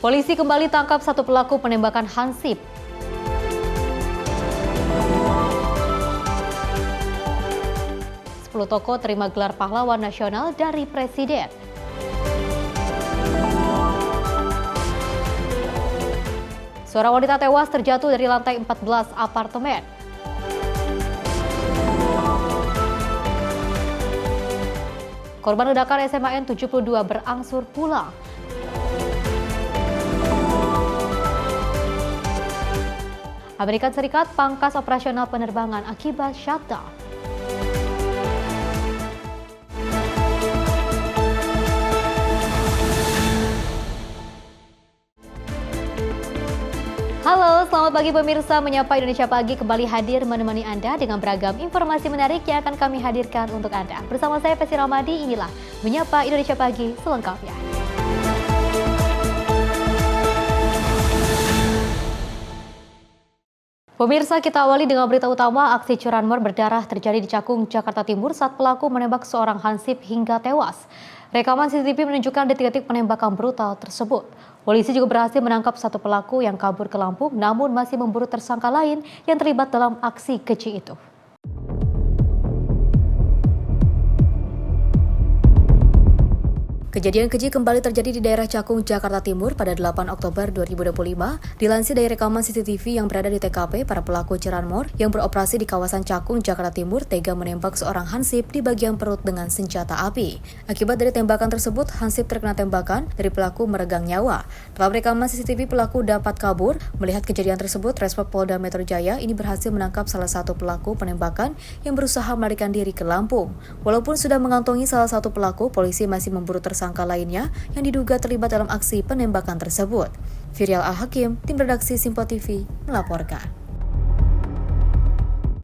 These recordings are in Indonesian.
Polisi kembali tangkap satu pelaku penembakan Hansip. Sepuluh tokoh terima gelar pahlawan nasional dari Presiden. Seorang wanita tewas terjatuh dari lantai 14 apartemen. Korban ledakan SMAN 72 berangsur pulang. Amerika Serikat pangkas operasional penerbangan akibat shutdown. Halo, selamat pagi pemirsa. Menyapa Indonesia Pagi kembali hadir menemani Anda dengan beragam informasi menarik yang akan kami hadirkan untuk Anda. Bersama saya, Pesi Ramadi, inilah Menyapa Indonesia Pagi selengkapnya. Pemirsa, kita awali dengan berita utama. Aksi curanmor berdarah terjadi di Cakung, Jakarta Timur saat pelaku menembak seorang Hansip hingga tewas. Rekaman CCTV menunjukkan detik-detik penembakan brutal tersebut. Polisi juga berhasil menangkap satu pelaku yang kabur ke Lampung, namun masih memburu tersangka lain yang terlibat dalam aksi keji itu. Kejadian keji kembali terjadi di daerah Cakung, Jakarta Timur pada 8 Oktober 2025. Dilansir dari rekaman CCTV yang berada di TKP, para pelaku curanmor yang beroperasi di kawasan Cakung, Jakarta Timur tega menembak seorang Hansip di bagian perut dengan senjata api. Akibat dari tembakan tersebut, Hansip terkena tembakan dari pelaku meregang nyawa. Dalam rekaman CCTV, pelaku dapat kabur. Melihat kejadian tersebut, Resmob Polda Metro Jaya ini berhasil menangkap salah satu pelaku penembakan yang berusaha melarikan diri ke Lampung. Walaupun sudah mengantongi salah satu pelaku, polisi masih memburu tersangka lainnya yang diduga terlibat dalam aksi penembakan tersebut. Viryal Al-Hakim, tim redaksi Simpo TV, melaporkan.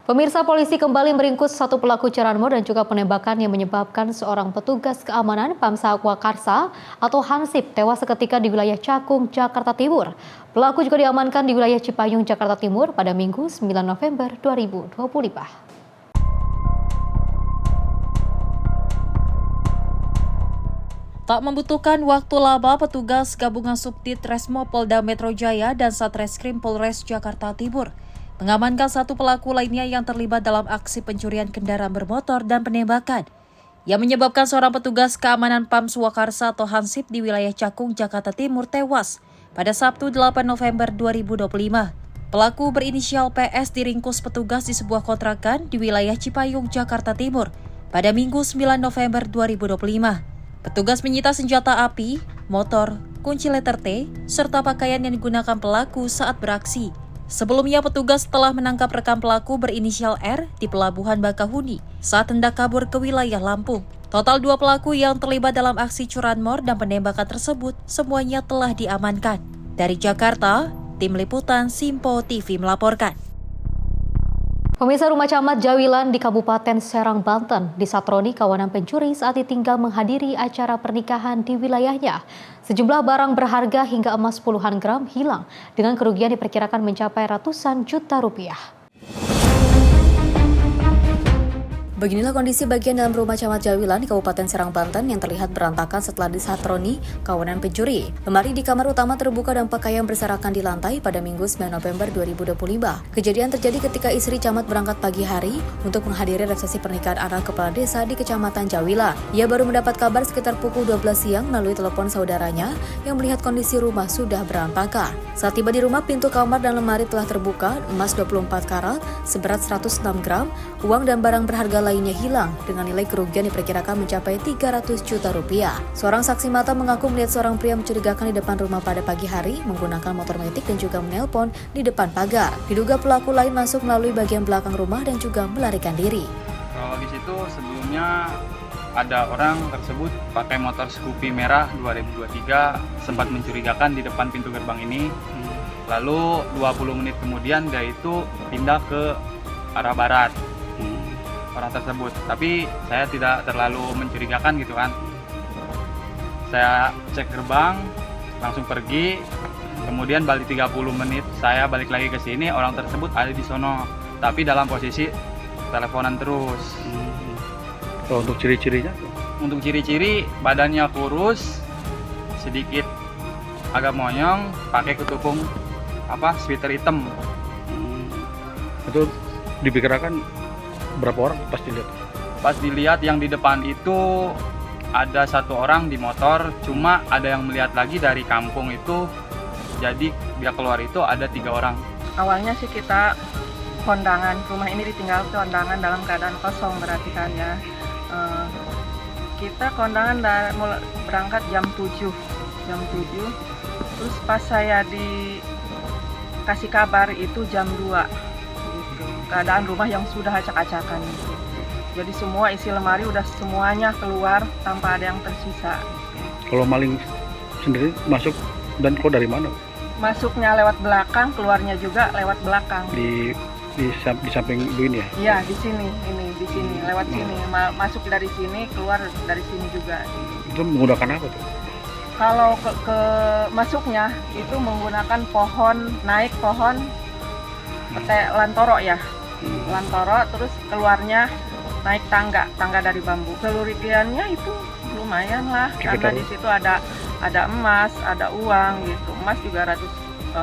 Pemirsa, polisi kembali meringkus satu pelaku curanmor dan juga penembakan yang menyebabkan seorang petugas keamanan Pamsa Wakarsa atau Hansip tewas seketika di wilayah Cakung, Jakarta Timur. Pelaku juga diamankan di wilayah Cipayung, Jakarta Timur pada Minggu 9 November 2025. Tak membutuhkan waktu lama, petugas gabungan Subdit Resmob Polda Metro Jaya dan Satreskrim Polres Jakarta Timur mengamankan satu pelaku lainnya yang terlibat dalam aksi pencurian kendaraan bermotor dan penembakan yang menyebabkan seorang petugas keamanan Pam Swakarsa atau Hansip di wilayah Cakung, Jakarta Timur tewas pada Sabtu 8 November 2025. Pelaku berinisial PS diringkus petugas di sebuah kontrakan di wilayah Cipayung, Jakarta Timur pada Minggu 9 November 2025. Petugas menyita senjata api, motor, kunci letter T, serta pakaian yang digunakan pelaku saat beraksi. Sebelumnya, petugas telah menangkap rekan pelaku berinisial R di Pelabuhan Bakahuni saat hendak kabur ke wilayah Lampung. Total 2 pelaku yang terlibat dalam aksi curanmor dan penembakan tersebut semuanya telah diamankan. Dari Jakarta, tim liputan Simpo TV melaporkan. Pemirsa, rumah camat Jawilan di Kabupaten Serang, Banten disatroni kawanan pencuri saat ditinggal menghadiri acara pernikahan di wilayahnya. Sejumlah barang berharga hingga emas puluhan gram hilang dengan kerugian diperkirakan mencapai ratusan juta rupiah. Beginilah kondisi bagian dalam rumah camat Jawilan di Kabupaten Serang, Banten yang terlihat berantakan setelah disatroni kawanan pencuri. Lemari di kamar utama terbuka dan pakaian berserakan di lantai pada Minggu 9 November 2025. Kejadian terjadi ketika istri camat berangkat pagi hari untuk menghadiri resepsi pernikahan anak kepala desa di Kecamatan Jawilan. Ia baru mendapat kabar sekitar pukul 12 siang melalui telepon saudaranya yang melihat kondisi rumah sudah berantakan. Saat tiba di rumah, pintu kamar dan lemari telah terbuka, emas 24 karat seberat 106 gram, uang dan barang berharga lainnya hilang dengan nilai kerugian diperkirakan mencapai 300 juta rupiah. Seorang saksi mata mengaku melihat seorang pria mencurigakan di depan rumah pada pagi hari menggunakan motor metik dan juga menelpon di depan pagar. Diduga pelaku lain masuk melalui bagian belakang rumah dan juga melarikan diri. Kalau di situ sebelumnya ada orang tersebut pakai motor Scoopy merah 2023 sempat mencurigakan di depan pintu gerbang ini. Lalu 20 menit kemudian dia itu pindah ke arah barat. Orang tersebut, tapi saya tidak terlalu mencurigakan gitu kan. Saya cek gerbang, langsung pergi, kemudian balik 30 menit saya balik lagi ke sini, orang tersebut ada di sono, tapi dalam posisi teleponan terus. Oh, untuk ciri-cirinya? Untuk ciri-ciri badannya kurus, sedikit agak monyong, pakai ketupung sweater hitam. Itu diperkirakan berapa orang pas dilihat? Pas dilihat yang di depan itu ada 1 orang di motor, cuma ada yang melihat lagi dari kampung itu, jadi dia keluar itu ada 3 orang. Awalnya sih kita kondangan, rumah ini ditinggal kondangan dalam keadaan kosong berarti kan ya. Kita kondangan berangkat jam 7, terus pas saya dikasih kabar itu jam 2 gitu. Keadaan rumah yang sudah acak-acakan gitu. Jadi semua isi lemari udah semuanya keluar tanpa ada yang tersisa. Kalau maling sendiri masuk dan keluar dari mana? Masuknya lewat belakang, keluarnya juga lewat belakang. Di samping ibu ini ya? Iya, di sini, lewat sini. Masuk dari sini, keluar dari sini juga. Itu menggunakan apa tuh? Kalau ke masuknya itu menggunakan naik pohon lantoro ya. Lantoro, terus keluarnya naik tangga dari bambu. Kerugiannya itu lumayan lah, karena di situ ada emas, ada uang gitu. Emas juga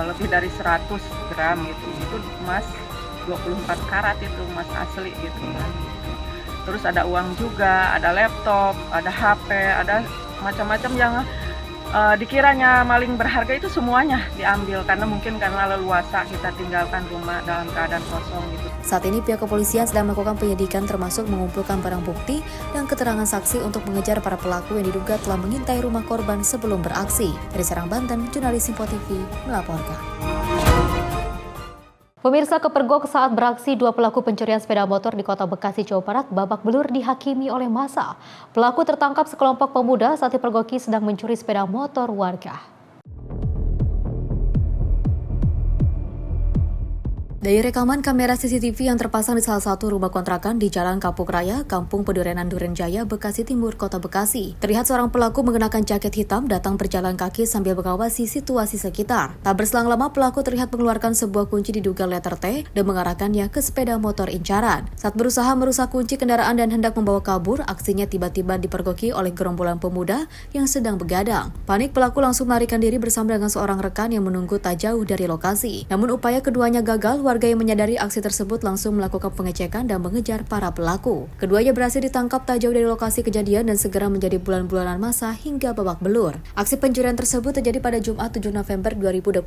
lebih dari 100 gram gitu. Itu emas 24 karat itu, emas asli gitu kan. Terus ada uang juga, ada laptop, ada HP, ada macam-macam yang dikiranya maling berharga itu semuanya diambil karena leluasa kita tinggalkan rumah dalam keadaan kosong gitu. Saat ini pihak kepolisian sedang melakukan penyidikan termasuk mengumpulkan barang bukti dan keterangan saksi untuk mengejar para pelaku yang diduga telah mengintai rumah korban sebelum beraksi. Dari Serang, Banten, jurnalis Simpo TV melaporkan. Pemirsa, kepergok saat beraksi 2 pelaku pencurian sepeda motor di Kota Bekasi, Jawa Barat babak belur dihakimi oleh massa. Pelaku tertangkap sekelompok pemuda saat dipergoki sedang mencuri sepeda motor warga. Dari rekaman kamera CCTV yang terpasang di salah satu rumah kontrakan di Jalan Kapuk Raya, Kampung Pedurenan Durenjaya, Bekasi Timur, Kota Bekasi, terlihat seorang pelaku mengenakan jaket hitam datang berjalan kaki sambil mengawasi situasi sekitar. Tak berselang lama pelaku terlihat mengeluarkan sebuah kunci diduga letter T dan mengarahkannya ke sepeda motor incaran. Saat berusaha merusak kunci kendaraan dan hendak membawa kabur, aksinya tiba-tiba dipergoki oleh gerombolan pemuda yang sedang begadang. Panik, pelaku langsung melarikan diri bersama dengan seorang rekan yang menunggu tak jauh dari lokasi. Namun upaya keduanya gagal. Warga yang menyadari aksi tersebut langsung melakukan pengecekan dan mengejar para pelaku. Keduanya berhasil ditangkap tak jauh dari lokasi kejadian dan segera menjadi bulan-bulanan massa hingga babak belur. Aksi pencurian tersebut terjadi pada Jumat 7 November 2025.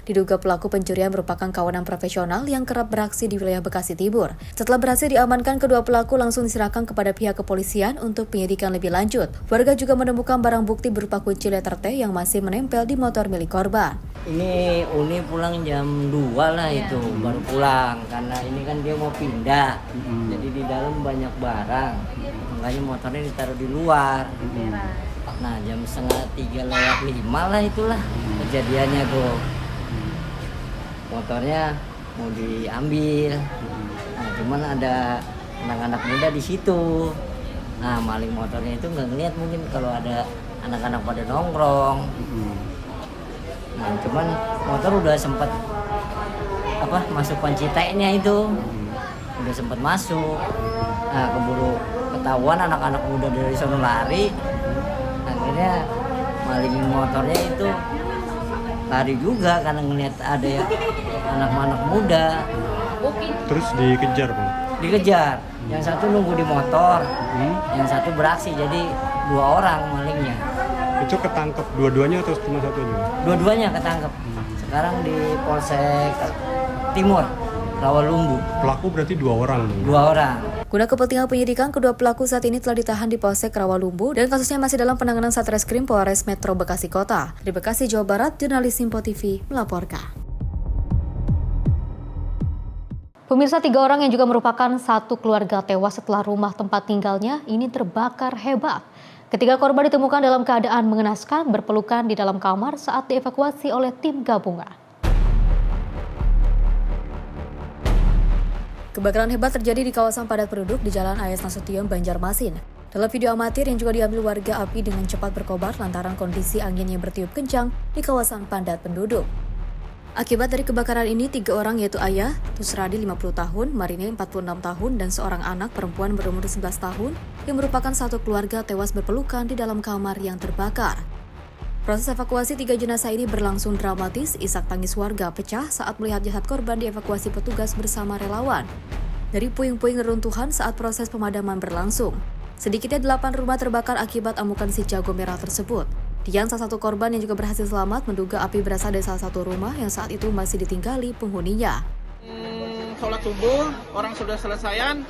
Diduga pelaku pencurian merupakan kawanan profesional yang kerap beraksi di wilayah Bekasi Timur. Setelah berhasil diamankan, kedua pelaku langsung diserahkan kepada pihak kepolisian untuk penyidikan lebih lanjut. Warga juga menemukan barang bukti berupa kunci letter T yang masih menempel di motor milik korban. Ini Uni pulang jam 2 lah itu, baru pulang karena ini kan dia mau pindah. Jadi di dalam banyak barang, makanya motornya ditaruh di luar. Nah jam 2:30 lah itulah kejadiannya tuh. Motornya mau diambil, nah cuman ada anak-anak muda di situ. Nah maling motornya itu nggak ngeliat mungkin kalau ada anak-anak pada nongkrong. Nah, cuman motor udah sempat masuk kunci T-nya itu, udah sempat masuk. Nah keburu ketahuan anak-anak muda dari sono lari, akhirnya malingin motornya itu lari juga karena ngeliat ada ya anak-anak muda. Terus dikejar, Bang? Dikejar, yang satu nunggu di motor, yang satu beraksi, jadi 2 orang malingnya. Itu ketangkep dua-duanya atau cuma satu aja? Dua-duanya ketangkep. Sekarang di Polsek Timur, Rawalumbu. Pelaku berarti 2 orang dong? 2 orang. Guna kepentingan penyidikan, kedua pelaku saat ini telah ditahan di Polsek Rawalumbu dan kasusnya masih dalam penanganan Satreskrim Polres Metro Bekasi Kota. Dari Bekasi, Jawa Barat, jurnalis Simpo TV melaporkan. Pemirsa, 3 orang yang juga merupakan satu keluarga tewas setelah rumah tempat tinggalnya ini terbakar hebat. Ketiga korban ditemukan dalam keadaan mengenaskan berpelukan di dalam kamar saat dievakuasi oleh tim gabungan. Kebakaran hebat terjadi di kawasan padat penduduk di Jalan AS Nasution, Banjarmasin. Dalam video amatir yang juga diambil warga, api dengan cepat berkobar lantaran kondisi angin yang bertiup kencang di kawasan padat penduduk. Akibat dari kebakaran ini, 3 orang yaitu ayah, Tusradi 50 tahun, Marini 46 tahun, dan seorang anak perempuan berumur 11 tahun yang merupakan satu keluarga tewas berpelukan di dalam kamar yang terbakar. Proses evakuasi 3 jenazah ini berlangsung dramatis. Isak tangis warga pecah saat melihat jasad korban dievakuasi petugas bersama relawan dari puing-puing reruntuhan saat proses pemadaman berlangsung. Sedikitnya 8 rumah terbakar akibat amukan si jago merah tersebut. Dian, salah satu korban yang juga berhasil selamat, menduga api berasal dari salah satu rumah yang saat itu masih ditinggali penghuninya. Sholat subuh, orang sudah selesaian,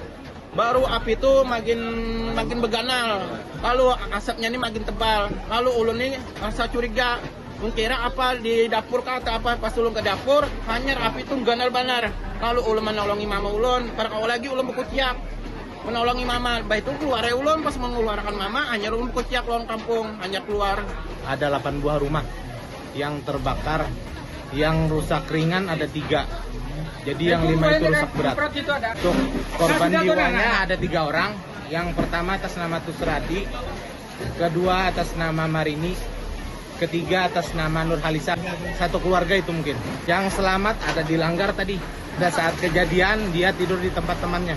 baru api itu makin beganal. Lalu asapnya ini makin tebal. Lalu ulun ini rasa curiga, mengkira apa di dapur kah atau apa. Pas ulun ke dapur, hanyar api itu ganal banar. Lalu ulun menolongi mama ulun, pada kau lagi ulun berkutiak menolongi mama. Baik itu keluar ulun, pas mengeluarkan mama, hanyar ulun berkutiak keluar kampung, hanyar keluar. Ada 8 buah rumah yang terbakar, yang rusak ringan ada 3. Jadi yang 5 itu rusak berat. Untuk korban jiwanya ada 3 orang. Yang pertama atas nama Tusradi, kedua atas nama Marini, ketiga atas nama Nur Halisa. Satu keluarga itu mungkin. Yang selamat ada di Langgar tadi. Pada saat kejadian dia tidur di tempat temannya.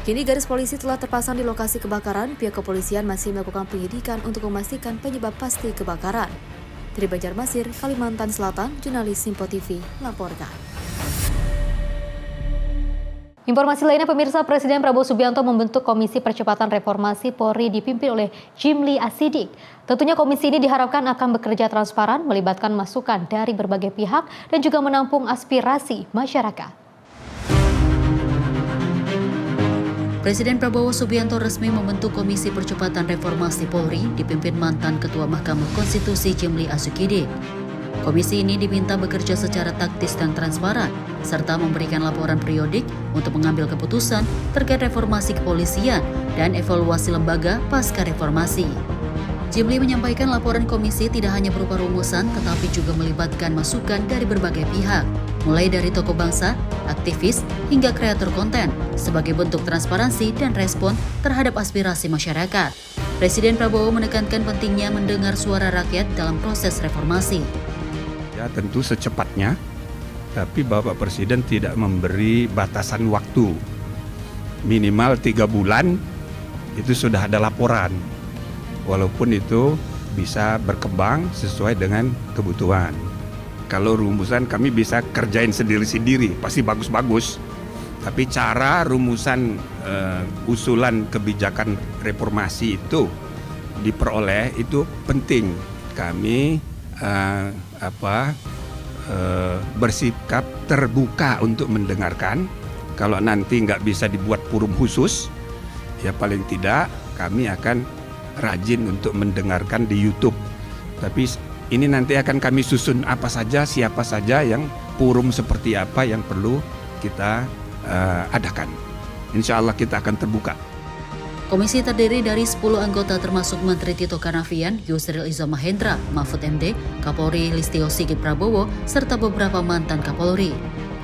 Kini garis polisi telah terpasang di lokasi kebakaran. Pihak kepolisian masih melakukan penyidikan untuk memastikan penyebab pasti kebakaran. Dari Banjarmasin, Kalimantan Selatan, jurnalis Simpo TV melaporkan. Informasi lainnya, pemirsa, Presiden Prabowo Subianto membentuk Komisi Percepatan Reformasi Polri dipimpin oleh Jimli Asidik. Tentunya komisi ini diharapkan akan bekerja transparan, melibatkan masukan dari berbagai pihak dan juga menampung aspirasi masyarakat. Presiden Prabowo Subianto resmi membentuk Komisi Percepatan Reformasi Polri dipimpin mantan Ketua Mahkamah Konstitusi Jimli Asidik. Komisi ini diminta bekerja secara taktis dan transparan, serta memberikan laporan periodik untuk mengambil keputusan terkait reformasi kepolisian dan evaluasi lembaga pasca reformasi. Jimli menyampaikan laporan komisi tidak hanya berupa rumusan, tetapi juga melibatkan masukan dari berbagai pihak, mulai dari tokoh bangsa, aktivis, hingga kreator konten, sebagai bentuk transparansi dan respon terhadap aspirasi masyarakat. Presiden Prabowo menekankan pentingnya mendengar suara rakyat dalam proses reformasi. Ya, tentu secepatnya, tapi Bapak Presiden tidak memberi batasan waktu. Minimal 3 bulan itu sudah ada laporan. Walaupun itu bisa berkembang sesuai dengan kebutuhan. Kalau rumusan kami bisa kerjain sendiri-sendiri, pasti bagus-bagus. Tapi cara rumusan usulan kebijakan reformasi itu diperoleh itu penting. Kami bersikap terbuka untuk mendengarkan. Kalau nanti nggak bisa dibuat forum khusus, ya paling tidak kami akan rajin untuk mendengarkan di YouTube. Tapi ini nanti akan kami susun apa saja, siapa saja yang forum seperti apa yang perlu kita adakan. Insya Allah kita akan terbuka. Komisi terdiri dari 10 anggota termasuk Menteri Tito Karnavian, Yusril Iza Mahendra, Mahfud MD, Kapolri Listio Sigit Prabowo, serta beberapa mantan Kapolri.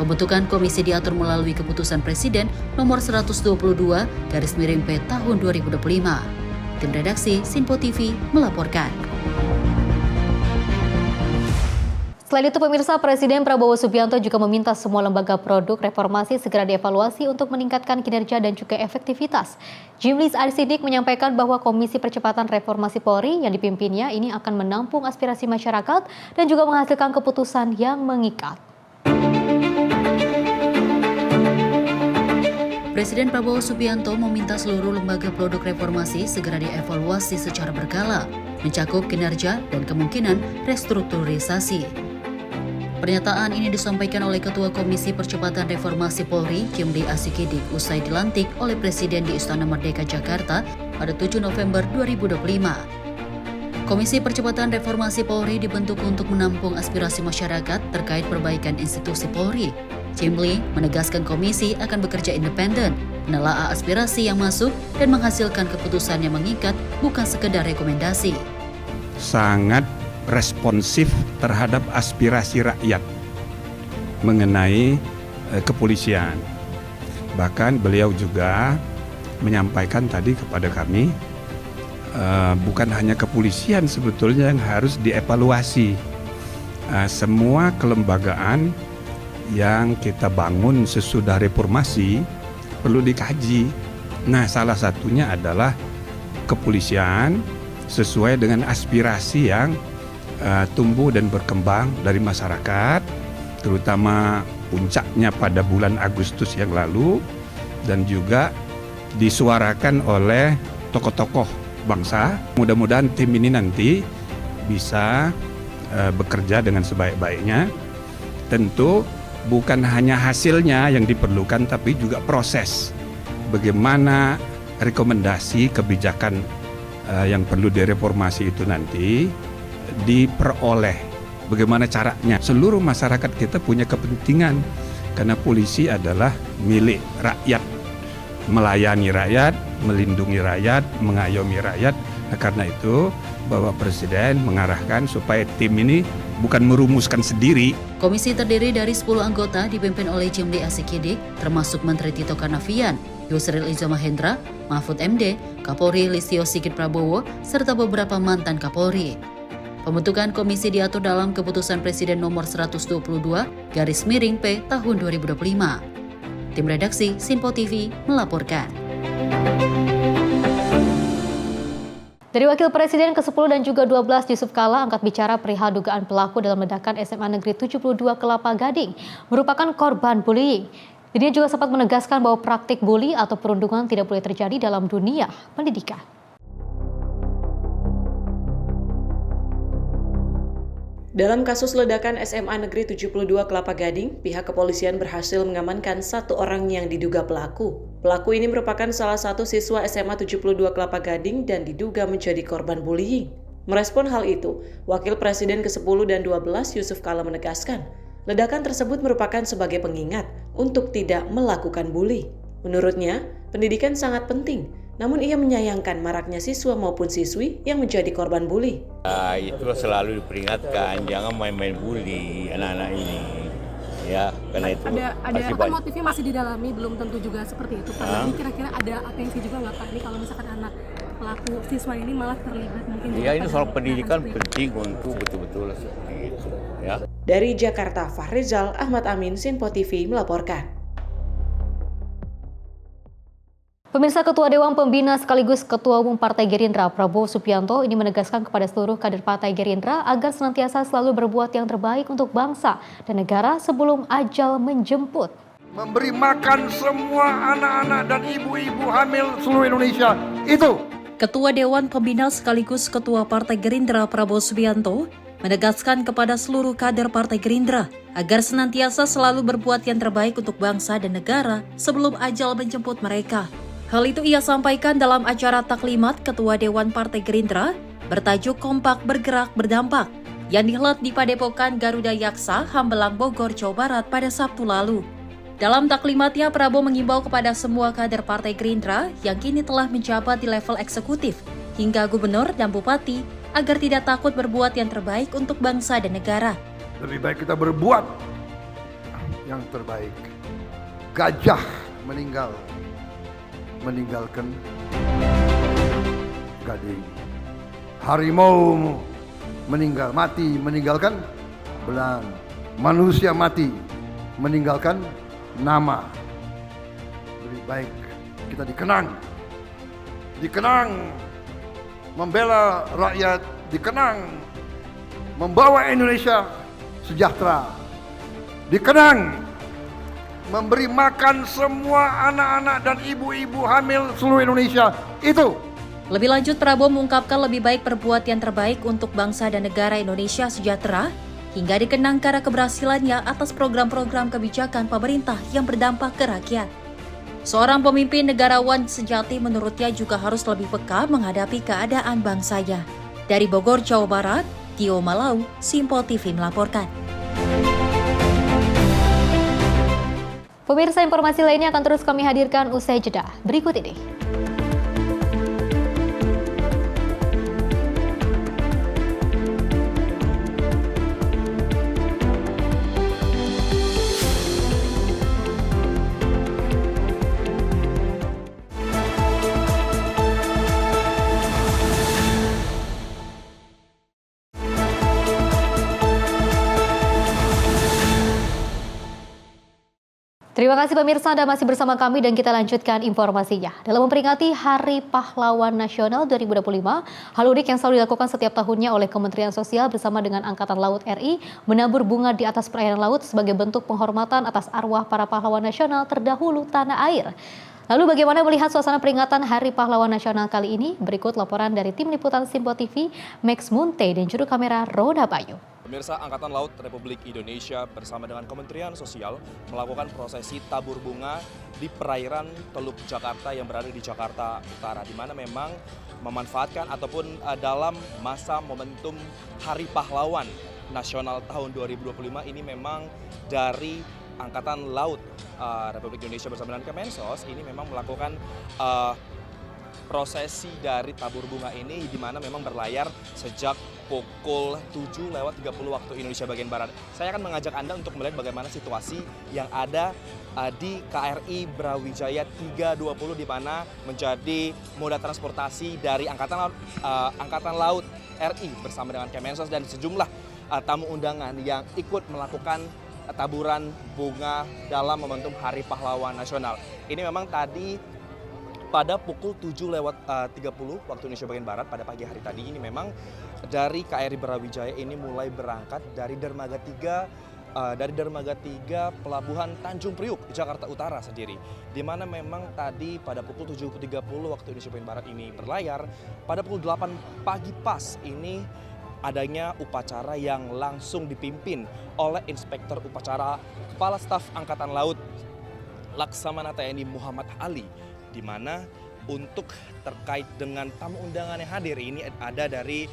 Pembentukan komisi diatur melalui keputusan Presiden nomor 122/P tahun 2025. Tim redaksi Simpo TV melaporkan. Selain itu, pemirsa, Presiden Prabowo Subianto juga meminta semua lembaga produk reformasi segera dievaluasi untuk meningkatkan kinerja dan juga efektivitas. Jimli Asidik menyampaikan bahwa Komisi Percepatan Reformasi Polri yang dipimpinnya ini akan menampung aspirasi masyarakat dan juga menghasilkan keputusan yang mengikat. Presiden Prabowo Subianto meminta seluruh lembaga produk reformasi segera dievaluasi secara berkala, mencakup kinerja dan kemungkinan restrukturisasi. Pernyataan ini disampaikan oleh Ketua Komisi Percepatan Reformasi Polri, Jimli Asidik, usai dilantik oleh Presiden di Istana Merdeka, Jakarta pada 7 November 2025. Komisi Percepatan Reformasi Polri dibentuk untuk menampung aspirasi masyarakat terkait perbaikan institusi Polri. Jimli menegaskan komisi akan bekerja independen, menelaah aspirasi yang masuk dan menghasilkan keputusan yang mengikat, bukan sekedar rekomendasi. Sangat responsif terhadap aspirasi rakyat mengenai kepolisian. Bahkan beliau juga menyampaikan tadi kepada kami, bukan hanya kepolisian sebetulnya yang harus dievaluasi. Semua kelembagaan yang kita bangun sesudah reformasi perlu dikaji. Nah, salah satunya adalah kepolisian sesuai dengan aspirasi yang tumbuh dan berkembang dari masyarakat, terutama puncaknya pada bulan Agustus yang lalu, dan juga disuarakan oleh tokoh-tokoh bangsa. Mudah-mudahan tim ini nanti bisa bekerja dengan sebaik-baiknya. Tentu bukan hanya hasilnya yang diperlukan, tapi juga proses. Bagaimana rekomendasi kebijakan yang perlu direformasi itu nanti diperoleh. Bagaimana caranya? Seluruh masyarakat kita punya kepentingan, karena polisi adalah milik rakyat. Melayani rakyat, melindungi rakyat, mengayomi rakyat. Nah, karena itu Bapak Presiden mengarahkan supaya tim ini bukan merumuskan sendiri. Komisi terdiri dari 10 anggota dipimpin oleh Jimli Asikidik, termasuk Menteri Tito Karnavian, Yusril Iza Mahendra, Mahfud MD, Kapolri Listio Sigit Prabowo, serta beberapa mantan Kapolri. Pembentukan komisi diatur dalam Keputusan Presiden Nomor 122/P Tahun 2025. Tim redaksi Simpo TV melaporkan. Dari Wakil Presiden ke-10 dan juga 12 Yusuf Kala angkat bicara perihal dugaan pelaku dalam ledakan SMA Negeri 72 Kelapa Gading merupakan korban bullying. Dirinya juga sempat menegaskan bahwa praktik bully atau perundungan tidak boleh terjadi dalam dunia pendidikan. Dalam kasus ledakan SMA Negeri 72 Kelapa Gading, pihak kepolisian berhasil mengamankan satu orang yang diduga pelaku. Pelaku ini merupakan salah satu siswa SMA 72 Kelapa Gading dan diduga menjadi korban bullying. Merespon hal itu, Wakil Presiden ke-10 dan 12 Yusuf Kala menegaskan, ledakan tersebut merupakan sebagai pengingat untuk tidak melakukan bully. Menurutnya, pendidikan sangat penting, namun ia menyayangkan maraknya siswa maupun siswi yang menjadi korban bully. Itu selalu diperingatkan, jangan main-main bully anak-anak ini. Ya, karena itu ada motifnya masih didalami, belum tentu juga seperti itu. Karena ini kira-kira ada atensi juga nggak Pak? Ini kalau misalkan anak pelaku siswa ini malah terlibat mungkin. Ya, ini soal pendidikan penting untuk betul-betul seperti itu. Ya. Dari Jakarta, Fahrizal Ahmad Amin, Simpo TV melaporkan. Pemirsa, Ketua Dewan Pembina sekaligus Ketua Umum Partai Gerindra Prabowo Subianto ini menegaskan kepada seluruh kader Partai Gerindra agar senantiasa selalu berbuat yang terbaik untuk bangsa dan negara sebelum ajal menjemput. Memberi makan semua anak-anak dan ibu-ibu hamil seluruh Indonesia, itu. Ketua Dewan Pembina sekaligus Ketua Partai Gerindra Prabowo Subianto menegaskan kepada seluruh kader Partai Gerindra agar senantiasa selalu berbuat yang terbaik untuk bangsa dan negara sebelum ajal menjemput mereka. Hal itu ia sampaikan dalam acara taklimat Ketua Dewan Partai Gerindra bertajuk Kompak Bergerak Berdampak yang dihelat di Padepokan Garuda Yaksa, Hambelang, Bogor, Jawa Barat pada Sabtu lalu. Dalam taklimatnya, Prabowo mengimbau kepada semua kader Partai Gerindra yang kini telah menjabat di level eksekutif hingga gubernur dan bupati agar tidak takut berbuat yang terbaik untuk bangsa dan negara. Lebih baik kita berbuat yang terbaik. Gajah meninggalkan Gading. Harimau meninggalkan belang. Manusia mati meninggalkan nama. Lebih baik kita dikenang membela rakyat, dikenang membawa Indonesia sejahtera, dikenang memberi makan semua anak-anak dan ibu-ibu hamil seluruh Indonesia, itu. Lebih lanjut, Prabowo mengungkapkan lebih baik berbuat yang terbaik untuk bangsa dan negara Indonesia sejahtera hingga dikenang karena keberhasilannya atas program-program kebijakan pemerintah yang berdampak ke rakyat. Seorang pemimpin negarawan sejati menurutnya juga harus lebih peka menghadapi keadaan bangsanya. Dari Bogor, Jawa Barat, Tio Malau, Simpo TV melaporkan. Pemirsa, informasi lainnya akan terus kami hadirkan usai jeda berikut ini. Terima kasih pemirsa, Anda masih bersama kami dan kita lanjutkan informasinya. Dalam memperingati Hari Pahlawan Nasional 2025, hal unik yang selalu dilakukan setiap tahunnya oleh Kementerian Sosial bersama dengan Angkatan Laut RI menabur bunga di atas perairan laut sebagai bentuk penghormatan atas arwah para pahlawan nasional terdahulu tanah air. Lalu bagaimana melihat suasana peringatan Hari Pahlawan Nasional kali ini? Berikut laporan dari tim liputan Simpo TV, Max Munte dan juru kamera Roda Bayu. Pemirsa, Angkatan Laut Republik Indonesia bersama dengan Kementerian Sosial melakukan prosesi tabur bunga di perairan Teluk Jakarta yang berada di Jakarta Utara, di mana memang memanfaatkan ataupun dalam masa momentum Hari Pahlawan Nasional tahun 2025 ini memang dari Angkatan Laut Republik Indonesia bersama dengan Kemensos ini memang melakukan prosesi dari tabur bunga ini, di mana memang berlayar sejak pukul 7:30 waktu Indonesia bagian Barat. Saya akan mengajak Anda untuk melihat bagaimana situasi yang ada di KRI Brawijaya 320, di mana menjadi moda transportasi dari Angkatan Laut RI bersama dengan Kemensos dan sejumlah tamu undangan yang ikut melakukan taburan bunga dalam momentum Hari Pahlawan Nasional. Ini memang tadi pada pukul 7:30 waktu Indonesia bagian Barat pada pagi hari tadi ini memang dari KRI Brawijaya ini mulai berangkat dari dermaga 3 Pelabuhan Tanjung Priuk, Jakarta Utara sendiri. Di mana memang tadi pada pukul 7:30 waktu Indonesia bagian Barat ini berlayar, pada pukul 8 pagi pas ini adanya upacara yang langsung dipimpin oleh Inspektur Upacara Kepala Staf Angkatan Laut Laksamana TNI Muhammad Ali, di mana untuk terkait dengan tamu undangan yang hadir ini ada dari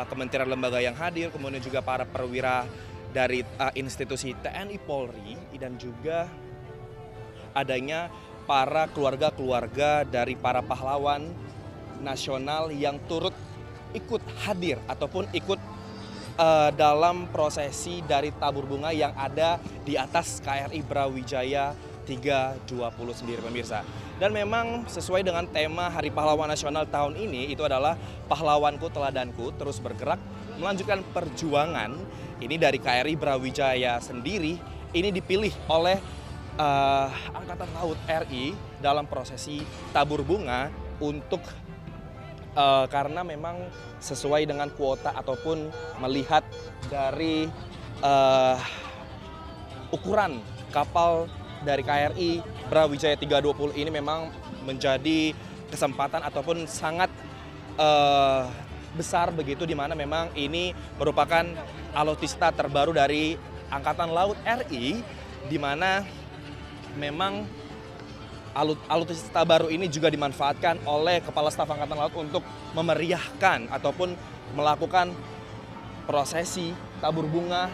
kementerian lembaga yang hadir, kemudian juga para perwira dari institusi TNI Polri, dan juga adanya para keluarga-keluarga dari para pahlawan nasional yang turut ikut hadir ataupun ikut dalam prosesi dari tabur bunga yang ada di atas KRI Brawijaya 320 sendiri, pemirsa. Dan memang sesuai dengan tema Hari Pahlawan Nasional tahun ini, itu adalah pahlawanku teladanku terus bergerak melanjutkan perjuangan. Ini dari KRI Brawijaya sendiri, ini dipilih oleh Angkatan Laut RI dalam prosesi tabur bunga untuk karena memang sesuai dengan kuota ataupun melihat dari ukuran kapal dari KRI Brawijaya 320 ini memang menjadi kesempatan ataupun sangat besar begitu, di mana memang ini merupakan alutsista terbaru dari Angkatan Laut RI, di mana memang alutsista baru ini juga dimanfaatkan oleh Kepala Staf Angkatan Laut untuk memeriahkan ataupun melakukan prosesi tabur bunga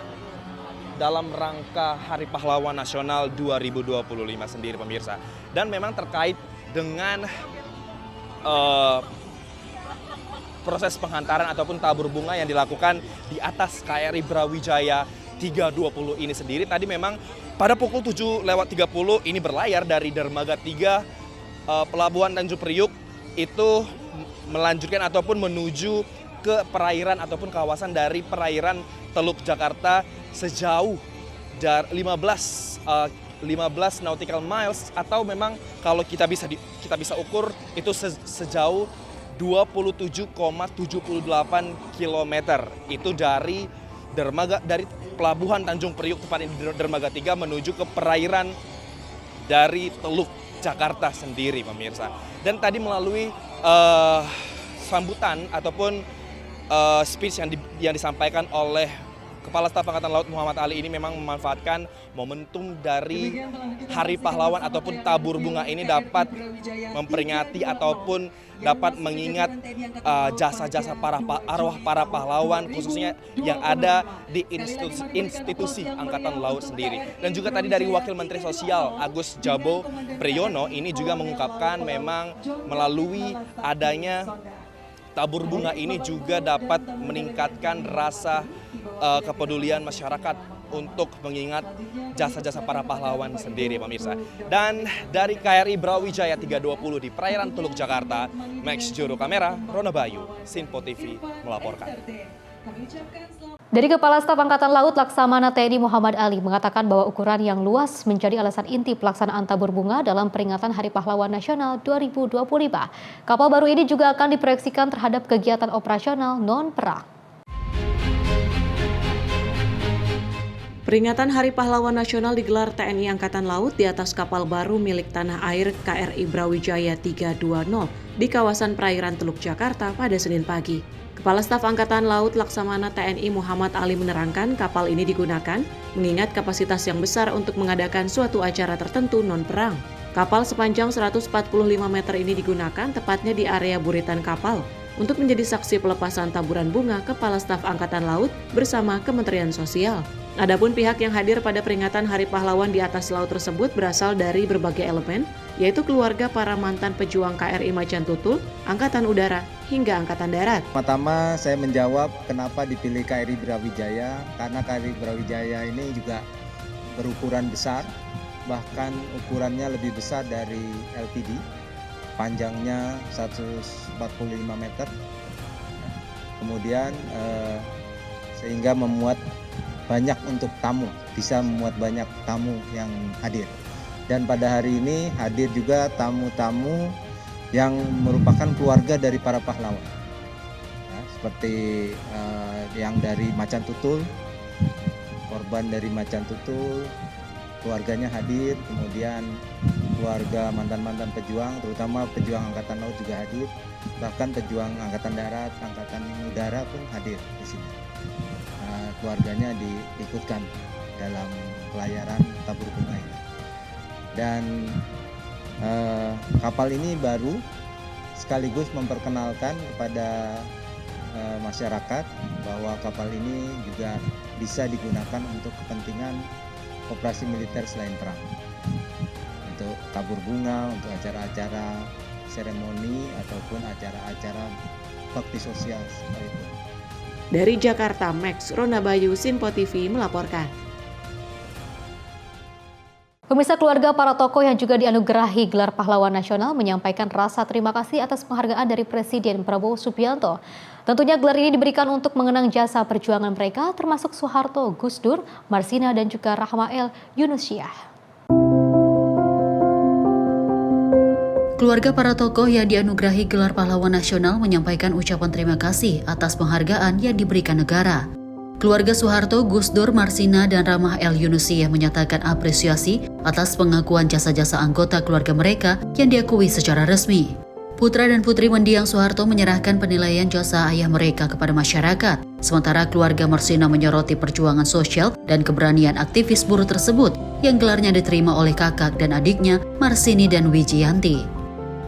dalam rangka Hari Pahlawan Nasional 2025 sendiri, pemirsa. Dan memang terkait dengan proses penghantaran ataupun tabur bunga yang dilakukan di atas KRI Brawijaya 320 ini sendiri, tadi memang pada pukul 7:30 ini berlayar dari dermaga 3 Pelabuhan Tanjung Priuk, itu melanjutkan ataupun menuju ke perairan ataupun kawasan dari perairan Teluk Jakarta sejauh dari 15 nautical miles, atau memang kalau kita bisa ukur itu sejauh 27,78 km. Itu dari Pelabuhan Tanjung Priuk, tepatnya di dermaga 3, menuju ke perairan dari Teluk Jakarta sendiri, pemirsa. Dan tadi melalui sambutan ataupun speech yang disampaikan oleh Kepala Staf Angkatan Laut Muhammad Ali ini memang memanfaatkan momentum dari Hari Pahlawan ataupun tabur bunga ini dapat memperingati ataupun dapat mengingat jasa-jasa arwah para pahlawan, khususnya yang ada di institusi Angkatan Laut sendiri. Dan juga tadi dari Wakil Menteri Sosial Agus Jabo Priyono ini juga mengungkapkan memang melalui adanya tabur bunga ini juga dapat meningkatkan rasa kepedulian masyarakat untuk mengingat jasa-jasa para pahlawan sendiri, pemirsa. Dan dari KRI Brawijaya 320 di perairan Teluk Jakarta, Max juru kamera Rono Bayu, Simpo TV melaporkan. Dari Kepala Staf Angkatan Laut Laksamana TNI Muhammad Ali mengatakan bahwa ukuran yang luas menjadi alasan inti pelaksanaan tabur bunga dalam peringatan Hari Pahlawan Nasional 2025. Kapal baru ini juga akan diproyeksikan terhadap kegiatan operasional non-perang. Peringatan Hari Pahlawan Nasional digelar TNI Angkatan Laut di atas kapal baru milik Tanah Air KRI Brawijaya 320 di kawasan perairan Teluk Jakarta pada Senin pagi. Kepala Staf Angkatan Laut Laksamana TNI Muhammad Ali menerangkan kapal ini digunakan mengingat kapasitas yang besar untuk mengadakan suatu acara tertentu non-perang. Kapal sepanjang 145 meter ini digunakan tepatnya di area buritan kapal untuk menjadi saksi pelepasan taburan bunga Kepala Staf Angkatan Laut bersama Kementerian Sosial. Adapun pihak yang hadir pada peringatan Hari Pahlawan di atas laut tersebut berasal dari berbagai elemen, yaitu keluarga para mantan pejuang KRI Macan Tutul, Angkatan Udara, hingga Angkatan Darat. Pertama saya menjawab kenapa dipilih KRI Brawijaya, karena KRI Brawijaya ini juga berukuran besar, bahkan ukurannya lebih besar dari LPD, panjangnya 145 meter, kemudian sehingga memuat banyak untuk tamu, bisa memuat banyak tamu yang hadir. Dan pada hari ini hadir juga tamu-tamu yang merupakan keluarga dari para pahlawan, ya, seperti yang dari Macan Tutul, korban dari Macan Tutul, keluarganya hadir, kemudian keluarga mantan-mantan pejuang, terutama pejuang Angkatan Laut juga hadir, bahkan pejuang Angkatan Darat, Angkatan Udara pun hadir di sini. Keluarganya diikutkan dalam pelayaran tabur bunga ini. Dan kapal ini baru sekaligus memperkenalkan kepada masyarakat bahwa kapal ini juga bisa digunakan untuk kepentingan operasi militer selain perang, untuk tabur bunga, untuk acara-acara seremoni ataupun acara-acara bakti sosial seperti itu. Dari Jakarta, Max Ronabayu, Sinpo TV melaporkan. Pemirsa, keluarga para tokoh yang juga dianugerahi gelar pahlawan nasional menyampaikan rasa terima kasih atas penghargaan dari Presiden Prabowo Subianto. Tentunya gelar ini diberikan untuk mengenang jasa perjuangan mereka termasuk Soeharto, Gus Dur, Marsina dan juga Rahmael Yunusiah. Keluarga para tokoh yang dianugerahi gelar pahlawan nasional menyampaikan ucapan terima kasih atas penghargaan yang diberikan negara. Keluarga Soeharto, Gus Dur, Marsina, dan Rahmael Yunusiah menyatakan apresiasi atas pengakuan jasa-jasa anggota keluarga mereka yang diakui secara resmi. Putra dan putri mendiang Soeharto menyerahkan penilaian jasa ayah mereka kepada masyarakat, sementara keluarga Marsina menyoroti perjuangan sosial dan keberanian aktivis buruh tersebut yang gelarnya diterima oleh kakak dan adiknya Marsini dan Wijiyanti.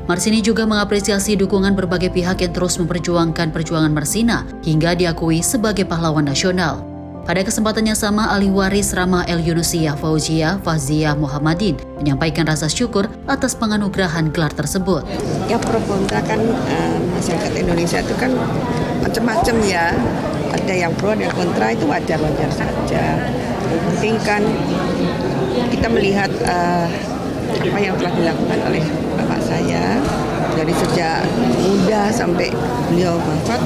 Marsini juga mengapresiasi dukungan berbagai pihak yang terus memperjuangkan perjuangan Marsina hingga diakui sebagai pahlawan nasional. Pada kesempatannya sama, ahli waris Rahmael Yunusiah Fauzia Fazia Muhammadin menyampaikan rasa syukur atas penganugerahan gelar tersebut. Ya, pro kontra kan masyarakat Indonesia itu kan macam-macam ya. Ada yang pro, ada yang kontra, itu wajar-wajar saja. Penting kan kita melihat apa yang telah dilakukan oleh bapak saya dari sejak muda sampai beliau wafat,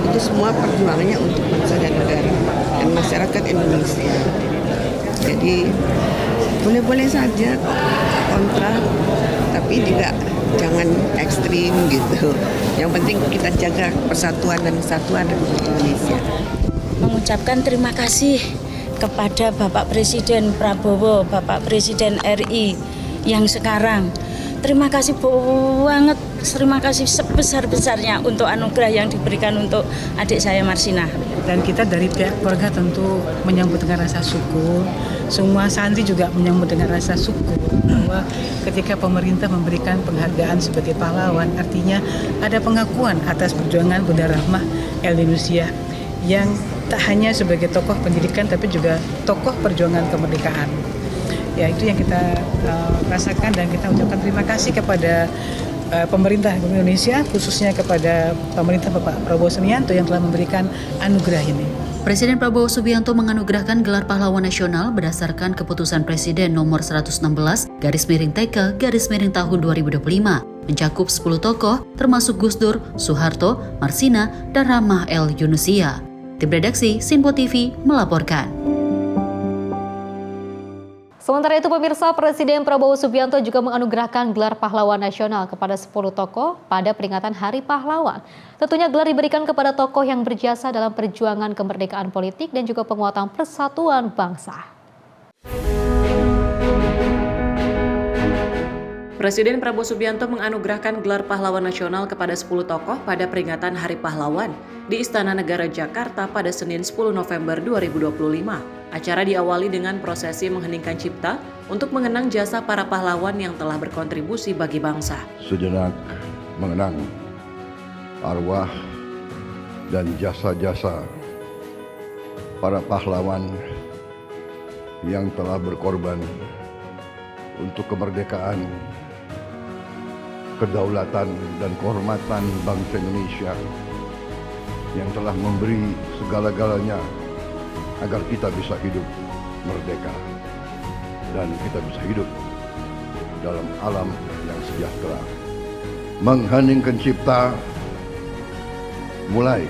itu semua perjuangannya untuk bangsa dan negara dan masyarakat Indonesia. Jadi boleh-boleh saja kontra, tapi juga jangan ekstrim gitu. Yang penting kita jaga persatuan dan kesatuan Republik Indonesia. Mengucapkan terima kasih kepada Bapak Presiden Prabowo, Bapak Presiden RI yang sekarang. Terima kasih banget, terima kasih sebesar-besarnya untuk anugerah yang diberikan untuk adik saya Marsina. Dan kita dari pihak keluarga tentu menyambut dengan rasa syukur. Semua santri juga menyambut dengan rasa syukur bahwa ketika pemerintah memberikan penghargaan sebagai pahlawan, artinya ada pengakuan atas perjuangan Bunda Rahmael Yunusiah yang tak hanya sebagai tokoh pendidikan tapi juga tokoh perjuangan kemerdekaan. Ya, itu yang kita rasakan dan kita ucapkan terima kasih kepada pemerintah Indonesia, khususnya kepada pemerintah Bapak Prabowo Subianto yang telah memberikan anugerah ini. Presiden Prabowo Subianto menganugerahkan gelar pahlawan nasional berdasarkan keputusan Presiden nomor 116/TK/tahun 2025, mencakup 10 tokoh termasuk Gus Dur, Soeharto, Marsina, dan Rahmael Yunusiah. Tim redaksi Sinpo TV melaporkan. Sementara itu pemirsa, Presiden Prabowo Subianto juga menganugerahkan gelar pahlawan nasional kepada 10 tokoh pada peringatan Hari Pahlawan. Tentunya gelar diberikan kepada tokoh yang berjasa dalam perjuangan kemerdekaan politik dan juga penguatan persatuan bangsa. Presiden Prabowo Subianto menganugerahkan gelar pahlawan nasional kepada 10 tokoh pada peringatan Hari Pahlawan di Istana Negara Jakarta pada Senin 10 November 2025. Acara diawali dengan prosesi mengheningkan cipta untuk mengenang jasa para pahlawan yang telah berkontribusi bagi bangsa. Sejenak mengenang arwah dan jasa-jasa para pahlawan yang telah berkorban untuk kemerdekaan, kedaulatan dan kehormatan bangsa Indonesia, yang telah memberi segala-galanya agar kita bisa hidup merdeka dan kita bisa hidup dalam alam yang sejahtera. Mengheningkan cipta mulai.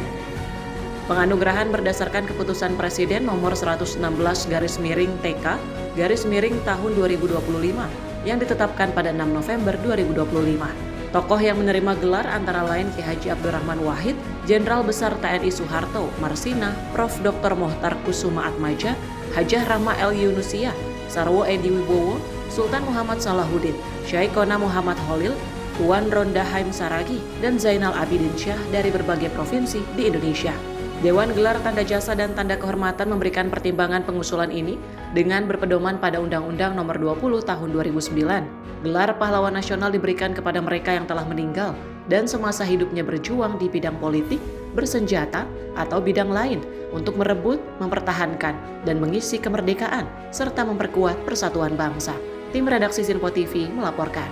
Penganugerahan berdasarkan keputusan Presiden nomor 116/TK/tahun 2025 yang ditetapkan pada 6 November 2025. Tokoh yang menerima gelar antara lain Ki Haji Abdurrahman Wahid, Jenderal Besar TNI Soeharto, Marsina, Prof. Dr. Mohtar Kusuma Atmaja, Hajah Rama El Yunusia, Sarwo Edi Wibowo, Sultan Muhammad Salahuddin, Syaikona Muhammad Holil, Tuan Ronda Haim Saragi, dan Zainal Abidin Syah dari berbagai provinsi di Indonesia. Dewan Gelar Tanda Jasa dan Tanda Kehormatan memberikan pertimbangan pengusulan ini dengan berpedoman pada Undang-Undang Nomor 20 Tahun 2009. Gelar Pahlawan Nasional diberikan kepada mereka yang telah meninggal dan semasa hidupnya berjuang di bidang politik, bersenjata, atau bidang lain untuk merebut, mempertahankan, dan mengisi kemerdekaan serta memperkuat persatuan bangsa. Tim redaksi Sinpo TV melaporkan.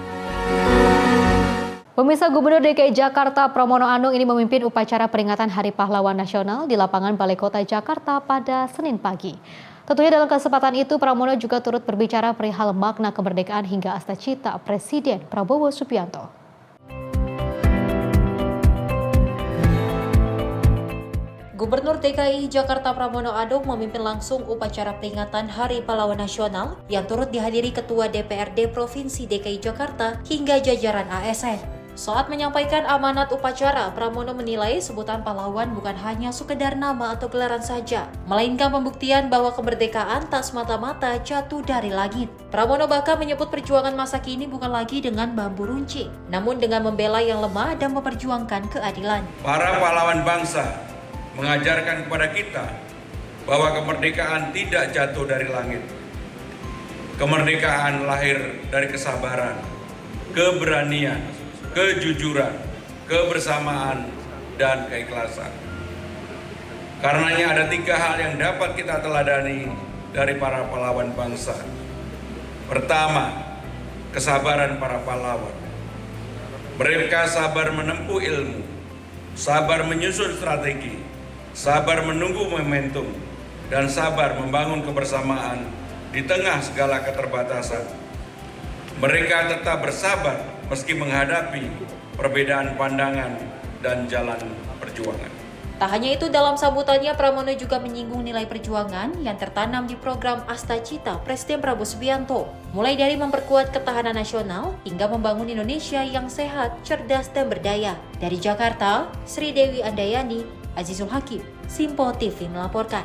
Pemirsa, Gubernur DKI Jakarta Pramono Anung ini memimpin upacara peringatan Hari Pahlawan Nasional di lapangan Balai Kota Jakarta pada Senin pagi. Tentunya dalam kesempatan itu Pramono juga turut berbicara perihal makna kemerdekaan hingga asta-cita Presiden Prabowo Subianto. Gubernur DKI Jakarta Pramono Anung memimpin langsung upacara peringatan Hari Pahlawan Nasional yang turut dihadiri Ketua DPRD Provinsi DKI Jakarta hingga jajaran ASN. Saat menyampaikan amanat upacara, Pramono menilai sebutan pahlawan bukan hanya sekedar nama atau gelaran saja, melainkan pembuktian bahwa kemerdekaan tak semata-mata jatuh dari langit. Pramono bahkan menyebut perjuangan masa kini bukan lagi dengan bambu runcing, namun dengan membela yang lemah dan memperjuangkan keadilan. Para pahlawan bangsa mengajarkan kepada kita bahwa kemerdekaan tidak jatuh dari langit. Kemerdekaan lahir dari kesabaran, keberanian, kejujuran, kebersamaan, dan keikhlasan. Karenanya ada 3 hal yang dapat kita teladani dari para pahlawan bangsa. Pertama, kesabaran para pahlawan. Mereka sabar menempuh ilmu, sabar menyusun strategi, sabar menunggu momentum, dan sabar membangun kebersamaan di tengah segala keterbatasan. Mereka tetap bersabar meski menghadapi perbedaan pandangan dan jalan perjuangan. Tak hanya itu, dalam sambutannya Pramono juga menyinggung nilai perjuangan yang tertanam di program Asta-Cita Presiden Prabowo Subianto, mulai dari memperkuat ketahanan nasional hingga membangun Indonesia yang sehat, cerdas, dan berdaya. Dari Jakarta, Sri Dewi Andayani, Azizul Hakim, Sinpo TV melaporkan.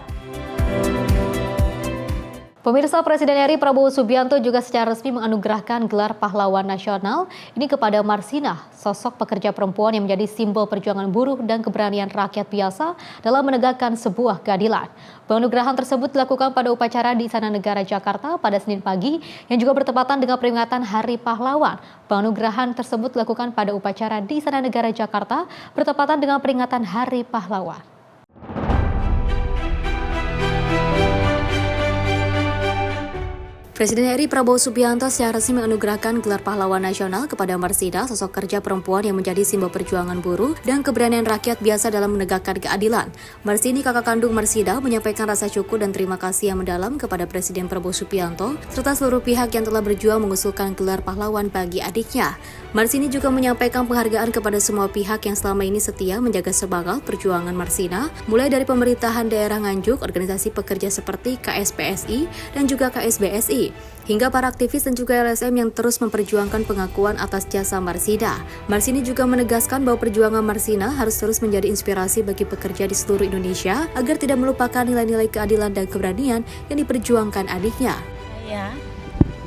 Pemirsa, Presiden RI Prabowo Subianto juga secara resmi menganugerahkan gelar pahlawan nasional ini kepada Marsina, sosok pekerja perempuan yang menjadi simbol perjuangan buruh dan keberanian rakyat biasa dalam menegakkan sebuah keadilan. Penganugerahan tersebut dilakukan pada upacara di Istana Negara Jakarta pada Senin pagi yang juga bertepatan dengan peringatan Hari Pahlawan. Penganugerahan tersebut dilakukan pada upacara di Istana Negara Jakarta bertepatan dengan peringatan Hari Pahlawan. Presiden RI Prabowo Subianto secara resmi menganugerahkan gelar pahlawan nasional kepada Marsida, sosok kerja perempuan yang menjadi simbol perjuangan buruh dan keberanian rakyat biasa dalam menegakkan keadilan. Marsini, kakak kandung Marsida, menyampaikan rasa syukur dan terima kasih yang mendalam kepada Presiden Prabowo Subianto serta seluruh pihak yang telah berjuang mengusulkan gelar pahlawan bagi adiknya. Marsini juga menyampaikan penghargaan kepada semua pihak yang selama ini setia menjaga semangat perjuangan Marsina, mulai dari pemerintahan daerah Nganjuk, organisasi pekerja seperti KSPSI dan juga KSBSI, hingga para aktivis dan juga LSM yang terus memperjuangkan pengakuan atas jasa Marsida. Marsini juga menegaskan bahwa perjuangan Marsina harus terus menjadi inspirasi bagi pekerja di seluruh Indonesia agar tidak melupakan nilai-nilai keadilan dan keberanian yang diperjuangkan adiknya. Saya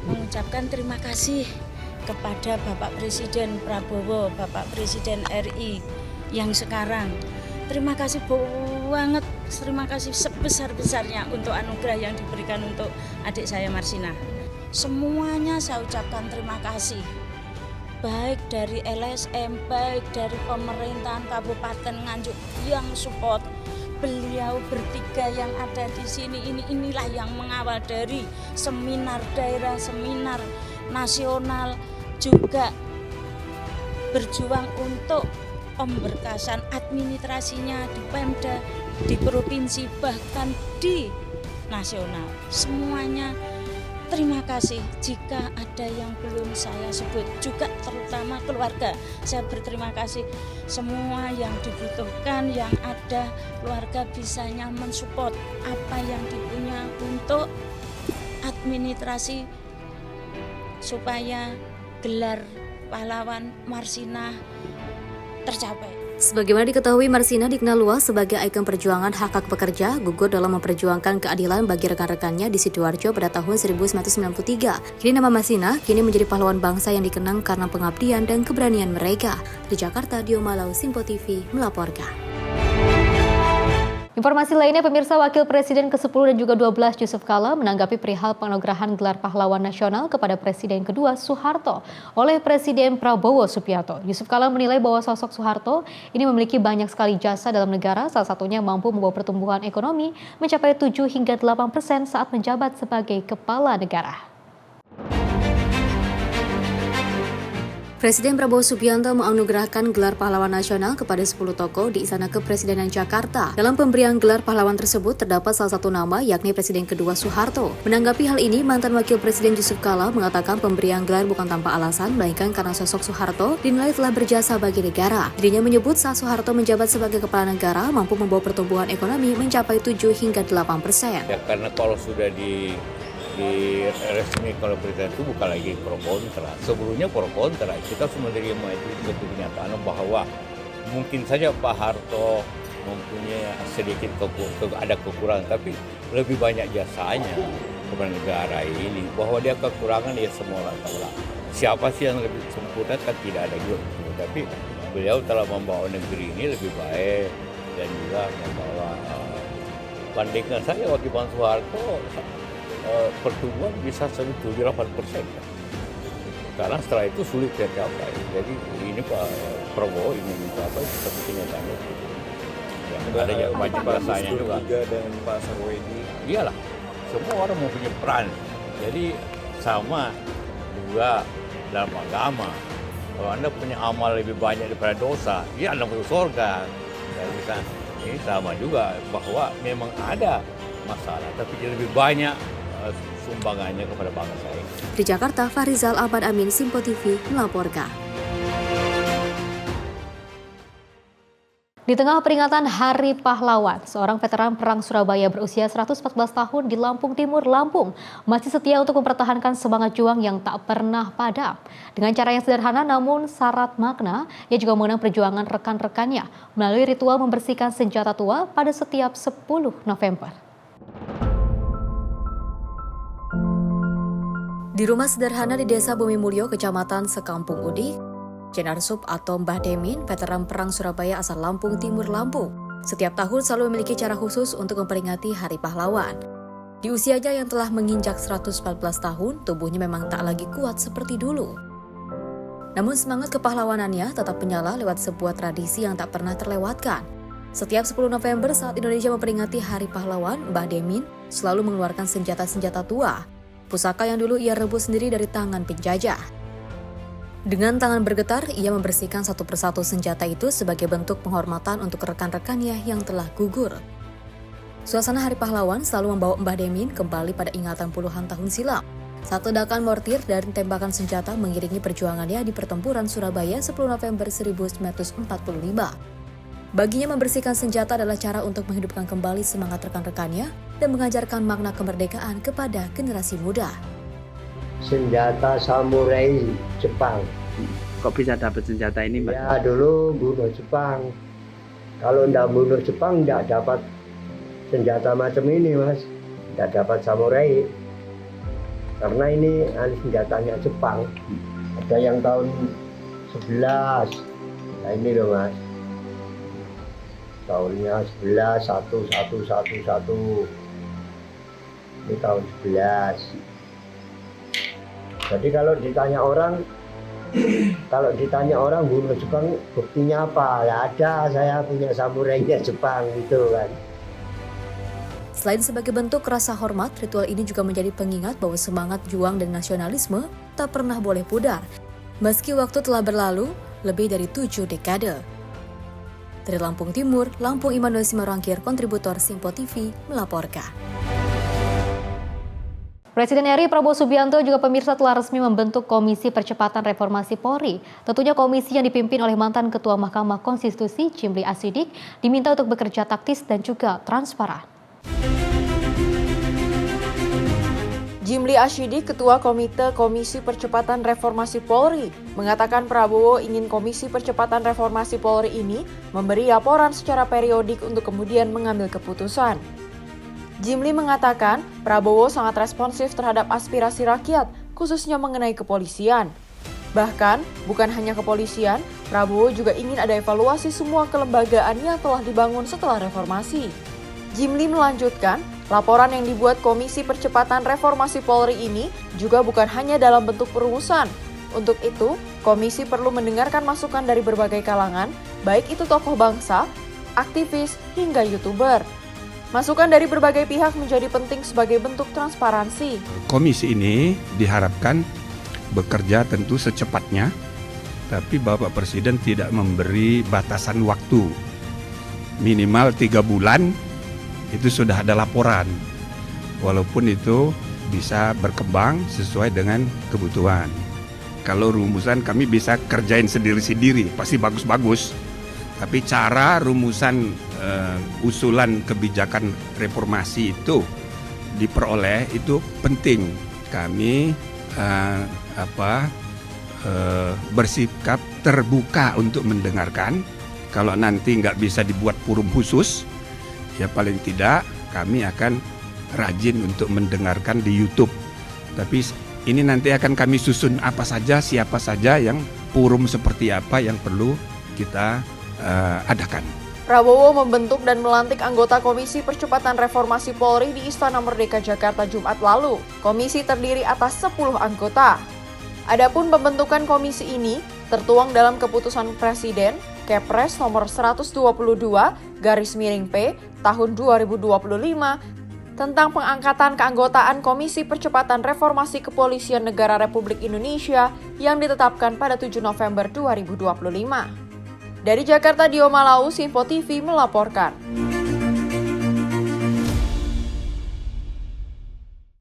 mengucapkan terima kasih kepada Bapak Presiden Prabowo, Bapak Presiden RI yang sekarang. Terima kasih banget, terima kasih sebesar-besarnya untuk anugerah yang diberikan untuk adik saya Marsina. Semuanya saya ucapkan terima kasih. Baik dari LSM, baik dari pemerintahan Kabupaten Nganjuk yang support. Beliau bertiga yang ada di sini, inilah yang mengawal dari seminar daerah, seminar nasional, juga berjuang untuk pemberkasan administrasinya di Pemda, di provinsi, bahkan di nasional. Semuanya terima kasih. Jika ada yang belum saya sebut, juga terutama keluarga, saya berterima kasih. Semua yang dibutuhkan, yang ada, keluarga bisa nyaman support apa yang dipunya untuk administrasi supaya gelar pahlawan Marsina tercapai. Sebagaimana diketahui, Marsina dikenal luas sebagai ikon perjuangan hak-hak pekerja, gugur dalam memperjuangkan keadilan bagi rekan-rekannya di Sidoarjo pada tahun 1993. Kini nama Marsina kini menjadi pahlawan bangsa yang dikenang karena pengabdian dan keberanian mereka. Di Jakarta, Dio Malau, Simpo TV melaporkan. Informasi lainnya, pemirsa, Wakil Presiden ke-10 dan juga 12 Yusuf Kala menanggapi perihal penganugerahan gelar pahlawan nasional kepada Presiden kedua Soeharto oleh Presiden Prabowo Subianto. Yusuf Kala menilai bahwa sosok Soeharto ini memiliki banyak sekali jasa dalam negara, salah satunya mampu membawa pertumbuhan ekonomi mencapai 7 hingga 8% saat menjabat sebagai kepala negara. Presiden Prabowo Subianto menganugerahkan gelar pahlawan nasional kepada 10 tokoh di Istana Kepresidenan Jakarta. Dalam pemberian gelar pahlawan tersebut terdapat salah satu nama, yakni Presiden kedua Soeharto. Menanggapi hal ini, mantan Wakil Presiden Yusuf Kala mengatakan pemberian gelar bukan tanpa alasan, melainkan karena sosok Soeharto dinilai telah berjasa bagi negara. Dirinya menyebut saat Soeharto menjabat sebagai kepala negara mampu membawa pertumbuhan ekonomi mencapai 7 hingga 8%. Ya, karena kalau sudah di resmi kalau berita itu bukan lagi pro kontra. Sebelumnya pro kontra, kita harus menerima itu sebagai kenyataan bahwa mungkin saja Pak Harto mempunyai sedikit ada kekurangan, tapi lebih banyak jasanya kepada negara ini. Bahwa dia kekurangan, ya semua orang tahu lah. Siapa sih yang lebih sempurna kan tidak ada juga. Tapi beliau telah membawa negeri ini lebih baik dan juga membawa bandingkan saya waktu Bang Soeharto pertumbuhan bisa sampai 7-8%. Karena setelah itu sulit tercapai. Jadi ini Pak Prabowo ingin mencapai seperti kenyataannya. Ya, ada yang banyak bahasanya juga. Dan Pak Sarwedi. Iyalah, semua orang mempunyai peran. Jadi sama juga dalam agama. Kalau Anda punya amal lebih banyak daripada dosa, ya Anda masuk surga. Dan ini sama juga bahwa memang ada masalah, tapi lebih banyak sumbangannya kepada bangsa ini. Di Jakarta, Farizal Ahmad Amin, Simpo TV melaporkan. Di tengah peringatan Hari Pahlawan, seorang veteran perang Surabaya berusia 114 tahun di Lampung Timur, Lampung, masih setia untuk mempertahankan semangat juang yang tak pernah padam. Dengan cara yang sederhana namun syarat makna, ia juga mengenang perjuangan rekan-rekannya melalui ritual membersihkan senjata tua pada setiap 10 November. Di rumah sederhana di Desa Bumi Mulyo, Kecamatan Sekampung Udik, Jenarsub atau Mbah Demin, veteran perang Surabaya asal Lampung Timur, Lampung, setiap tahun selalu memiliki cara khusus untuk memperingati Hari Pahlawan. Di usianya yang telah menginjak 114 tahun, tubuhnya memang tak lagi kuat seperti dulu. Namun semangat kepahlawanannya tetap menyala lewat sebuah tradisi yang tak pernah terlewatkan. Setiap 10 November saat Indonesia memperingati Hari Pahlawan, Mbah Demin selalu mengeluarkan senjata-senjata tua. pusaka yang dulu ia rebut sendiri dari tangan penjajah. Dengan tangan bergetar, ia membersihkan satu persatu senjata itu sebagai bentuk penghormatan untuk rekan-rekannya yang telah gugur. Suasana Hari Pahlawan selalu membawa Mbah Demin kembali pada ingatan puluhan tahun silam. Saat ledakan mortir dan tembakan senjata mengiringi perjuangannya di pertempuran Surabaya 10 November 1945. Baginya membersihkan senjata adalah cara untuk menghidupkan kembali semangat rekan-rekannya dan mengajarkan makna kemerdekaan kepada generasi muda. Senjata samurai Jepang. Kok bisa dapat senjata ini, Mbak? Ya dulu bunuh Jepang. Kalau ndak bunuh Jepang ndak dapat senjata macam ini, Mas. Ndak dapat samurai. Karena ini senjatanya Jepang. Ada yang tahun 11. Nah ini loh, Mas. Tahunnya 11, 1111. Ini tahun 11. Jadi kalau ditanya orang bunuh Jepang buktinya apa? Lah ada, saya punya samurainya Jepang gitu kan. Selain sebagai bentuk rasa hormat, ritual ini juga menjadi pengingat bahwa semangat juang dan nasionalisme tak pernah boleh pudar. Meski waktu telah berlalu, lebih dari 7 dekade. Dari Lampung Timur, Lampung Immanuel Simarangkir, kontributor Simpo TV, melaporkan. Presiden RI Prabowo Subianto juga pemirsa telah resmi membentuk Komisi Percepatan Reformasi Polri. Tentunya komisi yang dipimpin oleh mantan Ketua Mahkamah Konstitusi Djimli Asyidik diminta untuk bekerja taktis dan juga transparan. Djimli Asyidik, Ketua Komisi Percepatan Reformasi Polri, mengatakan Prabowo ingin Komisi Percepatan Reformasi Polri ini memberi laporan secara periodik untuk kemudian mengambil keputusan. Djimli mengatakan Prabowo sangat responsif terhadap aspirasi rakyat, khususnya mengenai kepolisian. Bahkan, bukan hanya kepolisian, Prabowo juga ingin ada evaluasi semua kelembagaan yang telah dibangun setelah reformasi. Djimli melanjutkan, laporan yang dibuat Komisi Percepatan Reformasi Polri ini juga bukan hanya dalam bentuk perumusan. Untuk itu, komisi perlu mendengarkan masukan dari berbagai kalangan, baik itu tokoh bangsa, aktivis, hingga YouTuber. Masukan dari berbagai pihak menjadi penting sebagai bentuk transparansi. Komisi ini diharapkan bekerja tentu secepatnya, tapi Bapak Presiden tidak memberi batasan waktu. Minimal 3 bulan itu sudah ada laporan, walaupun itu bisa berkembang sesuai dengan kebutuhan. Kalau rumusan kami bisa kerjain sendiri-sendiri, pasti bagus-bagus. Tapi cara rumusan usulan kebijakan reformasi itu diperoleh itu penting. Kami bersikap terbuka untuk mendengarkan. Kalau nanti nggak bisa dibuat forum khusus, ya paling tidak kami akan rajin untuk mendengarkan di YouTube. Tapi ini nanti akan kami susun apa saja, siapa saja yang forum seperti apa yang perlu kita adakan. Prabowo membentuk dan melantik anggota Komisi Percepatan Reformasi Polri di Istana Merdeka Jakarta Jumat lalu. Komisi terdiri atas 10 anggota. Adapun pembentukan komisi ini tertuang dalam keputusan Presiden Kepres nomor 122/P tahun 2025 tentang pengangkatan keanggotaan Komisi Percepatan Reformasi Kepolisian Negara Republik Indonesia yang ditetapkan pada 7 November 2025. Dari Jakarta, Dio Malau, Simpo TV melaporkan.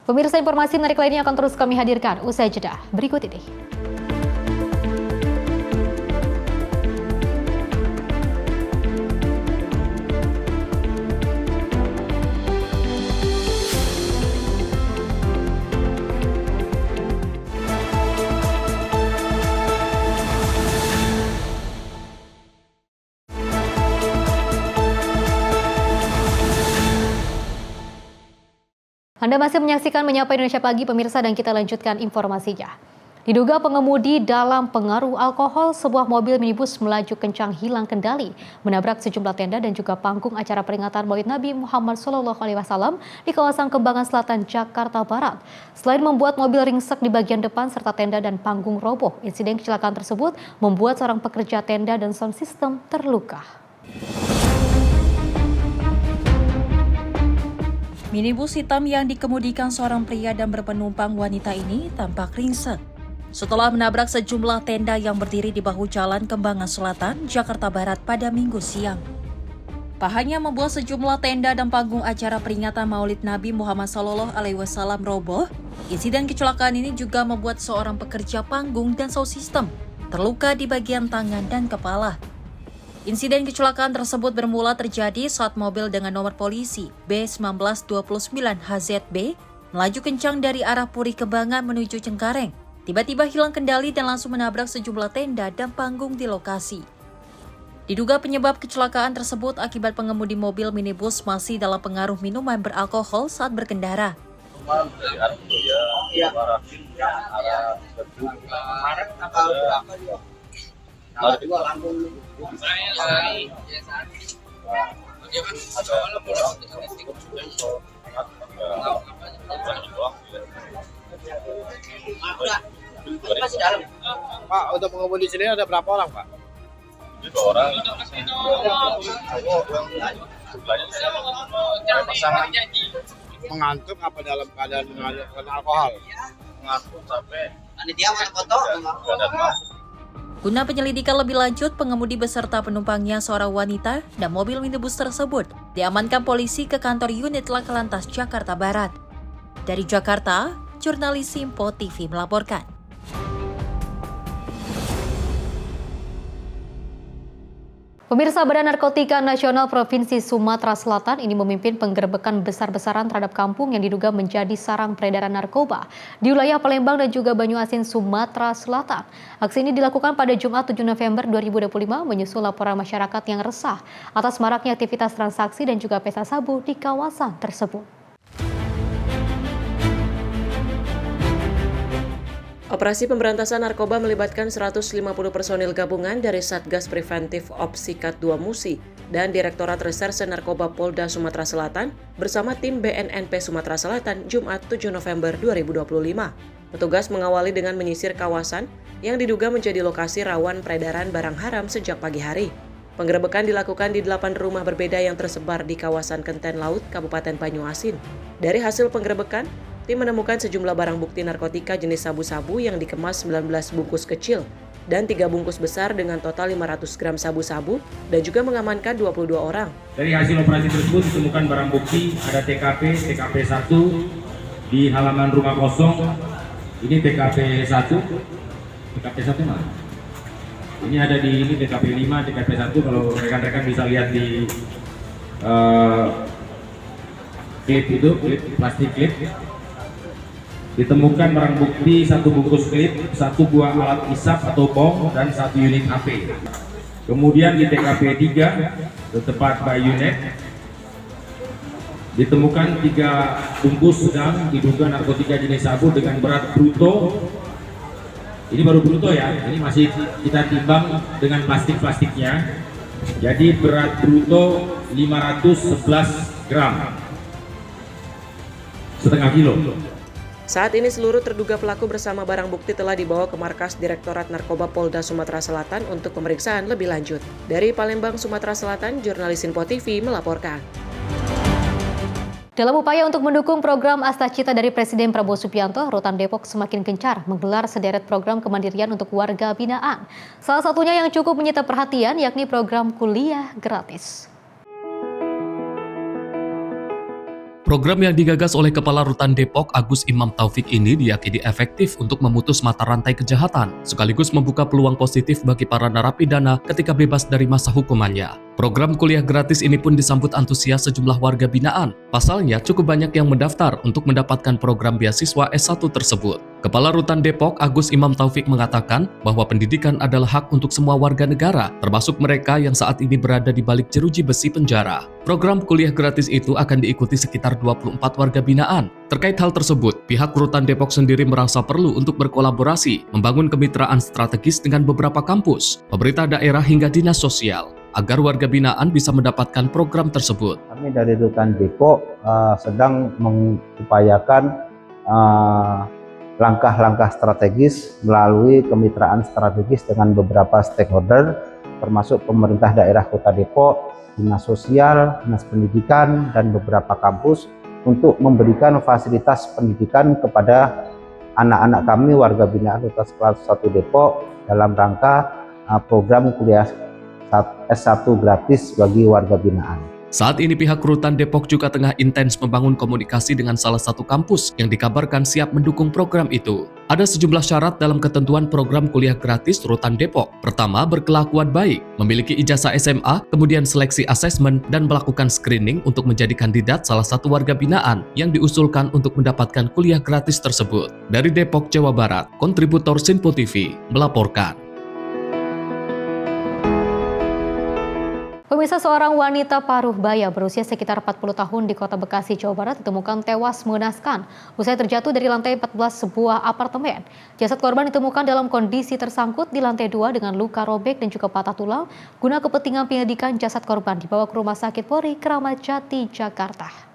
Pemirsa, informasi menarik lainnya akan terus kami hadirkan usai jeda berikut ini. Anda masih menyaksikan Menyapa Indonesia Pagi, pemirsa, dan kita lanjutkan informasinya. Diduga pengemudi dalam pengaruh alkohol, sebuah mobil minibus melaju kencang hilang kendali, menabrak sejumlah tenda dan juga panggung acara peringatan Maulid Nabi Muhammad SAW di kawasan Kembangan Selatan, Jakarta Barat. Selain membuat mobil ringsek di bagian depan serta tenda dan panggung roboh, insiden kecelakaan tersebut membuat seorang pekerja tenda dan sound system terluka. Minibus hitam yang dikemudikan seorang pria dan berpenumpang wanita ini tampak ringsek setelah menabrak sejumlah tenda yang berdiri di bahu Jalan Kembangan Selatan, Jakarta Barat pada Minggu siang. Tak hanya membuat sejumlah tenda dan panggung acara peringatan Maulid Nabi Muhammad SAW roboh, insiden kecelakaan ini juga membuat seorang pekerja panggung dan sound system terluka di bagian tangan dan kepala. Insiden kecelakaan tersebut bermula terjadi saat mobil dengan nomor polisi B1929 HZB melaju kencang dari arah Puri Kembangan menuju Cengkareng. Tiba-tiba hilang kendali dan langsung menabrak sejumlah tenda dan panggung di lokasi. Diduga penyebab kecelakaan tersebut akibat pengemudi mobil minibus masih dalam pengaruh minuman beralkohol saat berkendara. Pak, untuk pengemudi sini ada berapa orang, Pak? 2 orang. Pasangan mengantuk apa dalam keadaan menggunakan alkohol? Mengantuk sampai Guna penyelidikan lebih lanjut, pengemudi beserta penumpangnya seorang wanita dan mobil minibus tersebut diamankan polisi ke kantor unit Laka Lantas Jakarta Barat. Dari Jakarta, jurnalis Simpo TV melaporkan. Pemirsa, Badan Narkotika Nasional Provinsi Sumatera Selatan ini memimpin penggerebekan besar-besaran terhadap kampung yang diduga menjadi sarang peredaran narkoba di wilayah Palembang dan juga Banyuasin, Sumatera Selatan. Aksi ini dilakukan pada Jumat 7 November 2025 menyusul laporan masyarakat yang resah atas maraknya aktivitas transaksi dan juga pesta sabu di kawasan tersebut. Operasi pemberantasan narkoba melibatkan 150 personil gabungan dari Satgas Preventif Opsikat 2 Musi dan Direktorat Reserse Narkoba Polda Sumatera Selatan bersama tim BNNP Sumatera Selatan Jumat 7 November 2025. Petugas mengawali dengan menyisir kawasan yang diduga menjadi lokasi rawan peredaran barang haram sejak pagi hari. Penggerebekan dilakukan di 8 rumah berbeda yang tersebar di kawasan Kenten Laut, Kabupaten Banyuasin. Dari hasil penggerebekan, tim menemukan sejumlah barang bukti narkotika jenis sabu-sabu yang dikemas 19 bungkus kecil dan 3 bungkus besar dengan total 500 gram sabu-sabu dan juga mengamankan 22 orang. Dari hasil operasi tersebut ditemukan barang bukti ada TKP 1 di halaman rumah kosong. Ini TKP 1 mana? Ini ada di TKP 5, TKP 1 kalau rekan-rekan bisa lihat di plastik klip. Ditemukan barang bukti 1 bungkus klip, 1 buah alat isap atau bom, dan 1 unit HP. Kemudian di TKP 3, tempat bayonet, ditemukan 3 bungkus sedang diduga narkotika jenis sabu dengan berat bruto. Ini baru bruto ya, ini masih kita timbang dengan plastik-plastiknya. Jadi berat bruto 511 gram, setengah kilo. Saat ini seluruh terduga pelaku bersama barang bukti telah dibawa ke markas Direktorat Narkoba Polda Sumatera Selatan untuk pemeriksaan lebih lanjut. Dari Palembang, Sumatera Selatan, jurnalis Simpo TV melaporkan. Dalam upaya untuk mendukung program Astacita dari Presiden Prabowo Subianto, Rutan Depok semakin gencar menggelar sederet program kemandirian untuk warga binaan. Salah satunya yang cukup menyita perhatian yakni program kuliah gratis. Program yang digagas oleh Kepala Rutan Depok Agus Imam Taufik ini diyakini efektif untuk memutus mata rantai kejahatan, sekaligus membuka peluang positif bagi para narapidana ketika bebas dari masa hukumannya. Program kuliah gratis ini pun disambut antusias sejumlah warga binaan. Pasalnya, cukup banyak yang mendaftar untuk mendapatkan program beasiswa S1 tersebut. Kepala Rutan Depok Agus Imam Taufik mengatakan bahwa pendidikan adalah hak untuk semua warga negara, termasuk mereka yang saat ini berada di balik jeruji besi penjara. Program kuliah gratis itu akan diikuti sekitar 24 warga binaan. Terkait hal tersebut, pihak Rutan Depok sendiri merasa perlu untuk berkolaborasi, membangun kemitraan strategis dengan beberapa kampus, pemerintah daerah hingga dinas sosial, agar warga binaan bisa mendapatkan program tersebut. Kami dari Rutan Depok sedang mengupayakan langkah-langkah strategis melalui kemitraan strategis dengan beberapa stakeholder, termasuk pemerintah daerah Kota Depok, dinas sosial, dinas pendidikan, dan beberapa kampus untuk memberikan fasilitas pendidikan kepada anak-anak kami warga binaan Universitas Kelas 1 Depok dalam rangka program kuliah S1 gratis bagi warga binaan. Saat ini pihak Rutan Depok juga tengah intens membangun komunikasi dengan salah satu kampus yang dikabarkan siap mendukung program itu. Ada sejumlah syarat dalam ketentuan program kuliah gratis Rutan Depok. Pertama, berkelakuan baik, memiliki ijazah SMA, kemudian seleksi asesmen, dan melakukan screening untuk menjadi kandidat salah satu warga binaan yang diusulkan untuk mendapatkan kuliah gratis tersebut. Dari Depok, Jawa Barat, kontributor Sinpo TV melaporkan. Pemirsa, seorang wanita paruh baya berusia sekitar 40 tahun di Kota Bekasi, Jawa Barat ditemukan tewas mengenaskan usai terjatuh dari lantai 14 sebuah apartemen. Jasad korban ditemukan dalam kondisi tersangkut di lantai 2 dengan luka robek dan juga patah tulang. Guna kepentingan penyelidikan, jasad korban dibawa ke Rumah Sakit Polri Kramat Jati, Jakarta.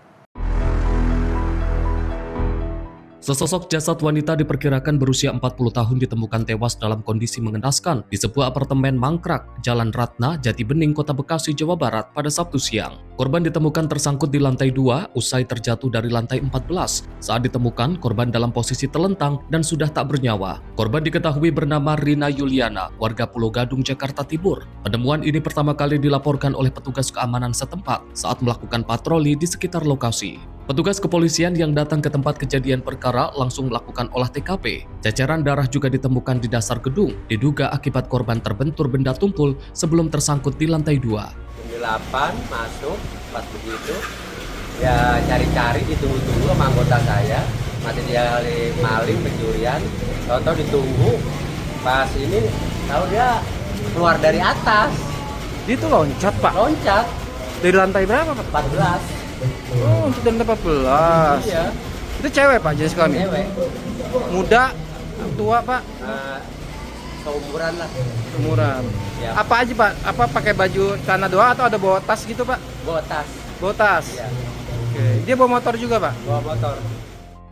Sesosok jasad wanita diperkirakan berusia 40 tahun ditemukan tewas dalam kondisi mengenaskan di sebuah apartemen mangkrak, Jalan Ratna, Jati Bening, Kota Bekasi, Jawa Barat pada Sabtu siang. Korban ditemukan tersangkut di lantai 2 usai terjatuh dari lantai 14. Saat ditemukan, korban dalam posisi telentang dan sudah tak bernyawa. Korban diketahui bernama Rina Yuliana, warga Pulau Gadung, Jakarta Timur. Penemuan ini pertama kali dilaporkan oleh petugas keamanan setempat saat melakukan patroli di sekitar lokasi. Petugas kepolisian yang datang ke tempat kejadian perkara langsung melakukan olah TKP. Ceceran darah juga ditemukan di dasar gedung, diduga akibat korban terbentur benda tumpul sebelum tersangkut di lantai 2. 8 masuk, pas begitu ya cari-cari, ditunggu-tunggu sama anggota saya, masih dia maling pencurian, tahu-tahu ditunggu, pas ini tahu dia keluar dari atas. Dia tuh loncat, Pak? Loncat. Dari lantai berapa, Pak? 14. Oh, untuk lantai 14. Iya. Itu cewek, Pak, jenis kelamin? Cewek. Muda, tua, Pak? Seumuran lah. Seumuran. Ya. Apa aja, Pak? Apa pakai baju celana doang atau ada bawa tas gitu, Pak? Bawa tas. Bawa tas? Iya. Oke. Dia bawa motor juga, Pak? Bawa motor.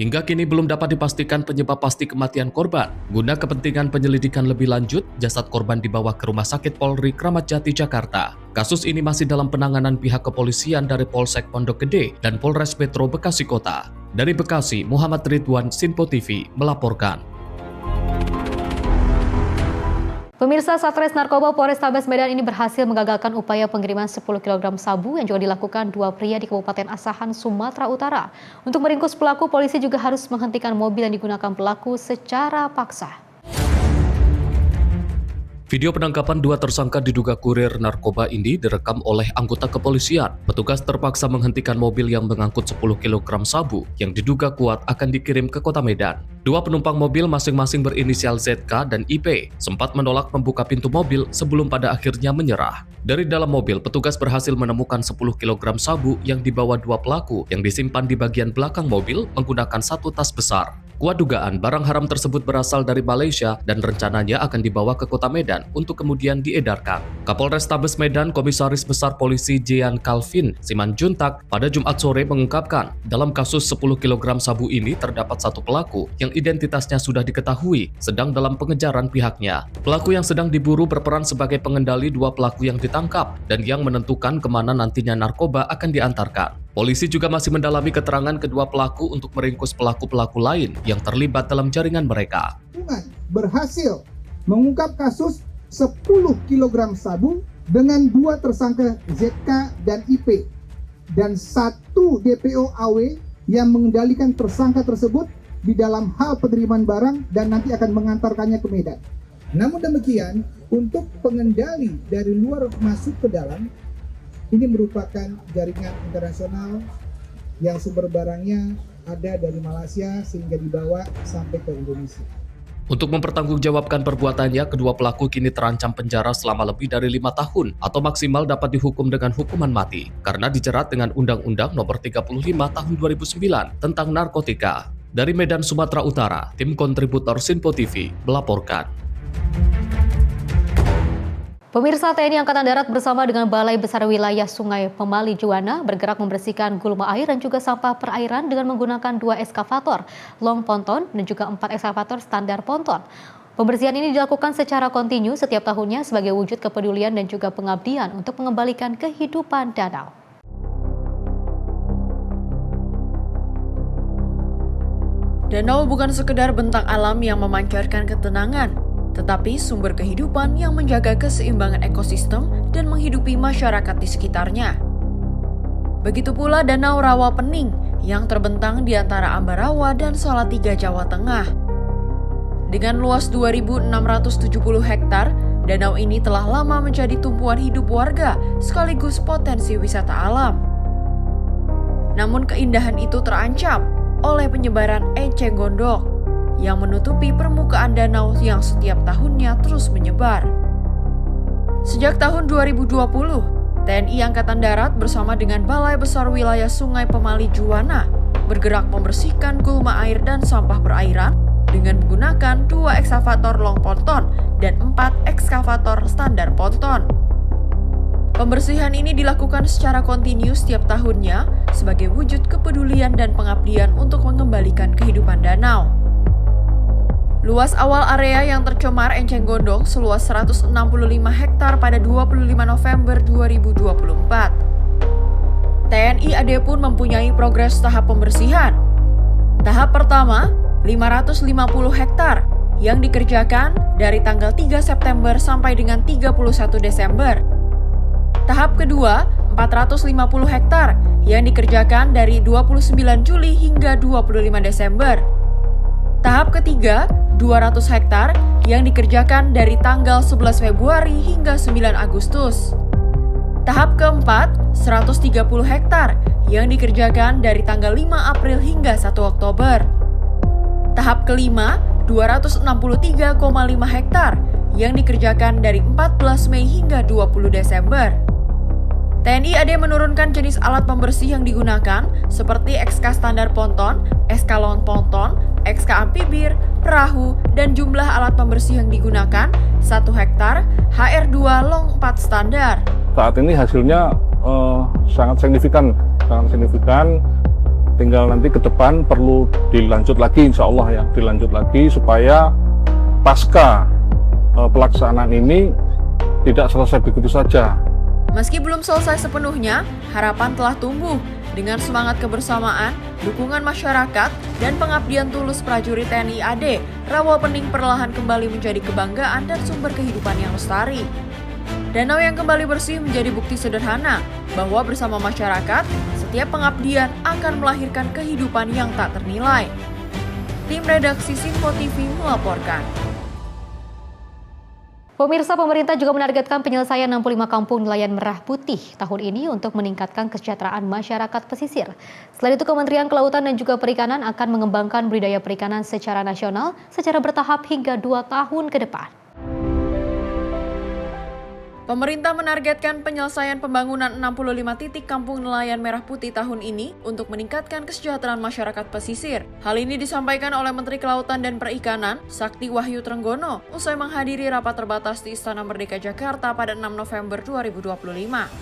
Hingga kini belum dapat dipastikan penyebab pasti kematian korban. Guna kepentingan penyelidikan lebih lanjut, jasad korban dibawa ke Rumah Sakit Polri Kramat Jati, Jakarta. Kasus ini masih dalam penanganan pihak kepolisian dari Polsek Pondok Gede dan Polres Metro Bekasi Kota. Dari Bekasi, Muhammad Ridwan, Sinpo TV melaporkan. Pemirsa, Satres Narkoba Polrestabes Medan ini berhasil menggagalkan upaya pengiriman 10 kg sabu yang juga dilakukan dua pria di Kabupaten Asahan, Sumatera Utara. Untuk meringkus pelaku, polisi juga harus menghentikan mobil yang digunakan pelaku secara paksa. Video penangkapan dua tersangka diduga kurir narkoba ini direkam oleh anggota kepolisian. Petugas terpaksa menghentikan mobil yang mengangkut 10 kg sabu yang diduga kuat akan dikirim ke Kota Medan. Dua penumpang mobil masing-masing berinisial ZK dan IP sempat menolak membuka pintu mobil sebelum pada akhirnya menyerah. Dari dalam mobil, petugas berhasil menemukan 10 kg sabu yang dibawa dua pelaku yang disimpan di bagian belakang mobil menggunakan satu tas besar. Kuat dugaan barang haram tersebut berasal dari Malaysia dan rencananya akan dibawa ke Kota Medan untuk kemudian diedarkan. Kapolrestabes Medan Komisaris Besar Polisi Jean Calvin Simanjuntak pada Jumat sore mengungkapkan, dalam kasus 10 kg sabu ini terdapat satu pelaku yang identitasnya sudah diketahui sedang dalam pengejaran pihaknya. Pelaku yang sedang diburu berperan sebagai pengendali dua pelaku yang ditangkap dan yang menentukan kemana nantinya narkoba akan diantarkan. Polisi juga masih mendalami keterangan kedua pelaku untuk meringkus pelaku-pelaku lain yang terlibat dalam jaringan mereka. Berhasil mengungkap kasus 10 kg sabu dengan dua tersangka ZK dan IP dan satu DPO AW yang mengendalikan tersangka tersebut di dalam hal penerimaan barang dan nanti akan mengantarkannya ke Medan. Namun demikian, untuk pengendali dari luar masuk ke dalam, ini merupakan jaringan internasional yang sumber barangnya ada dari Malaysia sehingga dibawa sampai ke Indonesia. Untuk mempertanggungjawabkan perbuatannya, kedua pelaku kini terancam penjara selama lebih dari 5 tahun atau maksimal dapat dihukum dengan hukuman mati karena dijerat dengan Undang-Undang Nomor 35 Tahun 2009 tentang narkotika. Dari Medan, Sumatera Utara, tim kontributor Sinpo TV melaporkan. Pemirsa, TNI Angkatan Darat bersama dengan Balai Besar Wilayah Sungai Pemali Juwana bergerak membersihkan gulma air dan juga sampah perairan dengan menggunakan 2 eskavator long ponton dan juga 4 eskavator standar ponton. Pembersihan ini dilakukan secara kontinu setiap tahunnya sebagai wujud kepedulian dan juga pengabdian untuk mengembalikan kehidupan danau. Danau bukan sekedar bentang alam yang memancarkan ketenangan, tetapi sumber kehidupan yang menjaga keseimbangan ekosistem dan menghidupi masyarakat di sekitarnya. Begitu pula Danau Rawapening yang terbentang di antara Ambarawa dan Salatiga, Jawa Tengah. Dengan luas 2.670 hektar, danau ini telah lama menjadi tumpuan hidup warga sekaligus potensi wisata alam. Namun keindahan itu terancam oleh penyebaran eceng gondok yang menutupi permukaan danau yang setiap tahunnya terus menyebar. Sejak tahun 2020, TNI Angkatan Darat bersama dengan Balai Besar Wilayah Sungai Pemali Juwana bergerak membersihkan gulma air dan sampah perairan dengan menggunakan 2 ekskavator long ponton dan 4 ekskavator standar ponton. Pembersihan ini dilakukan secara kontinu setiap tahunnya sebagai wujud kepedulian dan pengabdian untuk mengembalikan kehidupan danau. Luas awal area yang tercemar eceng gondok seluas 165 hektar pada 25 November 2024. TNI AD pun mempunyai progres tahap pembersihan. Tahap pertama, 550 hektar yang dikerjakan dari tanggal 3 September sampai dengan 31 Desember. Tahap kedua, 450 hektar yang dikerjakan dari 29 Juli hingga 25 Desember. Tahap ketiga, 200 hektar yang dikerjakan dari tanggal 11 Februari hingga 9 Agustus. Tahap keempat, 130 hektar yang dikerjakan dari tanggal 5 April hingga 1 Oktober. Tahap kelima, 263,5 hektar yang dikerjakan dari 14 Mei hingga 20 Desember. TNI AD menurunkan jenis alat pembersih yang digunakan seperti XK standar ponton, eskalon ponton, XK amfibir, perahu, dan jumlah alat pembersih yang digunakan 1 hektar HR2 long 4 standar. Saat ini hasilnya sangat signifikan. Tinggal nanti ke depan perlu dilanjut lagi, insya Allah ya, dilanjut lagi supaya pasca pelaksanaan ini tidak selesai begitu saja. Meski belum selesai sepenuhnya, harapan telah tumbuh dengan semangat kebersamaan, dukungan masyarakat, dan pengabdian tulus prajurit TNI AD. Rawapening perlahan kembali menjadi kebanggaan dan sumber kehidupan yang lestari. Danau yang kembali bersih menjadi bukti sederhana bahwa bersama masyarakat, setiap pengabdian akan melahirkan kehidupan yang tak ternilai. Tim redaksi Simpo TV melaporkan. Pemirsa, pemerintah juga menargetkan penyelesaian 65 kampung nelayan merah putih tahun ini untuk meningkatkan kesejahteraan masyarakat pesisir. Selain itu, Kementerian Kelautan dan juga Perikanan akan mengembangkan budidaya perikanan secara nasional secara bertahap hingga 2 tahun ke depan. Pemerintah menargetkan penyelesaian pembangunan 65 titik kampung nelayan merah putih tahun ini untuk meningkatkan kesejahteraan masyarakat pesisir. Hal ini disampaikan oleh Menteri Kelautan dan Perikanan, Sakti Wahyu Trenggono, usai menghadiri rapat terbatas di Istana Merdeka Jakarta pada 6 November 2025.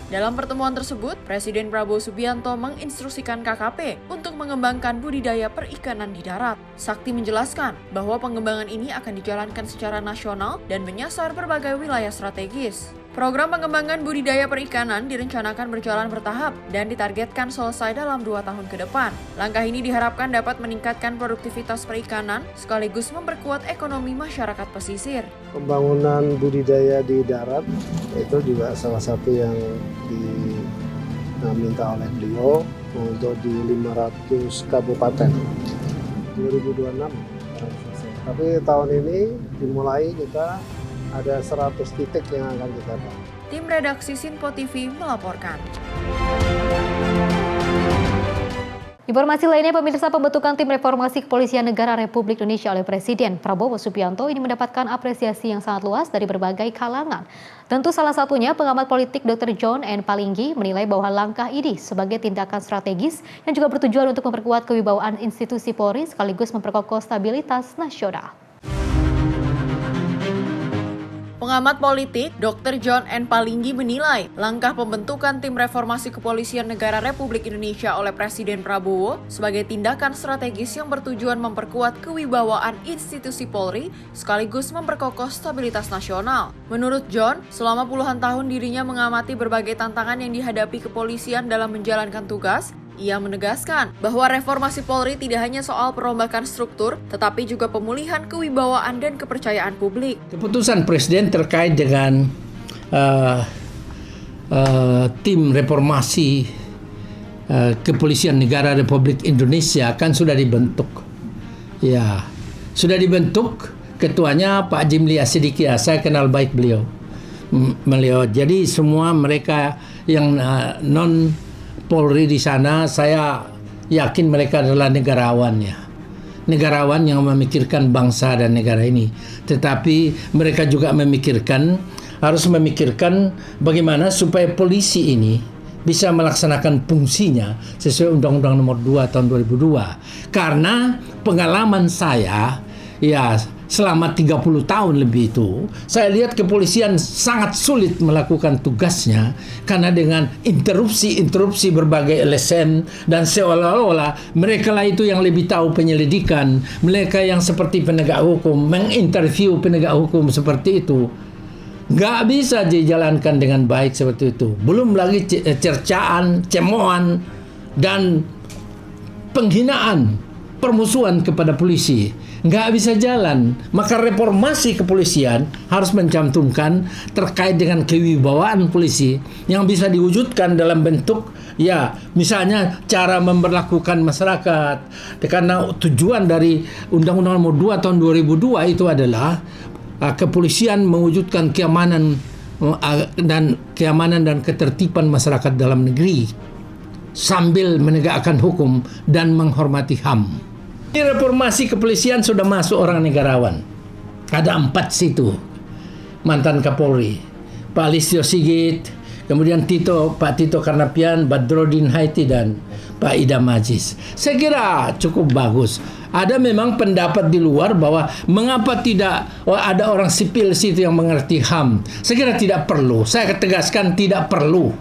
Dalam pertemuan tersebut, Presiden Prabowo Subianto menginstruksikan KKP untuk mengembangkan budidaya perikanan di darat. Sakti menjelaskan bahwa pengembangan ini akan dijalankan secara nasional dan menyasar berbagai wilayah strategis. Program pengembangan budidaya perikanan direncanakan berjalan bertahap dan ditargetkan selesai dalam 2 tahun ke depan. Langkah ini diharapkan dapat meningkatkan produktivitas perikanan sekaligus memperkuat ekonomi masyarakat pesisir. Pembangunan budidaya di darat itu juga salah satu yang diminta oleh beliau untuk di 500 kabupaten 2026. Tapi tahun ini dimulai kita ada 100 titik yang akan kita bangun. Tim redaksi Simpo TV melaporkan. Informasi lainnya, pemirsa, pembentukan Tim Reformasi Kepolisian Negara Republik Indonesia oleh Presiden Prabowo Subianto ini mendapatkan apresiasi yang sangat luas dari berbagai kalangan. Tentu salah satunya pengamat politik Dr. John N. Palinggi menilai bahwa langkah ini sebagai tindakan strategis yang juga bertujuan untuk memperkuat kewibawaan institusi Polri sekaligus memperkokoh stabilitas nasional. Pengamat politik Dr. John N. Palinggi menilai langkah pembentukan Tim Reformasi Kepolisian Negara Republik Indonesia oleh Presiden Prabowo sebagai tindakan strategis yang bertujuan memperkuat kewibawaan institusi Polri sekaligus memperkokoh stabilitas nasional. Menurut John, selama puluhan tahun dirinya mengamati berbagai tantangan yang dihadapi kepolisian dalam menjalankan tugas, ia menegaskan bahwa reformasi Polri tidak hanya soal perombakan struktur, tetapi juga pemulihan kewibawaan dan kepercayaan publik. Keputusan Presiden terkait dengan tim reformasi Kepolisian Negara Republik Indonesia kan sudah dibentuk. Ya, sudah dibentuk. Ketuanya Pak Jimli Asyidiki, saya kenal baik beliau. Jadi semua mereka yang non Polri di sana, saya yakin mereka adalah negarawan yang memikirkan bangsa dan negara ini. Tetapi mereka juga harus memikirkan bagaimana supaya polisi ini bisa melaksanakan fungsinya sesuai Undang-Undang Nomor 2 Tahun 2002. Karena pengalaman saya, ya selama 30 tahun lebih itu, saya lihat kepolisian sangat sulit melakukan tugasnya karena dengan interupsi berbagai LSM dan seolah-olah mereka lah itu yang lebih tahu penyelidikan, mereka yang seperti penegak hukum, menginterview penegak hukum seperti itu. Nggak bisa dijalankan dengan baik seperti itu. Belum lagi cercaan, cemohan, dan penghinaan, permusuhan kepada polisi. Nggak bisa jalan. Maka reformasi kepolisian harus mencantumkan terkait dengan kewibawaan polisi yang bisa diwujudkan dalam bentuk, ya misalnya cara memperlakukan masyarakat. Karena tujuan dari Undang-Undang Nomor 2 Tahun 2002 itu adalah kepolisian mewujudkan keamanan dan ketertiban masyarakat dalam negeri sambil menegakkan hukum dan menghormati HAM. Ini reformasi kepolisian sudah masuk orang negarawan. Ada 4 situ mantan Kapolri, Pak Listio Sigit, kemudian Pak Tito Karnavian, Badrodin Haiti, dan Pak Idam Aziz. Saya kira cukup bagus. Ada memang pendapat di luar bahwa mengapa tidak ada orang sipil situ yang mengerti HAM. Saya kira tidak perlu. Saya tegaskan tidak perlu.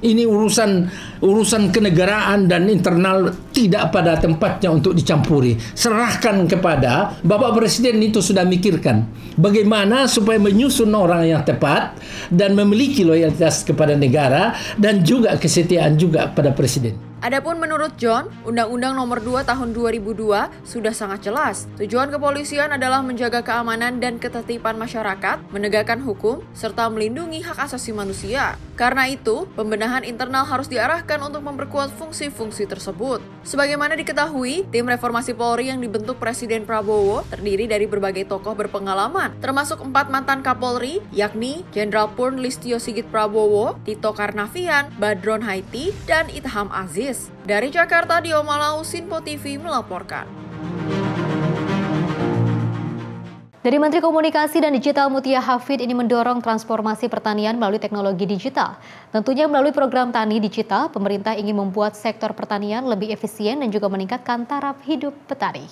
Ini urusan kenegaraan dan internal tidak pada tempatnya untuk dicampuri. Serahkan kepada Bapak Presiden, itu sudah mikirkan bagaimana supaya menyusun orang yang tepat dan memiliki loyalitas kepada negara dan juga kesetiaan juga pada Presiden. Adapun menurut John, Undang-Undang Nomor 2 Tahun 2002 sudah sangat jelas. Tujuan kepolisian adalah menjaga keamanan dan ketertiban masyarakat, menegakkan hukum, serta melindungi hak asasi manusia. Karena itu, pembenahan internal harus diarahkan untuk memperkuat fungsi-fungsi tersebut. Sebagaimana diketahui, tim reformasi Polri yang dibentuk Presiden Prabowo terdiri dari berbagai tokoh berpengalaman, termasuk 4 mantan Kapolri, yakni Jenderal Purn Listio Sigit Prabowo, Tito Karnavian, Badron Haiti, dan Idham Aziz. Dari Jakarta, Dio Malau, Sinpo TV melaporkan. Dari Menteri Komunikasi dan Digital Mutia Hafid ini mendorong transformasi pertanian melalui teknologi digital. Tentunya melalui program Tani Digital, pemerintah ingin membuat sektor pertanian lebih efisien dan juga meningkatkan taraf hidup petani.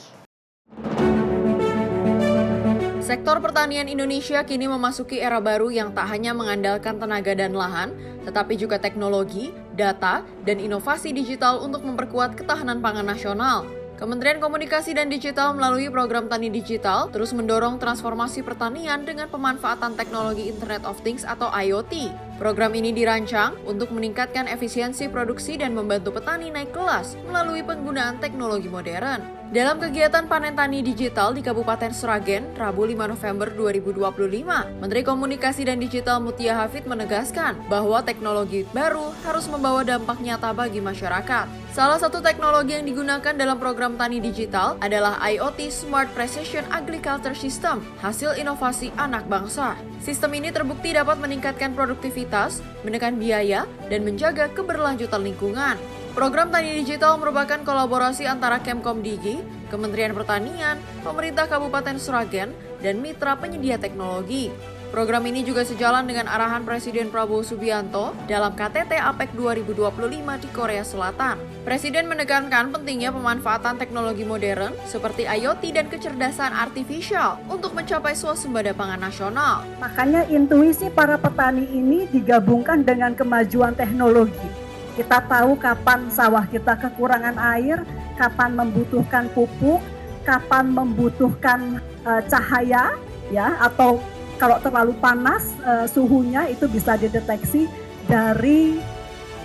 Sektor pertanian Indonesia kini memasuki era baru yang tak hanya mengandalkan tenaga dan lahan, tetapi juga teknologi, data, dan inovasi digital untuk memperkuat ketahanan pangan nasional. Kementerian Komunikasi dan Digital melalui program Tani Digital terus mendorong transformasi pertanian dengan pemanfaatan teknologi Internet of Things atau IoT. Program ini dirancang untuk meningkatkan efisiensi produksi dan membantu petani naik kelas melalui penggunaan teknologi modern. Dalam kegiatan panen tani digital di Kabupaten Sragen, Rabu 5 November 2025, Menteri Komunikasi dan Digital Mutia Hafid menegaskan bahwa teknologi baru harus membawa dampak nyata bagi masyarakat. Salah satu teknologi yang digunakan dalam program Tani Digital adalah IoT Smart Precision Agriculture System, hasil inovasi anak bangsa. Sistem ini terbukti dapat meningkatkan produktivitas, menekan biaya, dan menjaga keberlanjutan lingkungan. Program Tani Digital merupakan kolaborasi antara Kemkom Digi, Kementerian Pertanian, Pemerintah Kabupaten Sragen, dan mitra penyedia teknologi. Program ini juga sejalan dengan arahan Presiden Prabowo Subianto dalam KTT APEC 2025 di Korea Selatan. Presiden menekankan pentingnya pemanfaatan teknologi modern seperti IoT dan kecerdasan artifisial untuk mencapai swasembada pangan nasional. Makanya intuisi para petani ini digabungkan dengan kemajuan teknologi. Kita tahu kapan sawah kita kekurangan air, kapan membutuhkan pupuk, kapan membutuhkan cahaya, ya, atau kalau terlalu panas suhunya itu bisa dideteksi dari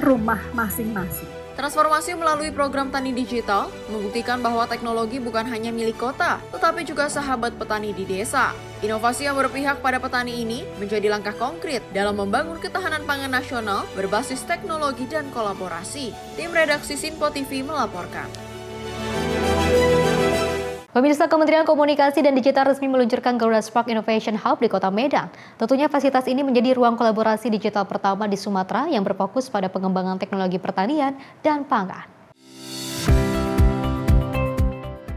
rumah masing-masing. Transformasi melalui program tani digital membuktikan bahwa teknologi bukan hanya milik kota, tetapi juga sahabat petani di desa. Inovasi yang berpihak pada petani ini menjadi langkah konkret dalam membangun ketahanan pangan nasional berbasis teknologi dan kolaborasi. Tim redaksi Sinpo TV melaporkan. Pemirsa, Kementerian Komunikasi dan Digital resmi meluncurkan Garuda Spark Innovation Hub di Kota Medan. Tentunya fasilitas ini menjadi ruang kolaborasi digital pertama di Sumatera yang berfokus pada pengembangan teknologi pertanian dan pangan.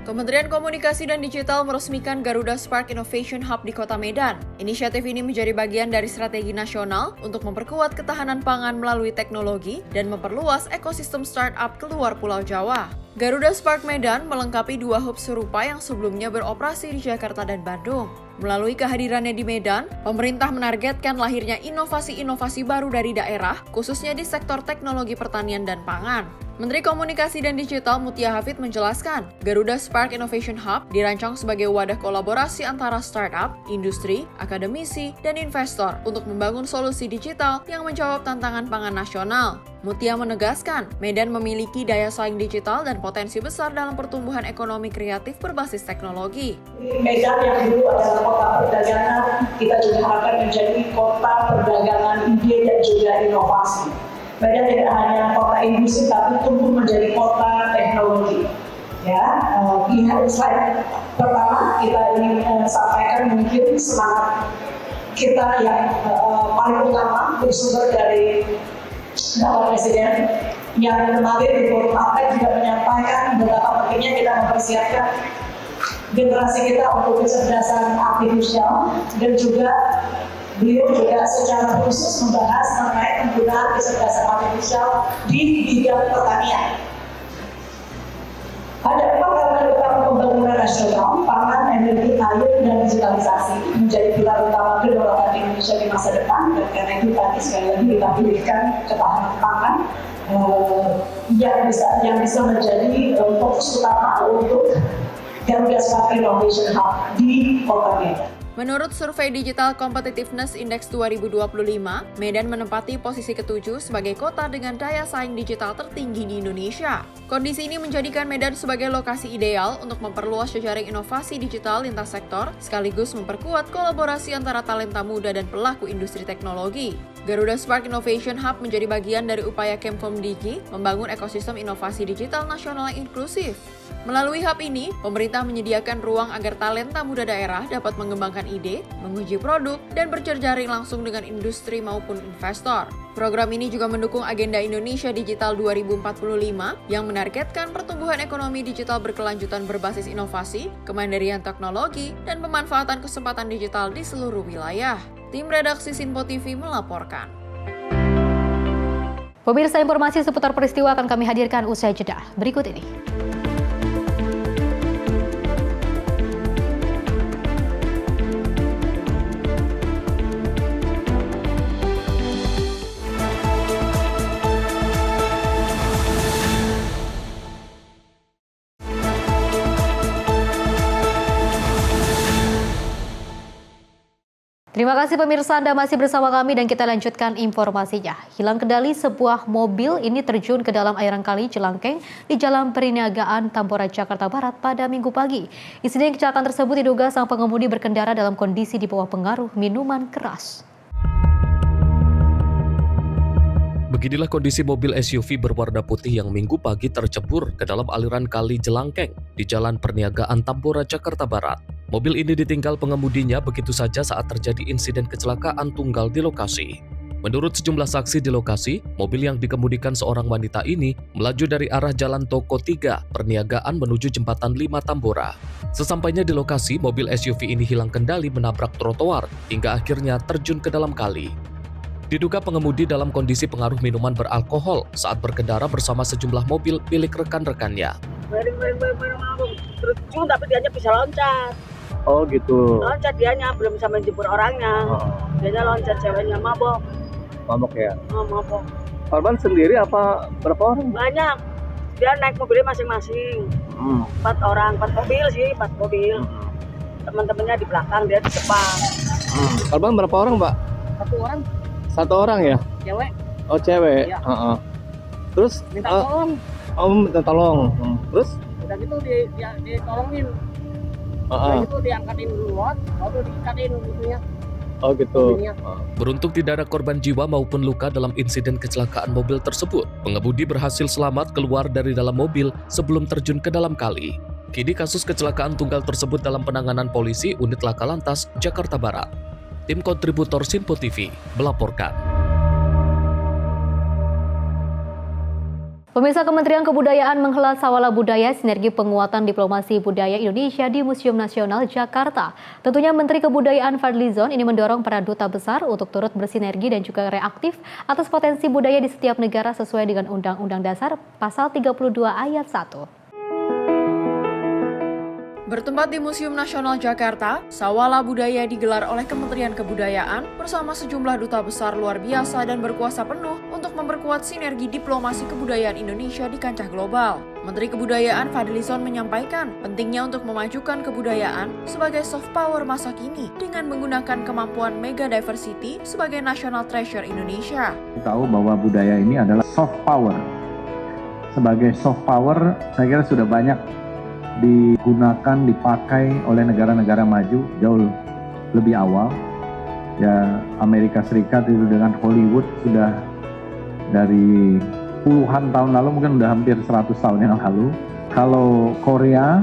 Kementerian Komunikasi dan Digital meresmikan Garuda Spark Innovation Hub di Kota Medan. Inisiatif ini menjadi bagian dari strategi nasional untuk memperkuat ketahanan pangan melalui teknologi dan memperluas ekosistem startup keluar Pulau Jawa. Garuda Spark Medan melengkapi 2 hub serupa yang sebelumnya beroperasi di Jakarta dan Bandung. Melalui kehadirannya di Medan, pemerintah menargetkan lahirnya inovasi-inovasi baru dari daerah, khususnya di sektor teknologi pertanian dan pangan. Menteri Komunikasi dan Digital Mutia Hafid menjelaskan, Garuda Spark Innovation Hub dirancang sebagai wadah kolaborasi antara startup, industri, akademisi, dan investor untuk membangun solusi digital yang menjawab tantangan pangan nasional. Mutia menegaskan, Medan memiliki daya saing digital dan potensi besar dalam pertumbuhan ekonomi kreatif berbasis teknologi. Medan yang dulu adalah kota perdagangan, kita juga harapkan menjadi kota perdagangan ide dan juga inovasi. Medan tidak hanya kota industri, tapi tumbuh menjadi kota teknologi. Slide pertama kita ingin sampaikan mungkin semangat kita yang paling utama bersumber dari Bapak Presiden yang kemarin di forum APEC juga menyampaikan betapa pentingnya kita mempersiapkan generasi kita untuk kecerdasan artifisial, dan juga beliau juga secara khusus membahas mengenai penggunaan kecerdasan artifisial di bidang pertanian. Ada 4 elemen utama pembangunan nasional: pangan, energi, air, dan digitalisasi menjadi pilar utama kedaulatan Indonesia di masa depan. Dan karena itu tadi sekali lagi kita pilihkan ketahanan pangan yang bisa menjadi fokus utama untuk Garuda Spark Innovation Hub di Kota Medan. Menurut survei Digital Competitiveness Index 2025, Medan menempati posisi ke-7 sebagai kota dengan daya saing digital tertinggi di Indonesia. Kondisi ini menjadikan Medan sebagai lokasi ideal untuk memperluas jejaring inovasi digital lintas sektor, sekaligus memperkuat kolaborasi antara talenta muda dan pelaku industri teknologi. Garuda Spark Innovation Hub menjadi bagian dari upaya Kemkomdigi membangun ekosistem inovasi digital nasional yang inklusif. Melalui hub ini, pemerintah menyediakan ruang agar talenta muda daerah dapat mengembangkan ide, menguji produk, dan berjejaring langsung dengan industri maupun investor. Program ini juga mendukung agenda Indonesia Digital 2045 yang menargetkan pertumbuhan ekonomi digital berkelanjutan berbasis inovasi, kemandirian teknologi, dan pemanfaatan kesempatan digital di seluruh wilayah. Tim redaksi Sinpo TV melaporkan. Pemirsa, informasi seputar peristiwa akan kami hadirkan usai jeda. Berikut ini. Terima kasih pemirsa, Anda masih bersama kami dan kita lanjutkan informasinya. Hilang kendali sebuah mobil ini terjun ke dalam airan kali Jelangkeng di Jalan Perniagaan Tambora, Jakarta Barat pada Minggu pagi. Insiden kecelakaan tersebut diduga sang pengemudi berkendara dalam kondisi di bawah pengaruh minuman keras. Beginilah kondisi mobil SUV berwarna putih yang Minggu pagi tercebur ke dalam aliran kali Jelangkeng di Jalan Perniagaan Tambora, Jakarta Barat. Mobil ini ditinggal pengemudinya begitu saja saat terjadi insiden kecelakaan tunggal di lokasi. Menurut sejumlah saksi di lokasi, mobil yang dikemudikan seorang wanita ini melaju dari arah Jalan Toko 3 Perniagaan menuju Jembatan 5 Tambora. Sesampainya di lokasi, mobil SUV ini hilang kendali menabrak trotoar hingga akhirnya terjun ke dalam kali. Diduga pengemudi dalam kondisi pengaruh minuman beralkohol saat berkendara bersama sejumlah mobil milik rekan-rekannya. Terus tapi dianya bisa loncat. Oh gitu. Loncat dianya, belum bisa menjemput orangnya. Dianya loncat, ceweknya mabok. Mabok ya? Oh, mabok. Korban sendiri apa berapa orang? Banyak. Dia naik mobilnya masing-masing. 4 orang, 4 mobil sih, 4 mobil. Teman-temannya di belakang, dia di depan. Korban berapa orang, Mbak? 1 orang. 1 orang ya? Cewek. Oh cewek. Iya. Terus minta tolong. minta tolong. Terus Udah gitu ditolongin. Udah gitu diangkatin dulu, baru diikatin gitunya. Oh gitu. Beruntung tidak ada korban jiwa maupun luka dalam insiden kecelakaan mobil tersebut. Pengemudi berhasil selamat keluar dari dalam mobil sebelum terjun ke dalam kali. Kini kasus kecelakaan tunggal tersebut dalam penanganan polisi Unit Laka Lantas, Jakarta Barat. Tim kontributor Simpo TV melaporkan. Pemirsa, Kementerian Kebudayaan menghelat Sawala Budaya Sinergi Penguatan Diplomasi Budaya Indonesia di Museum Nasional Jakarta. Tentunya Menteri Kebudayaan Fadlizon ini mendorong para duta besar untuk turut bersinergi dan juga reaktif atas potensi budaya di setiap negara sesuai dengan Undang-Undang Dasar Pasal 32 Ayat 1. Bertempat di Museum Nasional Jakarta, Sawala Budaya digelar oleh Kementerian Kebudayaan bersama sejumlah duta besar luar biasa dan berkuasa penuh untuk memperkuat sinergi diplomasi kebudayaan Indonesia di kancah global. Menteri Kebudayaan Fadlizon menyampaikan pentingnya untuk memajukan kebudayaan sebagai soft power masa kini dengan menggunakan kemampuan mega diversity sebagai national treasure Indonesia. Tahu bahwa budaya ini adalah soft power. Sebagai soft power, saya kira sudah banyak digunakan, dipakai oleh negara-negara maju jauh lebih awal. Ya, Amerika Serikat itu dengan Hollywood sudah dari puluhan tahun lalu, mungkin udah hampir 100 tahun yang lalu. Kalau Korea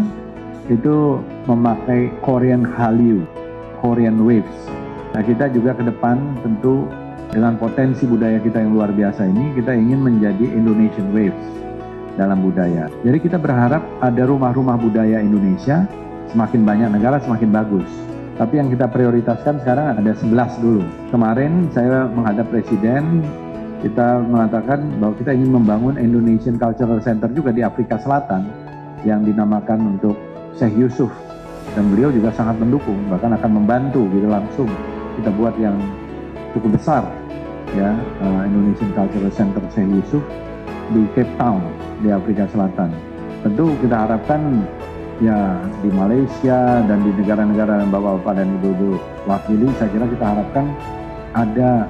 itu memakai Korean Hallyu, Korean Waves. Nah, kita juga ke depan tentu dengan potensi budaya kita yang luar biasa ini, kita ingin menjadi Indonesian Waves dalam budaya. Jadi kita berharap ada rumah-rumah budaya Indonesia, semakin banyak negara semakin bagus. Tapi yang kita prioritaskan sekarang ada 11 dulu. Kemarin saya menghadap Presiden, kita mengatakan bahwa kita ingin membangun Indonesian Cultural Center juga di Afrika Selatan yang dinamakan untuk Syekh Yusuf. Dan beliau juga sangat mendukung, bahkan akan membantu gitu langsung. Kita buat yang cukup besar, ya, Indonesian Cultural Center Syekh Yusuf di Cape Town di Afrika Selatan. Tentu kita harapkan ya di Malaysia dan di negara-negara yang Bapak-Bapak dan Ibu-Ibu wakili, saya kira kita harapkan ada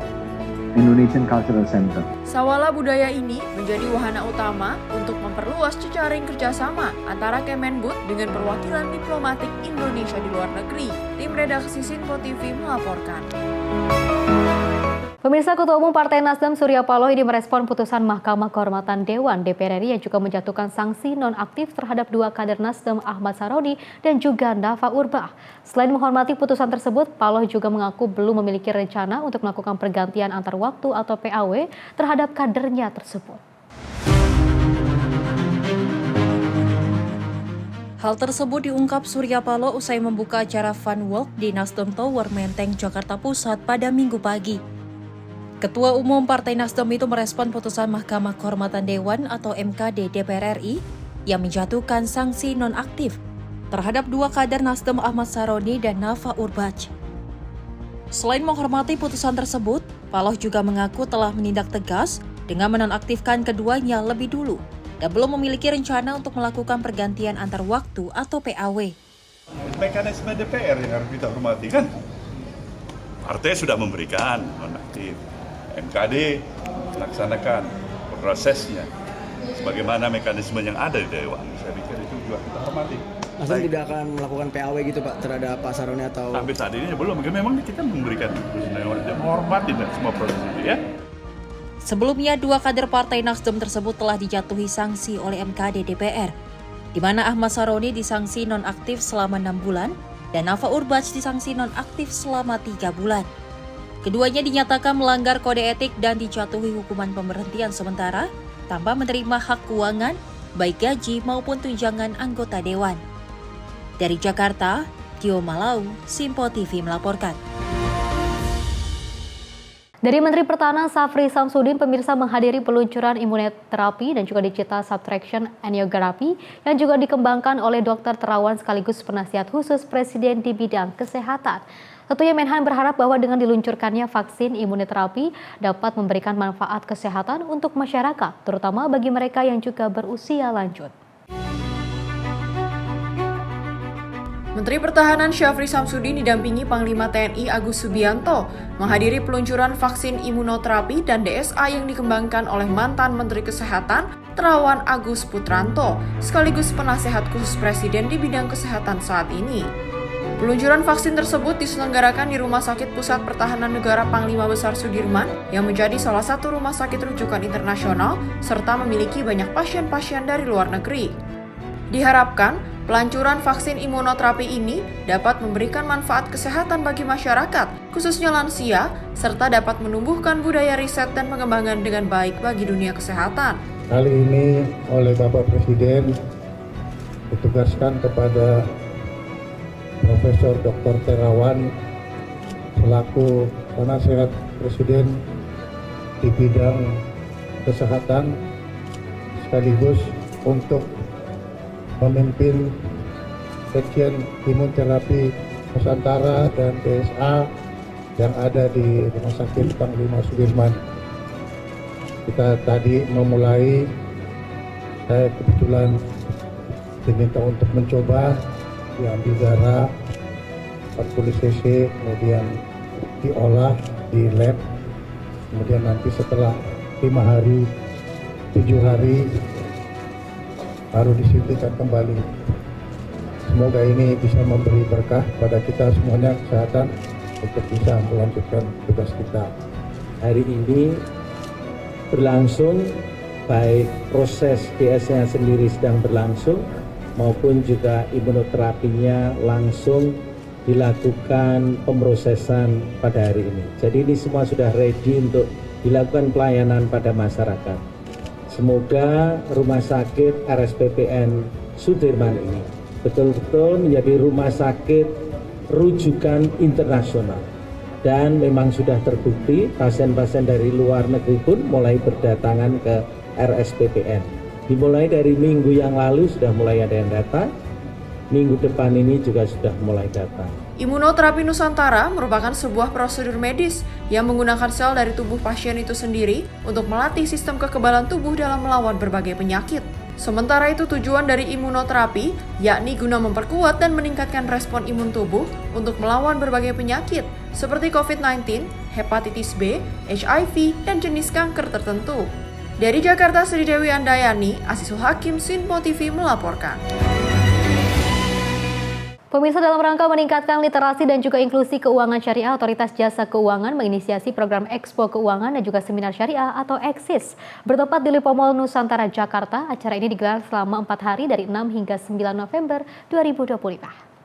Indonesian Cultural Center. Sawala Budaya ini menjadi wahana utama untuk memperluas jejaring kerjasama antara Kemenbud dengan perwakilan diplomatik Indonesia di luar negeri. Tim redaksi Simpo TV melaporkan. Pemirsa, Ketua Umum Partai Nasdem Surya Paloh ini merespon putusan Mahkamah Kehormatan Dewan DPR RI yang juga menjatuhkan sanksi nonaktif terhadap dua kader Nasdem Ahmad Saroni dan juga Nafa Urbach. Selain menghormati putusan tersebut, Paloh juga mengaku belum memiliki rencana untuk melakukan pergantian antar waktu atau PAW terhadap kadernya tersebut. Hal tersebut diungkap Surya Paloh usai membuka acara Fun Walk di Nasdem Tower Menteng, Jakarta Pusat pada Minggu pagi. Ketua Umum Partai Nasdem itu merespon putusan Mahkamah Kehormatan Dewan atau MKD DPR RI yang menjatuhkan sanksi nonaktif terhadap dua kader Nasdem Ahmad Saroni dan Nafa Urbach. Selain menghormati putusan tersebut, Paloh juga mengaku telah menindak tegas dengan menonaktifkan keduanya lebih dulu dan belum memiliki rencana untuk melakukan pergantian antar waktu atau PAW. Mekanisme DPR yang harus kita hormati kan? Partai sudah memberikan nonaktif. MKD melaksanakan prosesnya sebagaimana mekanisme yang ada di Dewan. Saya pikir itu juga kita hormati. Nasdem tidak akan melakukan PAW gitu Pak terhadap Pak Saroni atau? Sampai saat ini belum. Memang kita memberikan menghormati semua proses itu ya. Sebelumnya, dua kader Partai Nasdem tersebut telah dijatuhi sanksi oleh MKD DPR, di mana Ahmad Saroni disanksi nonaktif selama 6 bulan dan Nafa Urbach disanksi nonaktif selama 3 bulan. Keduanya dinyatakan melanggar kode etik dan dijatuhi hukuman pemberhentian sementara tanpa menerima hak keuangan, baik gaji maupun tunjangan anggota dewan. Dari Jakarta, Tio Malau, Simpo TV melaporkan. Dari Menteri Pertahanan Safri Samsudin, pemirsa menghadiri peluncuran imunoterapi dan juga digital subtraction angiography yang juga dikembangkan oleh dokter terawan sekaligus penasihat khusus Presiden di bidang kesehatan. Tentunya Menhan berharap bahwa dengan diluncurkannya vaksin imunoterapi dapat memberikan manfaat kesehatan untuk masyarakat, terutama bagi mereka yang juga berusia lanjut. Menteri Pertahanan Syafri Samsudin didampingi Panglima TNI Agus Subianto menghadiri peluncuran vaksin imunoterapi dan DSA yang dikembangkan oleh mantan Menteri Kesehatan Terawan Agus Putranto, sekaligus penasehat khusus Presiden di bidang kesehatan saat ini. Peluncuran vaksin tersebut diselenggarakan di Rumah Sakit Pusat Pertahanan Negara Panglima Besar Sudirman yang menjadi salah satu rumah sakit rujukan internasional serta memiliki banyak pasien-pasien dari luar negeri. Diharapkan, peluncuran vaksin imunoterapi ini dapat memberikan manfaat kesehatan bagi masyarakat, khususnya lansia, serta dapat menumbuhkan budaya riset dan pengembangan dengan baik bagi dunia kesehatan. Kali ini oleh Bapak Presiden ditugaskan kepada Profesor Dr. Terawan selaku penasehat Presiden di bidang kesehatan sekaligus untuk memimpin Seksian Imunoterapi Nusantara dan DSA yang ada di Rumah Sakit Panglima Sudirman. Kita tadi memulai, saya kebetulan diminta untuk mencoba diambil darah 40 cc, kemudian diolah di lab, kemudian nanti setelah 5 hari, 7 hari baru disuntikan kembali. Semoga ini bisa memberi berkah pada kita semuanya kesehatan untuk bisa melanjutkan tugas kita. Hari ini berlangsung, baik proses DSA sendiri sedang berlangsung maupun juga imunoterapinya langsung dilakukan pemrosesan pada hari ini. Jadi ini semua sudah ready untuk dilakukan pelayanan pada masyarakat. Semoga Rumah Sakit RSPPN Sudirman ini betul-betul menjadi rumah sakit rujukan internasional. Dan memang sudah terbukti pasien-pasien dari luar negeri pun mulai berdatangan ke RSPPN. Dimulai dari minggu yang lalu sudah mulai ada yang datang, minggu depan ini juga sudah mulai datang. Imunoterapi Nusantara merupakan sebuah prosedur medis yang menggunakan sel dari tubuh pasien itu sendiri untuk melatih sistem kekebalan tubuh dalam melawan berbagai penyakit. Sementara itu tujuan dari imunoterapi yakni guna memperkuat dan meningkatkan respon imun tubuh untuk melawan berbagai penyakit seperti COVID-19, hepatitis B, HIV, dan jenis kanker tertentu. Dari Jakarta, Sri Dewi Andayani, Asisul Hakim, Sinpo TV melaporkan. Pemirsa, dalam rangka meningkatkan literasi dan juga inklusi keuangan syariah, Otoritas Jasa Keuangan menginisiasi program Expo Keuangan dan juga Seminar Syariah atau EXIS. Bertempat di Lipo Mall Nusantara, Jakarta, acara ini digelar selama 4 hari dari 6 hingga 9 November 2025.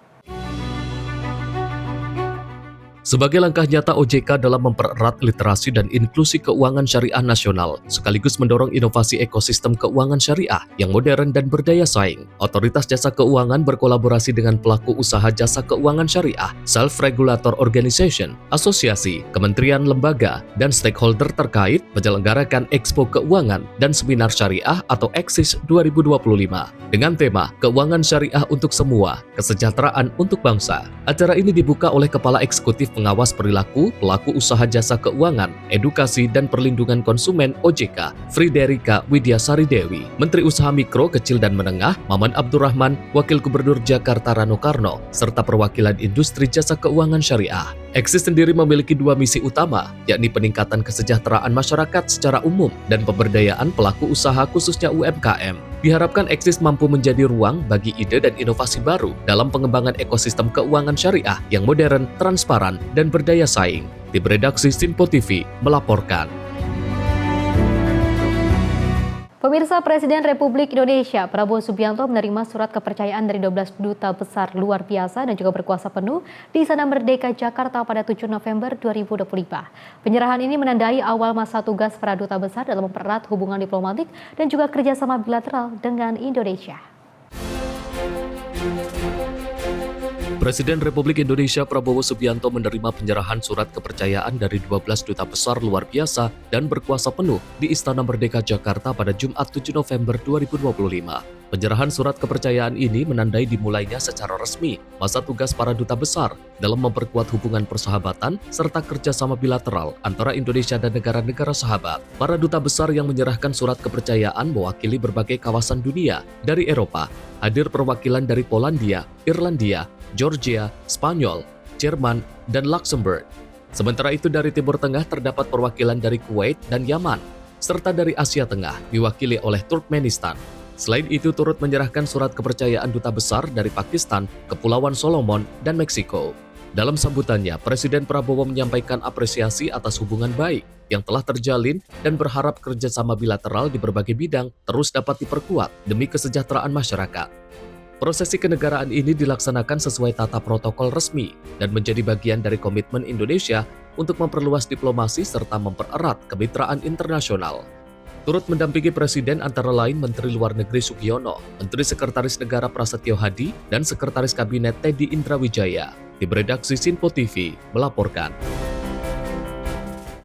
Sebagai langkah nyata OJK dalam mempererat literasi dan inklusi keuangan syariah nasional, sekaligus mendorong inovasi ekosistem keuangan syariah yang modern dan berdaya saing, Otoritas Jasa Keuangan berkolaborasi dengan pelaku usaha jasa keuangan syariah, self-regulator organization, asosiasi, kementerian, lembaga, dan stakeholder terkait menyelenggarakan Expo Keuangan dan Seminar Syariah atau EXIS 2025 dengan tema Keuangan Syariah untuk Semua, Kesejahteraan untuk Bangsa. Acara ini dibuka oleh Kepala Eksekutif Pengawas Perilaku Pelaku Usaha Jasa Keuangan, Edukasi dan Perlindungan Konsumen OJK, Friderika Widyasari Dewi, Menteri Usaha Mikro, Kecil dan Menengah, Maman Abdurrahman, Wakil Gubernur Jakarta Rano Karno, serta perwakilan industri jasa keuangan syariah. EXIS sendiri memiliki 2 misi utama, yakni peningkatan kesejahteraan masyarakat secara umum dan pemberdayaan pelaku usaha khususnya UMKM. Diharapkan EXIS mampu menjadi ruang bagi ide dan inovasi baru dalam pengembangan ekosistem keuangan syariah yang modern, transparan, dan berdaya saing. Tim redaksi Sinpo TV melaporkan. Pemirsa, Presiden Republik Indonesia Prabowo Subianto menerima surat kepercayaan dari 12 duta besar luar biasa dan juga berkuasa penuh di Istana Merdeka Jakarta pada 7 November 2025. Penyerahan ini menandai awal masa tugas para duta besar dalam mempererat hubungan diplomatik dan juga kerjasama bilateral dengan Indonesia. Presiden Republik Indonesia Prabowo Subianto menerima penyerahan surat kepercayaan dari 12 duta besar luar biasa dan berkuasa penuh di Istana Merdeka Jakarta pada Jumat 7 November 2025. Penyerahan surat kepercayaan ini menandai dimulainya secara resmi masa tugas para duta besar dalam memperkuat hubungan persahabatan serta kerjasama bilateral antara Indonesia dan negara-negara sahabat. Para duta besar yang menyerahkan surat kepercayaan mewakili berbagai kawasan dunia. Dari Eropa, hadir perwakilan dari Polandia, Irlandia, Georgia, Spanyol, Jerman, dan Luxembourg. Sementara itu dari Timur Tengah terdapat perwakilan dari Kuwait dan Yaman, serta dari Asia Tengah diwakili oleh Turkmenistan. Selain itu turut menyerahkan surat kepercayaan duta besar dari Pakistan, Kepulauan Solomon, dan Meksiko. Dalam sambutannya, Presiden Prabowo menyampaikan apresiasi atas hubungan baik yang telah terjalin dan berharap kerjasama bilateral di berbagai bidang terus dapat diperkuat demi kesejahteraan masyarakat. Prosesi kenegaraan ini dilaksanakan sesuai tata protokol resmi dan menjadi bagian dari komitmen Indonesia untuk memperluas diplomasi serta mempererat kemitraan internasional. Turut mendampingi Presiden antara lain Menteri Luar Negeri Sugiono, Menteri Sekretaris Negara Prasetyo Hadi, dan Sekretaris Kabinet Teddy Indrawijaya. Tim redaksi Sinpo TV melaporkan.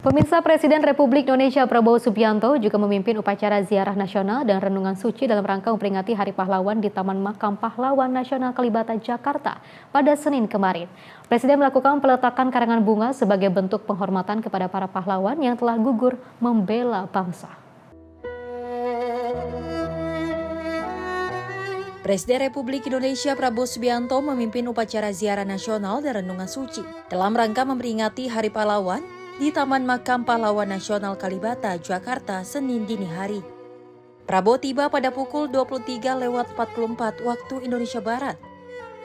Pemirsa, Presiden Republik Indonesia Prabowo Subianto juga memimpin upacara ziarah nasional dan renungan suci dalam rangka memperingati Hari Pahlawan di Taman Makam Pahlawan Nasional Kalibata, Jakarta pada Senin kemarin. Presiden melakukan peletakan karangan bunga sebagai bentuk penghormatan kepada para pahlawan yang telah gugur membela bangsa. Presiden Republik Indonesia Prabowo Subianto memimpin upacara ziarah nasional dan renungan suci dalam rangka memperingati Hari Pahlawan di Taman Makam Pahlawan Nasional Kalibata, Jakarta, Senin dini hari. Prabowo tiba pada pukul 23:44 waktu Indonesia Barat.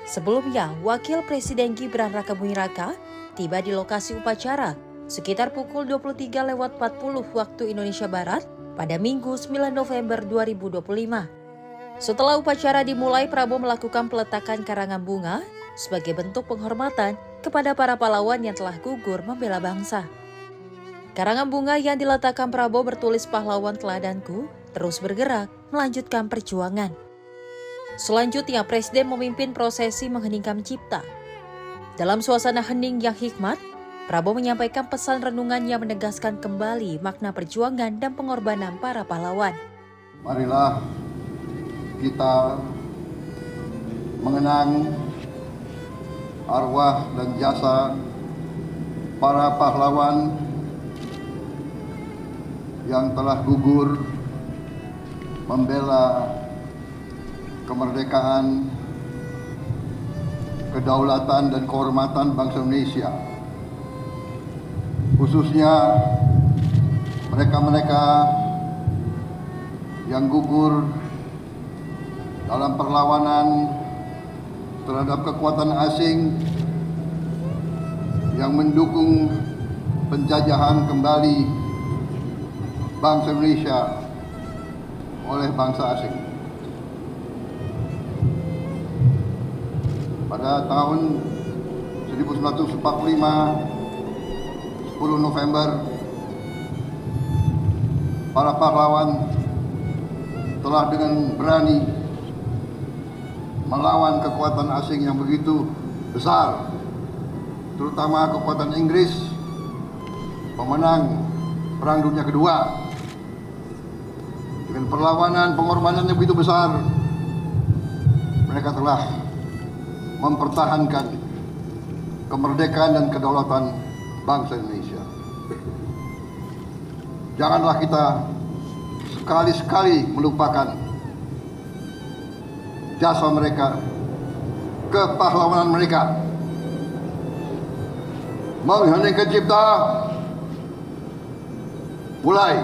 Sebelumnya, Wakil Presiden Gibran Rakabuming Raka tiba di lokasi upacara sekitar pukul 23:40 waktu Indonesia Barat pada Minggu 9 November 2025. Setelah upacara dimulai, Prabowo melakukan peletakan karangan bunga sebagai bentuk penghormatan kepada para pahlawan yang telah gugur membela bangsa. Karangan bunga yang diletakkan Prabowo bertulis "Pahlawan teladanku, terus bergerak, melanjutkan perjuangan." Selanjutnya, Presiden memimpin prosesi mengheningkan cipta. Dalam suasana hening yang hikmat, Prabowo menyampaikan pesan renungan yang menegaskan kembali makna perjuangan dan pengorbanan para pahlawan. Marilah kita mengenang arwah dan jasa para pahlawan yang telah gugur membela kemerdekaan, kedaulatan dan kehormatan bangsa Indonesia. Khususnya mereka-mereka yang gugur dalam perlawanan terhadap kekuatan asing yang mendukung penjajahan kembali bangsa Indonesia oleh bangsa asing. Pada tahun 1945, 10 November, para pahlawan telah dengan berani melawan kekuatan asing yang begitu besar, terutama kekuatan Inggris, pemenang Perang Dunia Kedua. Dengan perlawanan, pengorbanan yang begitu besar, mereka telah mempertahankan kemerdekaan dan kedaulatan bangsa Indonesia. Janganlah kita sekali-sekali melupakan jasa mereka, kepahlawanan mereka. Mengheningkan cipta, mulai.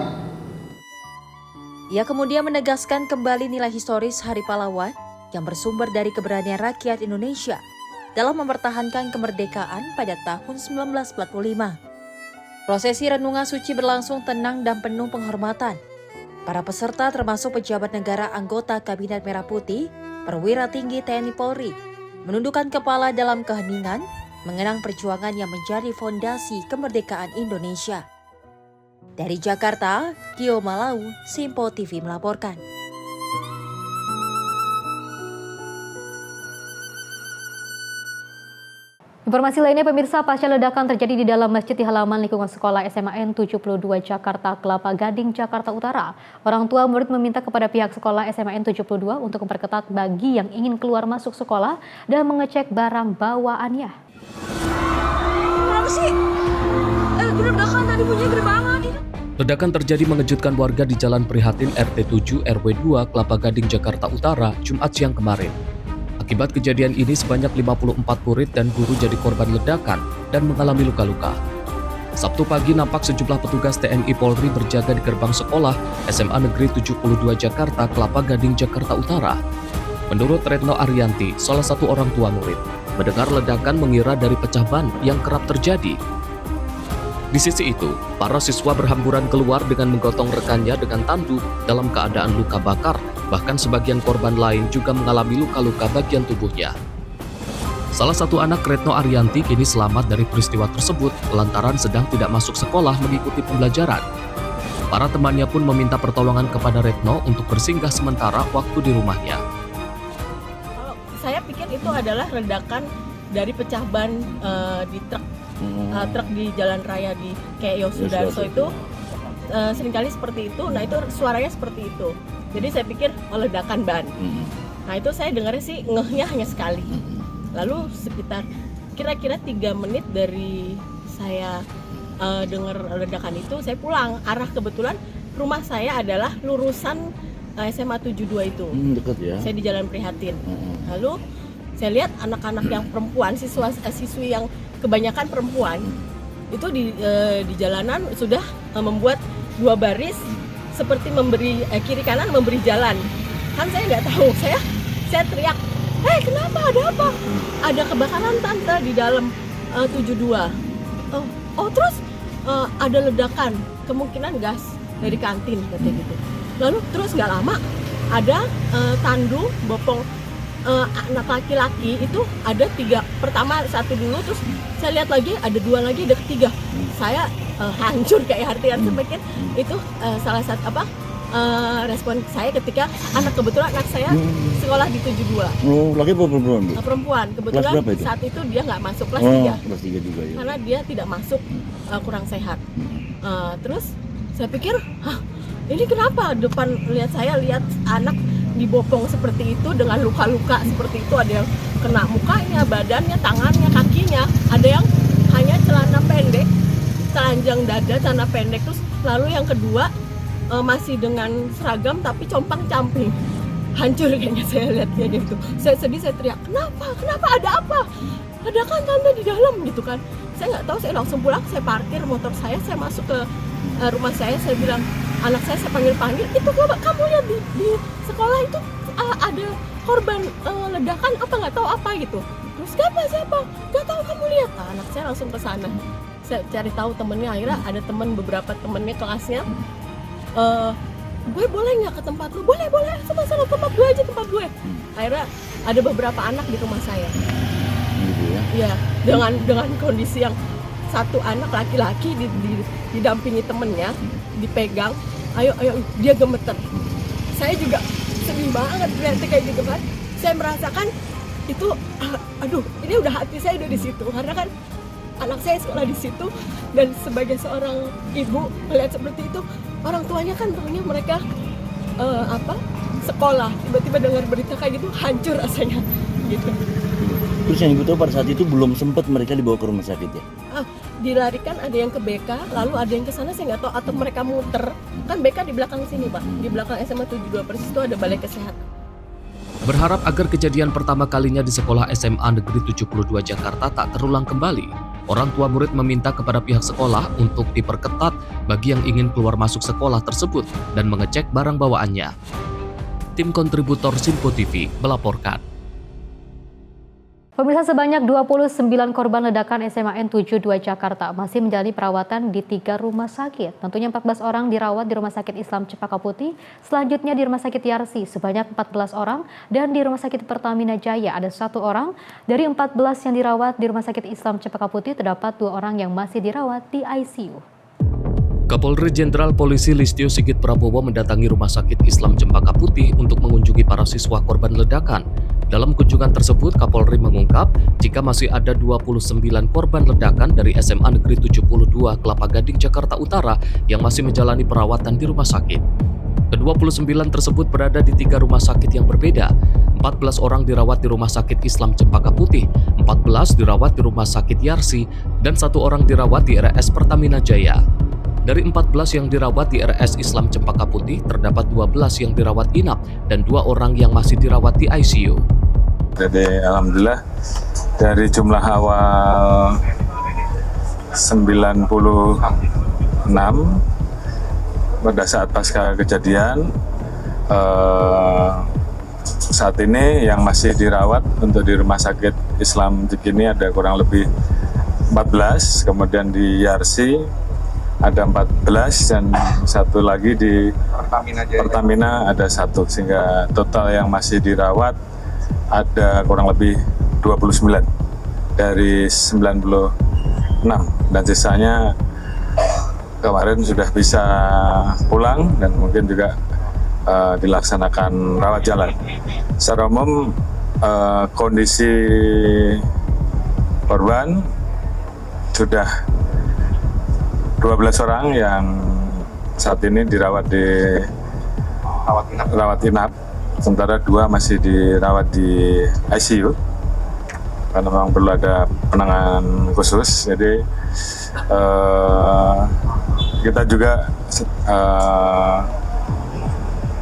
Ia kemudian menegaskan kembali nilai historis Hari Pahlawan yang bersumber dari keberanian rakyat Indonesia dalam mempertahankan kemerdekaan pada tahun 1945. Prosesi renungan suci berlangsung tenang dan penuh penghormatan. Para peserta termasuk pejabat negara anggota Kabinet Merah Putih, perwira tinggi TNI Polri, menundukkan kepala dalam keheningan, mengenang perjuangan yang menjadi fondasi kemerdekaan Indonesia. Dari Jakarta, Gio Malau, Sinpo TV melaporkan. Informasi lainnya, pemirsa, pasca ledakan terjadi di dalam masjid di halaman lingkungan sekolah SMAN 72 Jakarta Kelapa Gading, Jakarta Utara. Orang tua murid meminta kepada pihak sekolah SMAN 72 untuk memperketat bagi yang ingin keluar masuk sekolah dan mengecek barang bawaannya. Kenapa sih? Ledakan tadi bunyinya gede banget itu. Ledakan terjadi mengejutkan warga di Jalan Prihatin RT 7 RW 2 Kelapa Gading Jakarta Utara Jumat siang kemarin. Akibat kejadian ini sebanyak 54 murid dan guru jadi korban ledakan dan mengalami luka-luka. Sabtu pagi nampak sejumlah petugas TNI Polri berjaga di gerbang sekolah SMA Negeri 72 Jakarta Kelapa Gading Jakarta Utara. Menurut Retno Arianti, salah satu orang tua murid, mendengar ledakan mengira dari pecah ban yang kerap terjadi. Di sisi itu, para siswa berhamburan keluar dengan menggotong rekannya dengan tandu dalam keadaan luka bakar, bahkan sebagian korban lain juga mengalami luka-luka bagian tubuhnya. Salah satu anak Retno Arianti kini selamat dari peristiwa tersebut lantaran sedang tidak masuk sekolah mengikuti pembelajaran. Para temannya pun meminta pertolongan kepada Retno untuk bersinggah sementara waktu di rumahnya. Saya pikir itu adalah ledakan dari pecah ban di truk di jalan raya di kayak Yosudarso itu seringkali seperti itu. Nah itu suaranya seperti itu. Jadi saya pikir ledakan ban. Nah itu saya dengarnya sih ngehnya hanya sekali. Lalu sekitar kira-kira 3 menit dari saya dengar ledakan itu, saya pulang. Arah kebetulan rumah saya adalah lurusan SMA 72 itu. Dekat ya. Saya di Jalan Prihatin. Lalu saya lihat anak-anak yang perempuan, siswi yang kebanyakan perempuan itu di jalanan sudah membuat 2 baris seperti memberi kiri kanan memberi jalan. Kan saya nggak tahu, saya teriak, kenapa, ada apa? Ada kebakaran tante di dalam 72. Terus ada ledakan, kemungkinan gas dari kantin katanya gitu. Lalu terus nggak lama ada tandu bopong anak laki-laki itu ada 3. Pertama 1 dulu, terus saya lihat lagi ada 2 lagi, ada 3. Saya hancur kayak hati-hati, pikir itu salah satu respon saya ketika kebetulan anak saya sekolah di 72. Laki apa perempuan? Perempuan. Kebetulan saat itu dia nggak masuk kelas 3. Kelas 3 juga ya. Karena dia tidak masuk, kurang sehat. Terus saya pikir, ini kenapa depan lihat anak dibopong seperti itu dengan luka-luka seperti itu, ada yang kena mukanya, badannya, tangannya, kakinya, ada yang hanya celana pendek, telanjang dada, celana pendek, terus lalu yang kedua masih dengan seragam tapi compang-camping. Hancur kayaknya saya lihat kayak gitu. Saya sedih, saya teriak, kenapa, ada apa? Ada kan tante di dalam gitu kan. Saya nggak tahu, saya langsung pulang, saya parkir motor saya masuk ke rumah saya bilang, anak saya panggil-panggil, itu kamu lihat di sekolah itu ada korban ledakan apa nggak tahu apa gitu. Terus siapa? Nggak tahu, kamu lihat. Anak saya langsung ke sana. Saya cari tahu temennya, akhirnya ada beberapa temennya kelasnya. Gue boleh nggak ke tempat lu? Boleh, sama-sama tempat gue aja, tempat gue. Akhirnya ada beberapa anak di rumah saya. Iya, dengan kondisi yang satu anak laki-laki didampingi temennya, dipegang, ayo dia gemeter. Saya juga sedih banget lihatnya kayak gitu kan. Saya merasakan itu, ini udah hati saya udah di situ, karena kan anak saya sekolah di situ, dan sebagai seorang ibu melihat seperti itu, orang tuanya kan tentunya mereka sekolah, tiba-tiba dengar berita kayak gitu, hancur rasanya gitu. Terus yang ibu tahu pada saat itu belum sempat mereka dibawa ke rumah sakit ya? Dilarikan, ada yang ke BK, lalu ada yang ke sana, saya nggak tahu, atau mereka muter. Kan BK di belakang sini Pak, di belakang SMA 72 persis itu ada balai kesehatan. Berharap agar kejadian pertama kalinya di sekolah SMA Negeri 72 Jakarta tak terulang kembali. Orang tua murid meminta kepada pihak sekolah untuk diperketat bagi yang ingin keluar masuk sekolah tersebut dan mengecek barang bawaannya. Tim kontributor Simpo TV melaporkan. Pemirsa, sebanyak 29 korban ledakan SMA N72 Jakarta masih menjalani perawatan di 3 rumah sakit. Tentunya 14 orang dirawat di Rumah Sakit Islam Cempaka Putih, selanjutnya di Rumah Sakit Yarsi sebanyak 14 orang, dan di Rumah Sakit Pertamina Jaya ada 1 orang. Dari 14 yang dirawat di Rumah Sakit Islam Cempaka Putih, terdapat 2 orang yang masih dirawat di ICU. Kapolri Jenderal Polisi Listio Sigit Prabowo mendatangi Rumah Sakit Islam Cempaka Putih untuk mengunjungi para siswa korban ledakan. Dalam kunjungan tersebut, Kapolri mengungkap jika masih ada 29 korban ledakan dari SMA Negeri 72 Kelapa Gading Jakarta Utara yang masih menjalani perawatan di rumah sakit. Ke-29 tersebut berada di 3 rumah sakit yang berbeda. 14 orang dirawat di Rumah Sakit Islam Cempaka Putih, 14 dirawat di Rumah Sakit Yarsi, dan 1 orang dirawat di RS Pertamina Jaya. Dari 14 yang dirawat di RS Islam Cempaka Putih, terdapat 12 yang dirawat inap dan 2 orang yang masih dirawat di ICU. Jadi alhamdulillah dari jumlah awal 96 pada saat pasca kejadian, saat ini yang masih dirawat untuk di Rumah Sakit Islam Cikini ada kurang lebih 14, kemudian di Yarsi ada 14 dan 1 lagi di Pertamina ada 1, sehingga total yang masih dirawat ada kurang lebih 29 dari 96 dan sisanya kemarin sudah bisa pulang dan mungkin juga dilaksanakan rawat jalan. Secara umum kondisi korban sudah 12 orang yang saat ini dirawat di rawat inap, sementara 2 masih dirawat di ICU karena memang perlu ada penanganan khusus. Jadi kita juga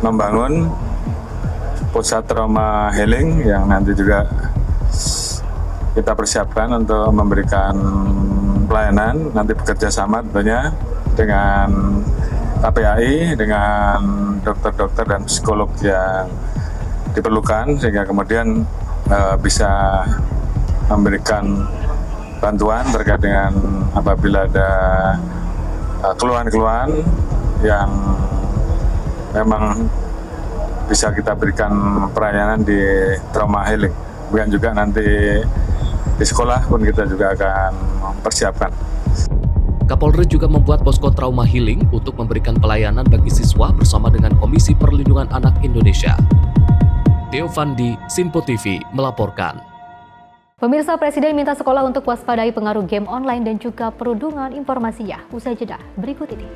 membangun pusat trauma healing yang nanti juga kita persiapkan untuk memberikan pelayanan, nanti bekerja sama tentunya dengan KPAI, dengan dokter-dokter dan psikolog yang diperlukan, sehingga kemudian bisa memberikan bantuan terkait dengan apabila ada keluhan-keluhan yang memang bisa kita berikan pelayanan di trauma healing. Kemudian juga nanti di sekolah pun kita juga akan mempersiapkan. Kapolri juga membuat posko trauma healing untuk memberikan pelayanan bagi siswa bersama dengan Komisi Perlindungan Anak Indonesia. Theo Fandi, Simpo TV melaporkan. Pemirsa, Presiden minta sekolah untuk waspadai pengaruh game online dan juga perundungan. Informasinya usai jeda berikut ini.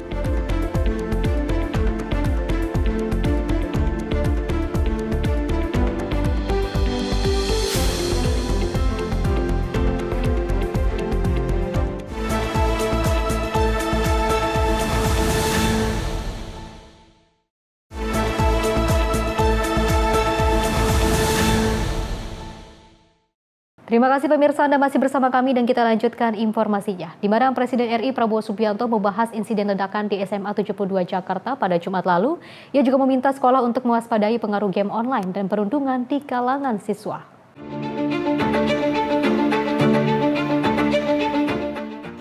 Terima kasih pemirsa, Anda masih bersama kami dan kita lanjutkan informasinya. Di mana Presiden RI Prabowo Subianto membahas insiden ledakan di SMA 72 Jakarta pada Jumat lalu. Ia juga meminta sekolah untuk mewaspadai pengaruh game online dan perundungan di kalangan siswa.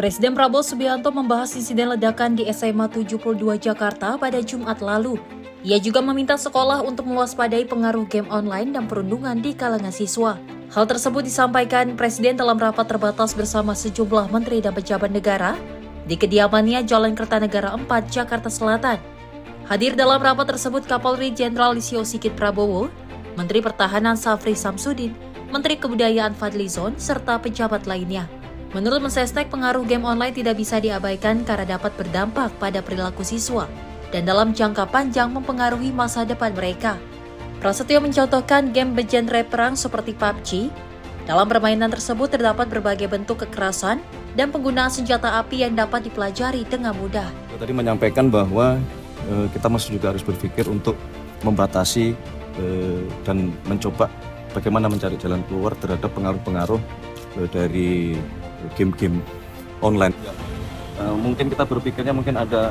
Presiden Prabowo Subianto membahas insiden ledakan di SMA 72 Jakarta pada Jumat lalu. Ia juga meminta sekolah untuk mewaspadai pengaruh game online dan perundungan di kalangan siswa. Hal tersebut disampaikan Presiden dalam rapat terbatas bersama sejumlah menteri dan pejabat negara di kediamannya Jalan Kertanegara 4, Jakarta Selatan. Hadir dalam rapat tersebut Kapolri Jenderal Listio Sigit Prabowo, Menteri Pertahanan Safri Samsudin, Menteri Kebudayaan Fadlizon, serta pejabat lainnya. Menurut Mensesnek, pengaruh game online tidak bisa diabaikan karena dapat berdampak pada perilaku siswa dan dalam jangka panjang mempengaruhi masa depan mereka. Prasetyo mencontohkan game bergenre perang seperti PUBG. Dalam permainan tersebut terdapat berbagai bentuk kekerasan dan penggunaan senjata api yang dapat dipelajari dengan mudah. Tadi menyampaikan bahwa kita masih juga harus berpikir untuk membatasi dan mencoba bagaimana mencari jalan keluar terhadap pengaruh-pengaruh dari game-game online. Mungkin kita berpikirnya mungkin ada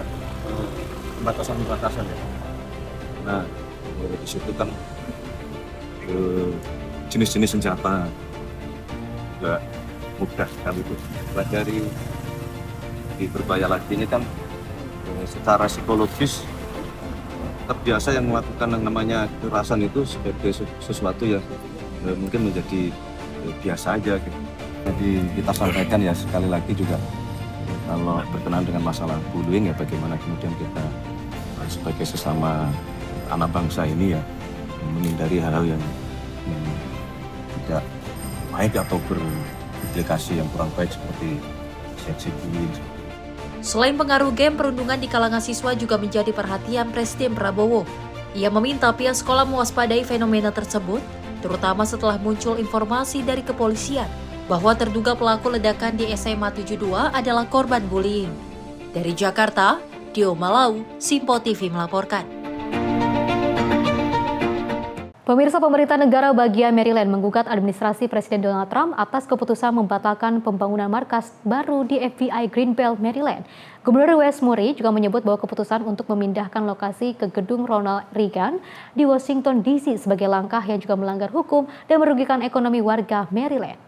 pembatasan-pembatasan ya. Nah, di situ kan jenis-jenis senjata juga mudah sekali itu pelajari. Di berbahaya lagi ini kan secara psikologis terbiasa yang melakukan yang namanya kekerasan itu sebagai sesuatu yang mungkin menjadi biasa aja gitu. Jadi kita sampaikan ya sekali lagi juga kalau berkenaan dengan masalah bullying ya bagaimana kemudian kita sebagai sesama anak bangsa ini ya menghindari hal-hal yang tidak baik atau berimplikasi yang kurang baik seperti cyberbullying. Selain pengaruh game, perundungan di kalangan siswa juga menjadi perhatian Presiden Prabowo. Ia meminta pihak sekolah mewaspadai fenomena tersebut, terutama setelah muncul informasi dari kepolisian bahwa terduga pelaku ledakan di SMA 72 adalah korban bullying. Dari Jakarta, Dio Malau, Simpo TV melaporkan. Pemirsa, pemerintah negara bagian Maryland menggugat administrasi Presiden Donald Trump atas keputusan membatalkan pembangunan markas baru di FBI Greenbelt, Maryland. Gubernur Wes Moore juga menyebut bahwa keputusan untuk memindahkan lokasi ke gedung Ronald Reagan di Washington DC sebagai langkah yang juga melanggar hukum dan merugikan ekonomi warga Maryland.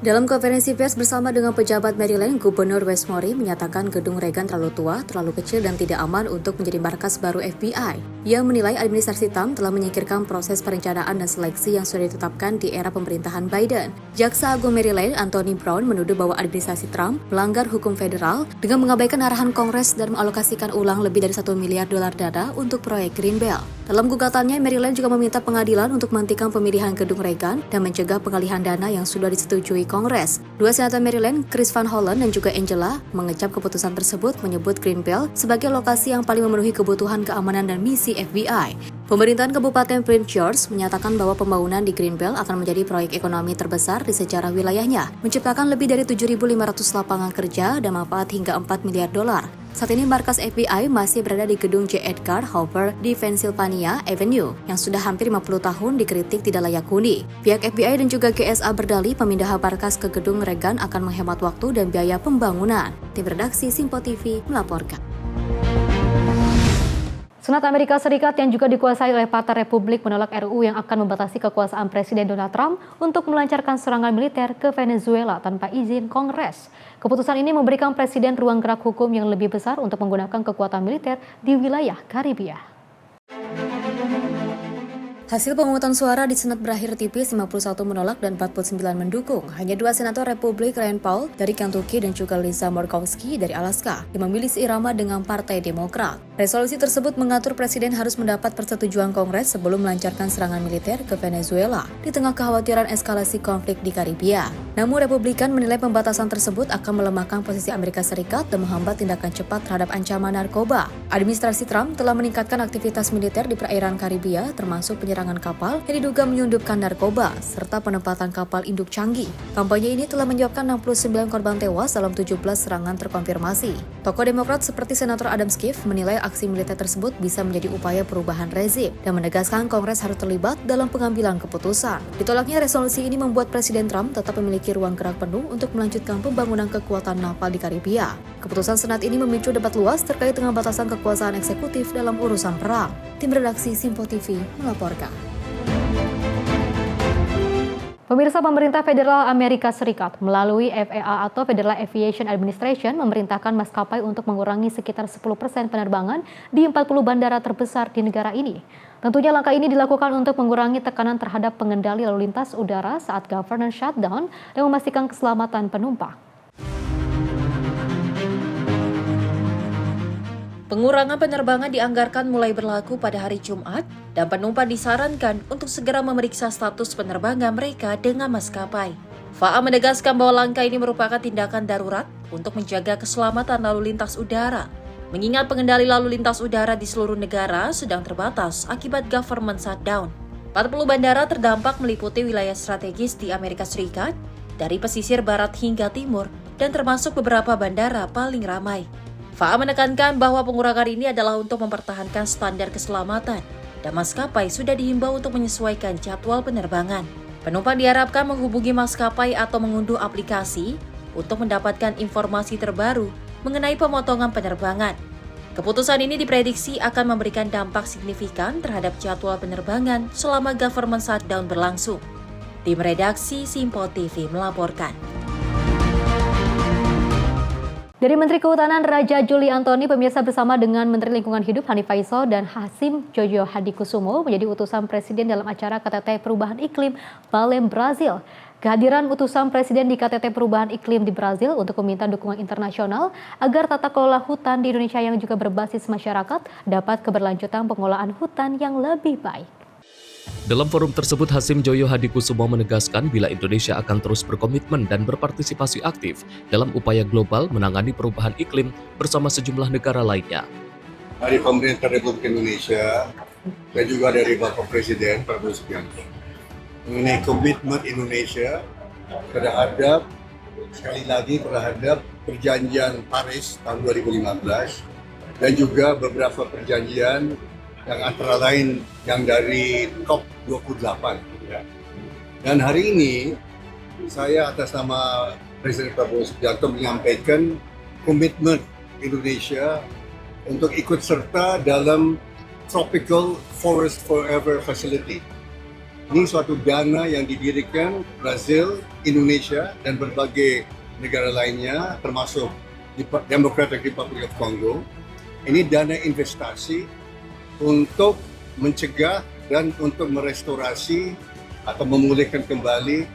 Dalam konferensi pers bersama dengan pejabat Maryland, Gubernur Wes Moore menyatakan gedung Reagan terlalu tua, terlalu kecil dan tidak aman untuk menjadi markas baru FBI. Ia menilai administrasi Trump telah menyingkirkan proses perencanaan dan seleksi yang sudah ditetapkan di era pemerintahan Biden. Jaksa Agung Maryland, Anthony Brown, menuduh bahwa administrasi Trump melanggar hukum federal dengan mengabaikan arahan Kongres dan mengalokasikan ulang lebih dari $1 miliar dana untuk proyek Greenbelt. Dalam gugatannya, Maryland juga meminta pengadilan untuk menghentikan pemilihan gedung Reagan dan mencegah pengalihan dana yang sudah disetujui Kongres. Dua senator Maryland, Chris Van Hollen dan juga Angela, mengecap keputusan tersebut menyebut Greenbelt sebagai lokasi yang paling memenuhi kebutuhan keamanan dan misi FBI. Pemerintahan Kabupaten Prince George menyatakan bahwa pembangunan di Greenbelt akan menjadi proyek ekonomi terbesar di sejarah wilayahnya, menciptakan lebih dari 7.500 lapangan kerja dan manfaat hingga $4 miliar. Saat ini markas FBI masih berada di gedung J. Edgar Hoover di Pennsylvania Avenue yang sudah hampir 50 tahun dikritik tidak layak huni. Pihak FBI dan juga GSA berdalih pemindahan markas ke gedung Reagan akan menghemat waktu dan biaya pembangunan. Tim redaksi Simpo TV melaporkan. Senat Amerika Serikat yang juga dikuasai oleh Partai Republik menolak RUU yang akan membatasi kekuasaan Presiden Donald Trump untuk melancarkan serangan militer ke Venezuela tanpa izin Kongres. Keputusan ini memberikan Presiden ruang gerak hukum yang lebih besar untuk menggunakan kekuatan militer di wilayah Karibia. Hasil pemungutan suara di Senat berakhir tipis, 51 menolak dan 49 mendukung. Hanya dua senator Republik, Rand Paul dari Kentucky dan juga Lisa Murkowski dari Alaska, yang memilih seirama dengan Partai Demokrat. Resolusi tersebut mengatur Presiden harus mendapat persetujuan Kongres sebelum melancarkan serangan militer ke Venezuela di tengah kekhawatiran eskalasi konflik di Karibia. Namun Republikan menilai pembatasan tersebut akan melemahkan posisi Amerika Serikat dan menghambat tindakan cepat terhadap ancaman narkoba. Administrasi Trump telah meningkatkan aktivitas militer di perairan Karibia, termasuk penyerangan kapal yang diduga menyelundupkan narkoba, serta penempatan kapal induk canggih. Kampanye ini telah menyebabkan 69 korban tewas dalam 17 serangan terkonfirmasi. Tokoh Demokrat seperti Senator Adam Schiff menilai aksi militer tersebut bisa menjadi upaya perubahan rezim dan menegaskan Kongres harus terlibat dalam pengambilan keputusan. Ditolaknya resolusi ini membuat Presiden Trump tetap memiliki ruang gerak penuh untuk melanjutkan pembangunan kekuatan naval di Karibia. Keputusan Senat ini memicu debat luas terkait dengan batasan kekuasaan eksekutif dalam urusan perang. Tim redaksi Simpo TV melaporkan. Pemirsa, pemerintah federal Amerika Serikat melalui FAA atau Federal Aviation Administration memerintahkan maskapai untuk mengurangi sekitar 10% penerbangan di 40 bandara terbesar di negara ini. Tentunya langkah ini dilakukan untuk mengurangi tekanan terhadap pengendali lalu lintas udara saat government shutdown dan memastikan keselamatan penumpang. Pengurangan penerbangan dianggarkan mulai berlaku pada hari Jumat dan penumpang disarankan untuk segera memeriksa status penerbangan mereka dengan maskapai. FAA menegaskan bahwa langkah ini merupakan tindakan darurat untuk menjaga keselamatan lalu lintas udara, mengingat pengendali lalu lintas udara di seluruh negara sedang terbatas akibat government shutdown. 40 bandara terdampak meliputi wilayah strategis di Amerika Serikat, dari pesisir barat hingga timur, dan termasuk beberapa bandara paling ramai. FAA menekankan bahwa pengurangan ini adalah untuk mempertahankan standar keselamatan dan maskapai sudah dihimbau untuk menyesuaikan jadwal penerbangan. Penumpang diharapkan menghubungi maskapai atau mengunduh aplikasi untuk mendapatkan informasi terbaru mengenai pemotongan penerbangan. Keputusan ini diprediksi akan memberikan dampak signifikan terhadap jadwal penerbangan selama government shutdown berlangsung. Tim redaksi Simpo TV melaporkan. Dari Menteri Kehutanan Raja Juli Antoni, pemirsa, bersama dengan Menteri Lingkungan Hidup Hanif Faisal dan Hasim Jojo Hadikusumo menjadi utusan Presiden dalam acara KTT Perubahan Iklim Belém, Brazil. Kehadiran utusan Presiden di KTT Perubahan Iklim di Brazil untuk meminta dukungan internasional agar tata kelola hutan di Indonesia yang juga berbasis masyarakat dapat keberlanjutan pengelolaan hutan yang lebih baik. Dalam forum tersebut, Hasim Joyo Hadikusumo menegaskan bila Indonesia akan terus berkomitmen dan berpartisipasi aktif dalam upaya global menangani perubahan iklim bersama sejumlah negara lainnya. Dari pemerintah Republik Indonesia dan juga dari Bapak Presiden Prabowo Subianto mengenai komitmen Indonesia terhadap, sekali lagi terhadap perjanjian Paris tahun 2015 dan juga beberapa perjanjian yang antara lain yang dari COP28. Dan hari ini saya atas nama Presiden Prabowo Subianto menyampaikan komitmen Indonesia untuk ikut serta dalam Tropical Forest Forever Facility. Ini suatu dana yang didirikan Brazil, Indonesia, dan berbagai negara lainnya, termasuk Democratic Republic of Congo. Ini dana investasi untuk mencegah dan untuk merestorasi atau memulihkan kembali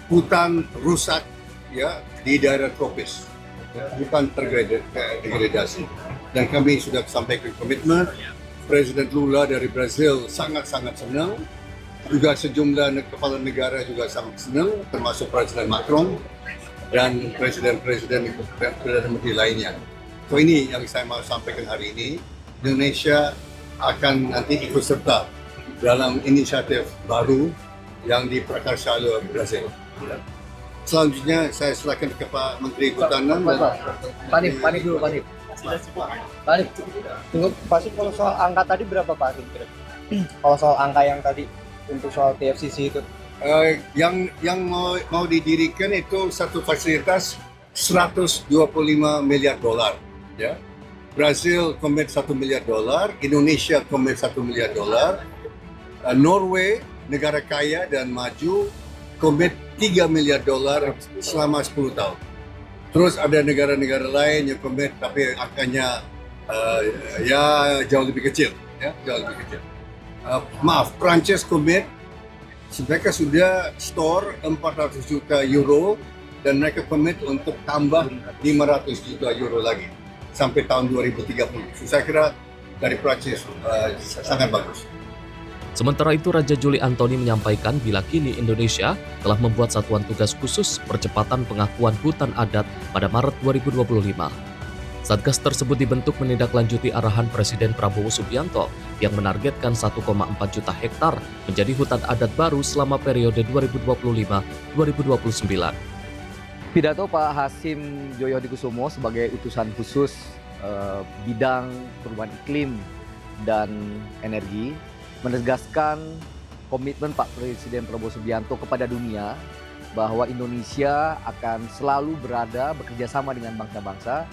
hutan rusak ya di daerah tropis, hutan terdegradasi. Dan kami sudah sampaikan komitmen. Presiden Lula dari Brazil sangat-sangat senang. Juga sejumlah kepala negara juga sangat senang, termasuk Presiden Macron dan presiden-presiden menteri lainnya. So ini yang saya mau sampaikan hari ini. Indonesia akan nanti ikut serta dalam inisiatif baru yang diprakarsa oleh Brazil. Selanjutnya saya silakan ke Pak Menteri Kehutanan. Panik dulu. Tunggu, Pak Hasim, kalau soal angka tadi berapa Pak Hasim? Kalau soal angka yang tadi untuk soal TFCC itu? Yang mau didirikan itu satu fasilitas $125 miliar, ya. Brazil komit $1 miliar, Indonesia komit $1 miliar, Norway, negara kaya dan maju, komit $3 miliar selama 10 tahun. Terus ada negara-negara lain yang komit tapi angkanya jauh lebih kecil, ya, jauh lebih kecil. Prancis komit, mereka sudah store 400 juta euro dan mereka komit untuk tambah 500 juta euro lagi sampai tahun 2030. Saya kira dari Prancis sangat bagus. Sementara itu, Raja Juli Antoni menyampaikan bila kini Indonesia telah membuat satuan tugas khusus percepatan pengakuan hutan adat pada Maret 2025. Satgas tersebut dibentuk menindaklanjuti arahan Presiden Prabowo Subianto yang menargetkan 1,4 juta hektar menjadi hutan adat baru selama periode 2025-2029. Pidato Pak Hasim Joyo Hadikusumo sebagai utusan khusus bidang perubahan iklim dan energi menegaskan komitmen Pak Presiden Prabowo Subianto kepada dunia bahwa Indonesia akan selalu bekerja sama dengan bangsa-bangsa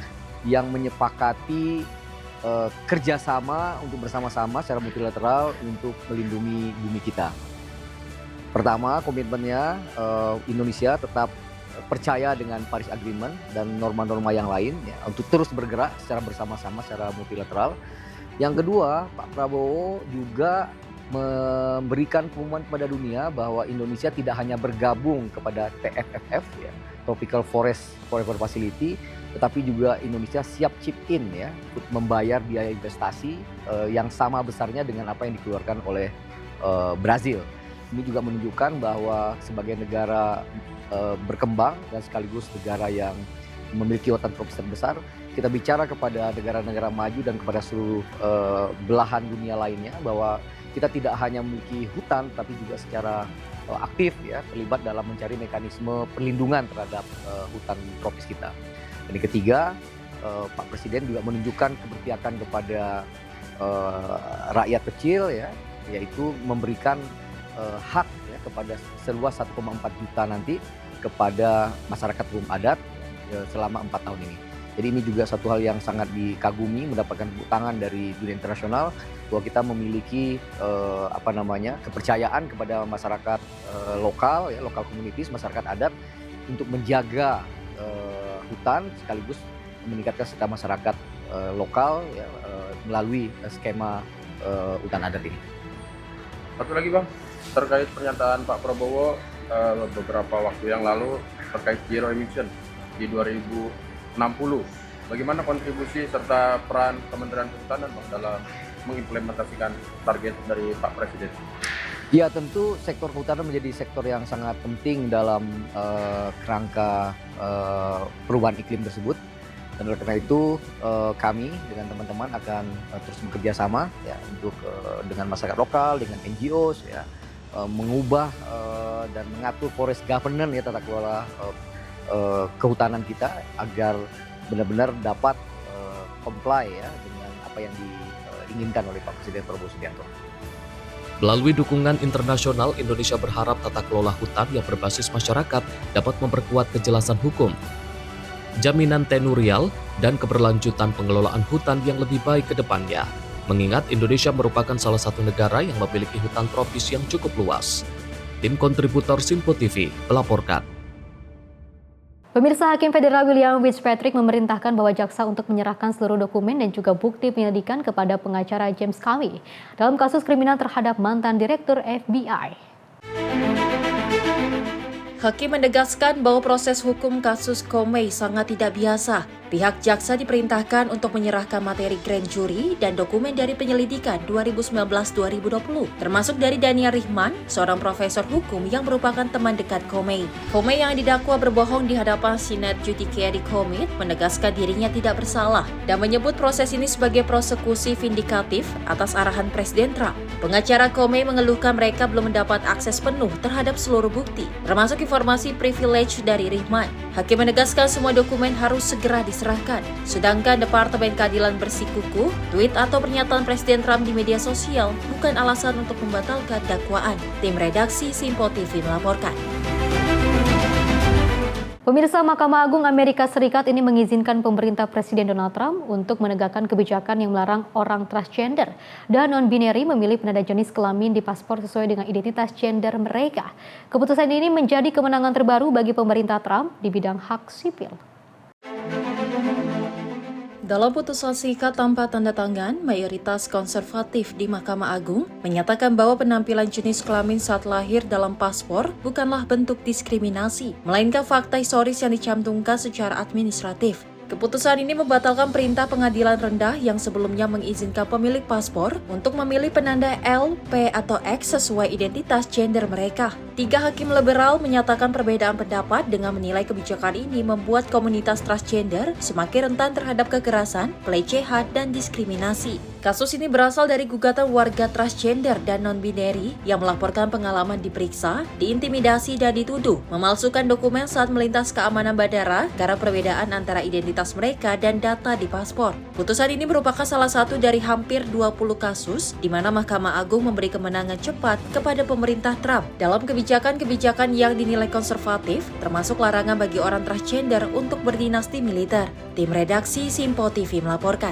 yang menyepakati kerjasama untuk bersama-sama secara multilateral untuk melindungi bumi kita. Pertama, komitmennya Indonesia tetap percaya dengan Paris Agreement dan norma-norma yang lain ya, untuk terus bergerak secara bersama-sama secara multilateral. Yang kedua, Pak Prabowo juga memberikan pengumuman kepada dunia bahwa Indonesia tidak hanya bergabung kepada TFFF ya, Tropical Forest Forever Facility, tetapi juga Indonesia siap chip in ya untuk membayar biaya investasi yang sama besarnya dengan apa yang dikeluarkan oleh Brazil. Ini juga menunjukkan bahwa sebagai negara berkembang dan sekaligus negara yang memiliki hutan tropis terbesar, kita bicara kepada negara-negara maju dan kepada seluruh belahan dunia lainnya bahwa kita tidak hanya memiliki hutan tapi juga secara aktif ya terlibat dalam mencari mekanisme perlindungan terhadap hutan tropis kita. Dan yang ketiga, Pak Presiden juga menunjukkan keberpihakan kepada rakyat kecil ya, yaitu memberikan hak ya, kepada seluas 1,4 juta nanti kepada masyarakat umum adat selama 4 tahun ini. Jadi ini juga satu hal yang sangat dikagumi, mendapatkan tepuk tangan dari dunia internasional bahwa kita memiliki kepercayaan kepada masyarakat lokal ya, lokal communities, masyarakat adat untuk menjaga hutan sekaligus meningkatkan serta masyarakat lokal ya, melalui skema hutan adat ini. Satu lagi Bang, terkait pernyataan Pak Prabowo beberapa waktu yang lalu terkait zero emission di 2060. Bagaimana kontribusi serta peran Kementerian Kehutanan Bang dalam mengimplementasikan target dari Pak Presiden? Ya, tentu sektor kehutanan menjadi sektor yang sangat penting dalam kerangka perubahan iklim tersebut. Dan oleh karena itu kami dengan teman-teman akan terus bekerja sama ya untuk dengan masyarakat lokal, dengan NGOs ya mengubah dan mengatur forest governance ya tata kelola kehutanan kita agar benar-benar dapat comply ya dengan apa yang diinginkan oleh Pak Presiden Prabowo Subianto. Melalui dukungan internasional, Indonesia berharap tata kelola hutan yang berbasis masyarakat dapat memperkuat kejelasan hukum, jaminan tenurial, dan keberlanjutan pengelolaan hutan yang lebih baik ke depannya. Mengingat Indonesia merupakan salah satu negara yang memiliki hutan tropis yang cukup luas. Tim kontributor Simpo TV melaporkan. Pemirsa, Hakim Federal William Fitzpatrick memerintahkan bahwa jaksa untuk menyerahkan seluruh dokumen dan juga bukti penyelidikan kepada pengacara James Comey dalam kasus kriminal terhadap mantan Direktur FBI. Hakim menegaskan bahwa proses hukum kasus Comey sangat tidak biasa. Pihak jaksa diperintahkan untuk menyerahkan materi grand jury dan dokumen dari penyelidikan 2019-2020, termasuk dari Daniel Richtman, seorang profesor hukum yang merupakan teman dekat Comey. Comey yang didakwa berbohong di hadapan Senate Judiciary Committee menegaskan dirinya tidak bersalah dan menyebut proses ini sebagai prosekusi vindikatif atas arahan Presiden Trump. Pengacara Comey mengeluhkan mereka belum mendapat akses penuh terhadap seluruh bukti, termasuk informasi privilege dari Richtman. Hakim menegaskan semua dokumen harus segera diserahkan. Sedangkan Departemen Keadilan bersikukuh, tweet atau pernyataan Presiden Trump di media sosial bukan alasan untuk membatalkan dakwaan. Tim redaksi Simpo TV melaporkan. Pemirsa, Mahkamah Agung Amerika Serikat ini mengizinkan pemerintah Presiden Donald Trump untuk menegakkan kebijakan yang melarang orang transgender dan non-binary memilih penanda jenis kelamin di paspor sesuai dengan identitas gender mereka. Keputusan ini menjadi kemenangan terbaru bagi pemerintah Trump di bidang hak sipil. Dalam putusan singkat tanpa tanda tangan, mayoritas konservatif di Mahkamah Agung menyatakan bahwa penampilan jenis kelamin saat lahir dalam paspor bukanlah bentuk diskriminasi, melainkan fakta historis yang dicantumkan secara administratif. Keputusan ini membatalkan perintah pengadilan rendah yang sebelumnya mengizinkan pemilik paspor untuk memilih penanda L, P, atau X sesuai identitas gender mereka. 3 hakim liberal menyatakan perbedaan pendapat dengan menilai kebijakan ini membuat komunitas transgender semakin rentan terhadap kekerasan, pelecehan, dan diskriminasi. Kasus ini berasal dari gugatan warga transgender dan non-binary yang melaporkan pengalaman diperiksa, diintimidasi, dan dituduh memalsukan dokumen saat melintas keamanan bandara karena perbedaan antara identitas mereka dan data di paspor. Putusan ini merupakan salah satu dari hampir 20 kasus di mana Mahkamah Agung memberi kemenangan cepat kepada pemerintah Trump dalam kebijakan-kebijakan yang dinilai konservatif, termasuk larangan bagi orang transgender untuk berdinasti militer. Tim redaksi Simpo TV melaporkan.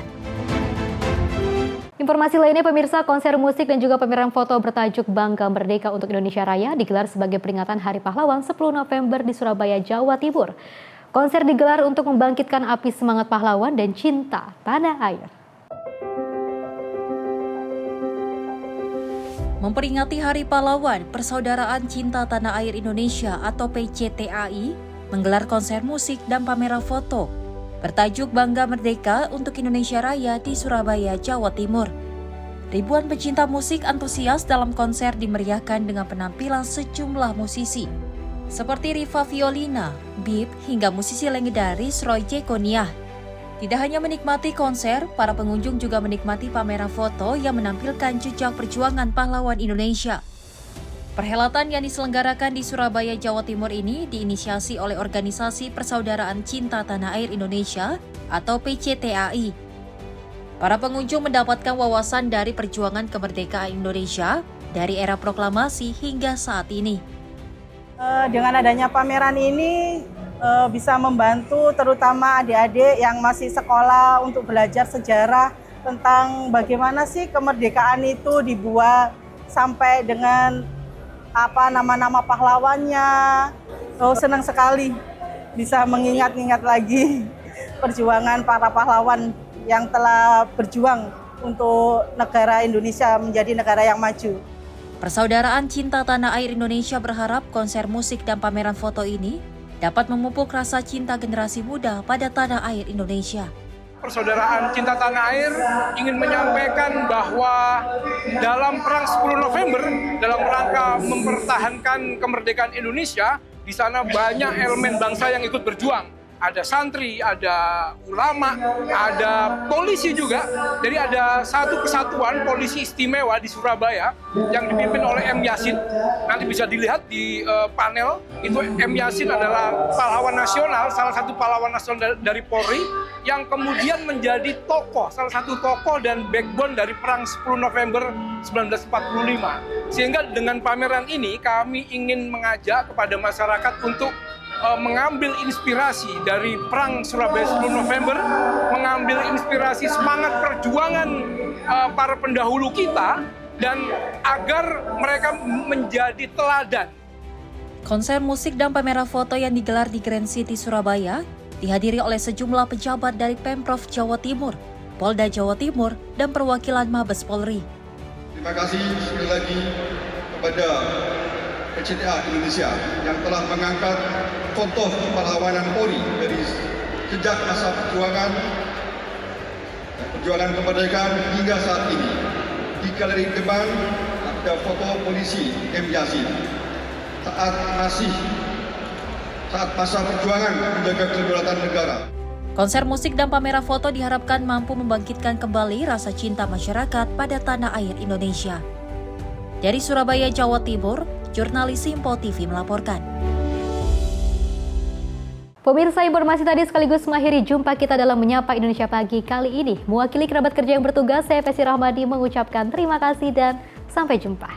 Informasi lainnya, pemirsa, konser musik dan juga pameran foto bertajuk Bangga Merdeka untuk Indonesia Raya digelar sebagai peringatan Hari Pahlawan 10 November di Surabaya, Jawa Timur. Konser digelar untuk membangkitkan api semangat pahlawan dan cinta tanah air. Memperingati Hari Pahlawan, Persaudaraan Cinta Tanah Air Indonesia atau PCTAI menggelar konser musik dan pameran foto bertajuk Bangga Merdeka untuk Indonesia Raya di Surabaya, Jawa Timur. Ribuan pecinta musik antusias dalam konser dimeriahkan dengan penampilan sejumlah musisi seperti Riva Violina, Bip, hingga musisi legendaris Roy Jekonia. Tidak hanya menikmati konser, para pengunjung juga menikmati pameran foto yang menampilkan jejak perjuangan pahlawan Indonesia. Perhelatan yang diselenggarakan di Surabaya, Jawa Timur ini diinisiasi oleh Organisasi Persaudaraan Cinta Tanah Air Indonesia atau PCTAI. Para pengunjung mendapatkan wawasan dari perjuangan kemerdekaan Indonesia dari era proklamasi hingga saat ini. Dengan adanya pameran ini bisa membantu terutama adik-adik yang masih sekolah untuk belajar sejarah tentang bagaimana sih kemerdekaan itu dibuat sampai dengan nama-nama pahlawannya. Senang sekali bisa mengingat-ingat lagi perjuangan para pahlawan yang telah berjuang untuk negara Indonesia menjadi negara yang maju. Persaudaraan Cinta Tanah Air Indonesia berharap konser musik dan pameran foto ini dapat memupuk rasa cinta generasi muda pada tanah air Indonesia. Persaudaraan Cinta Tanah Air ingin menyampaikan bahwa dalam Perang 10 November, dalam rangka mempertahankan kemerdekaan Indonesia, di sana banyak elemen bangsa yang ikut berjuang. Ada santri, ada ulama, ada polisi juga. Jadi ada satu kesatuan polisi istimewa di Surabaya yang dipimpin oleh M. Yasin. Nanti bisa dilihat di panel, itu M. Yasin adalah pahlawan nasional, salah satu pahlawan nasional dari Polri, yang kemudian menjadi tokoh, salah satu tokoh dan backbone dari Perang 10 November 1945. Sehingga dengan pameran ini kami ingin mengajak kepada masyarakat untuk mengambil inspirasi dari Perang Surabaya 10 November, mengambil inspirasi semangat perjuangan para pendahulu kita, dan agar mereka menjadi teladan. Konser musik dan pameran foto yang digelar di Grand City Surabaya dihadiri oleh sejumlah pejabat dari Pemprov Jawa Timur, Polda Jawa Timur, dan perwakilan Mabes Polri. Terima kasih sekali lagi kepada PCTA Indonesia yang telah mengangkat contoh kepahlawanan Polri dari sejak masa perjuangan kemerdekaan hingga saat ini. Di galeri depan ada foto polisi M. Yasin saat masa perjuangan menjaga kedaulatan negara. Konser musik dan pameran foto diharapkan mampu membangkitkan kembali rasa cinta masyarakat pada tanah air Indonesia. Dari Surabaya, Jawa Timur, jurnalis Simpo TV melaporkan. Pemirsa, informasi tadi sekaligus mengakhiri jumpa kita dalam Menyapa Indonesia Pagi kali ini. Mewakili kerabat kerja yang bertugas, saya Fesi Rahmadi mengucapkan terima kasih dan sampai jumpa.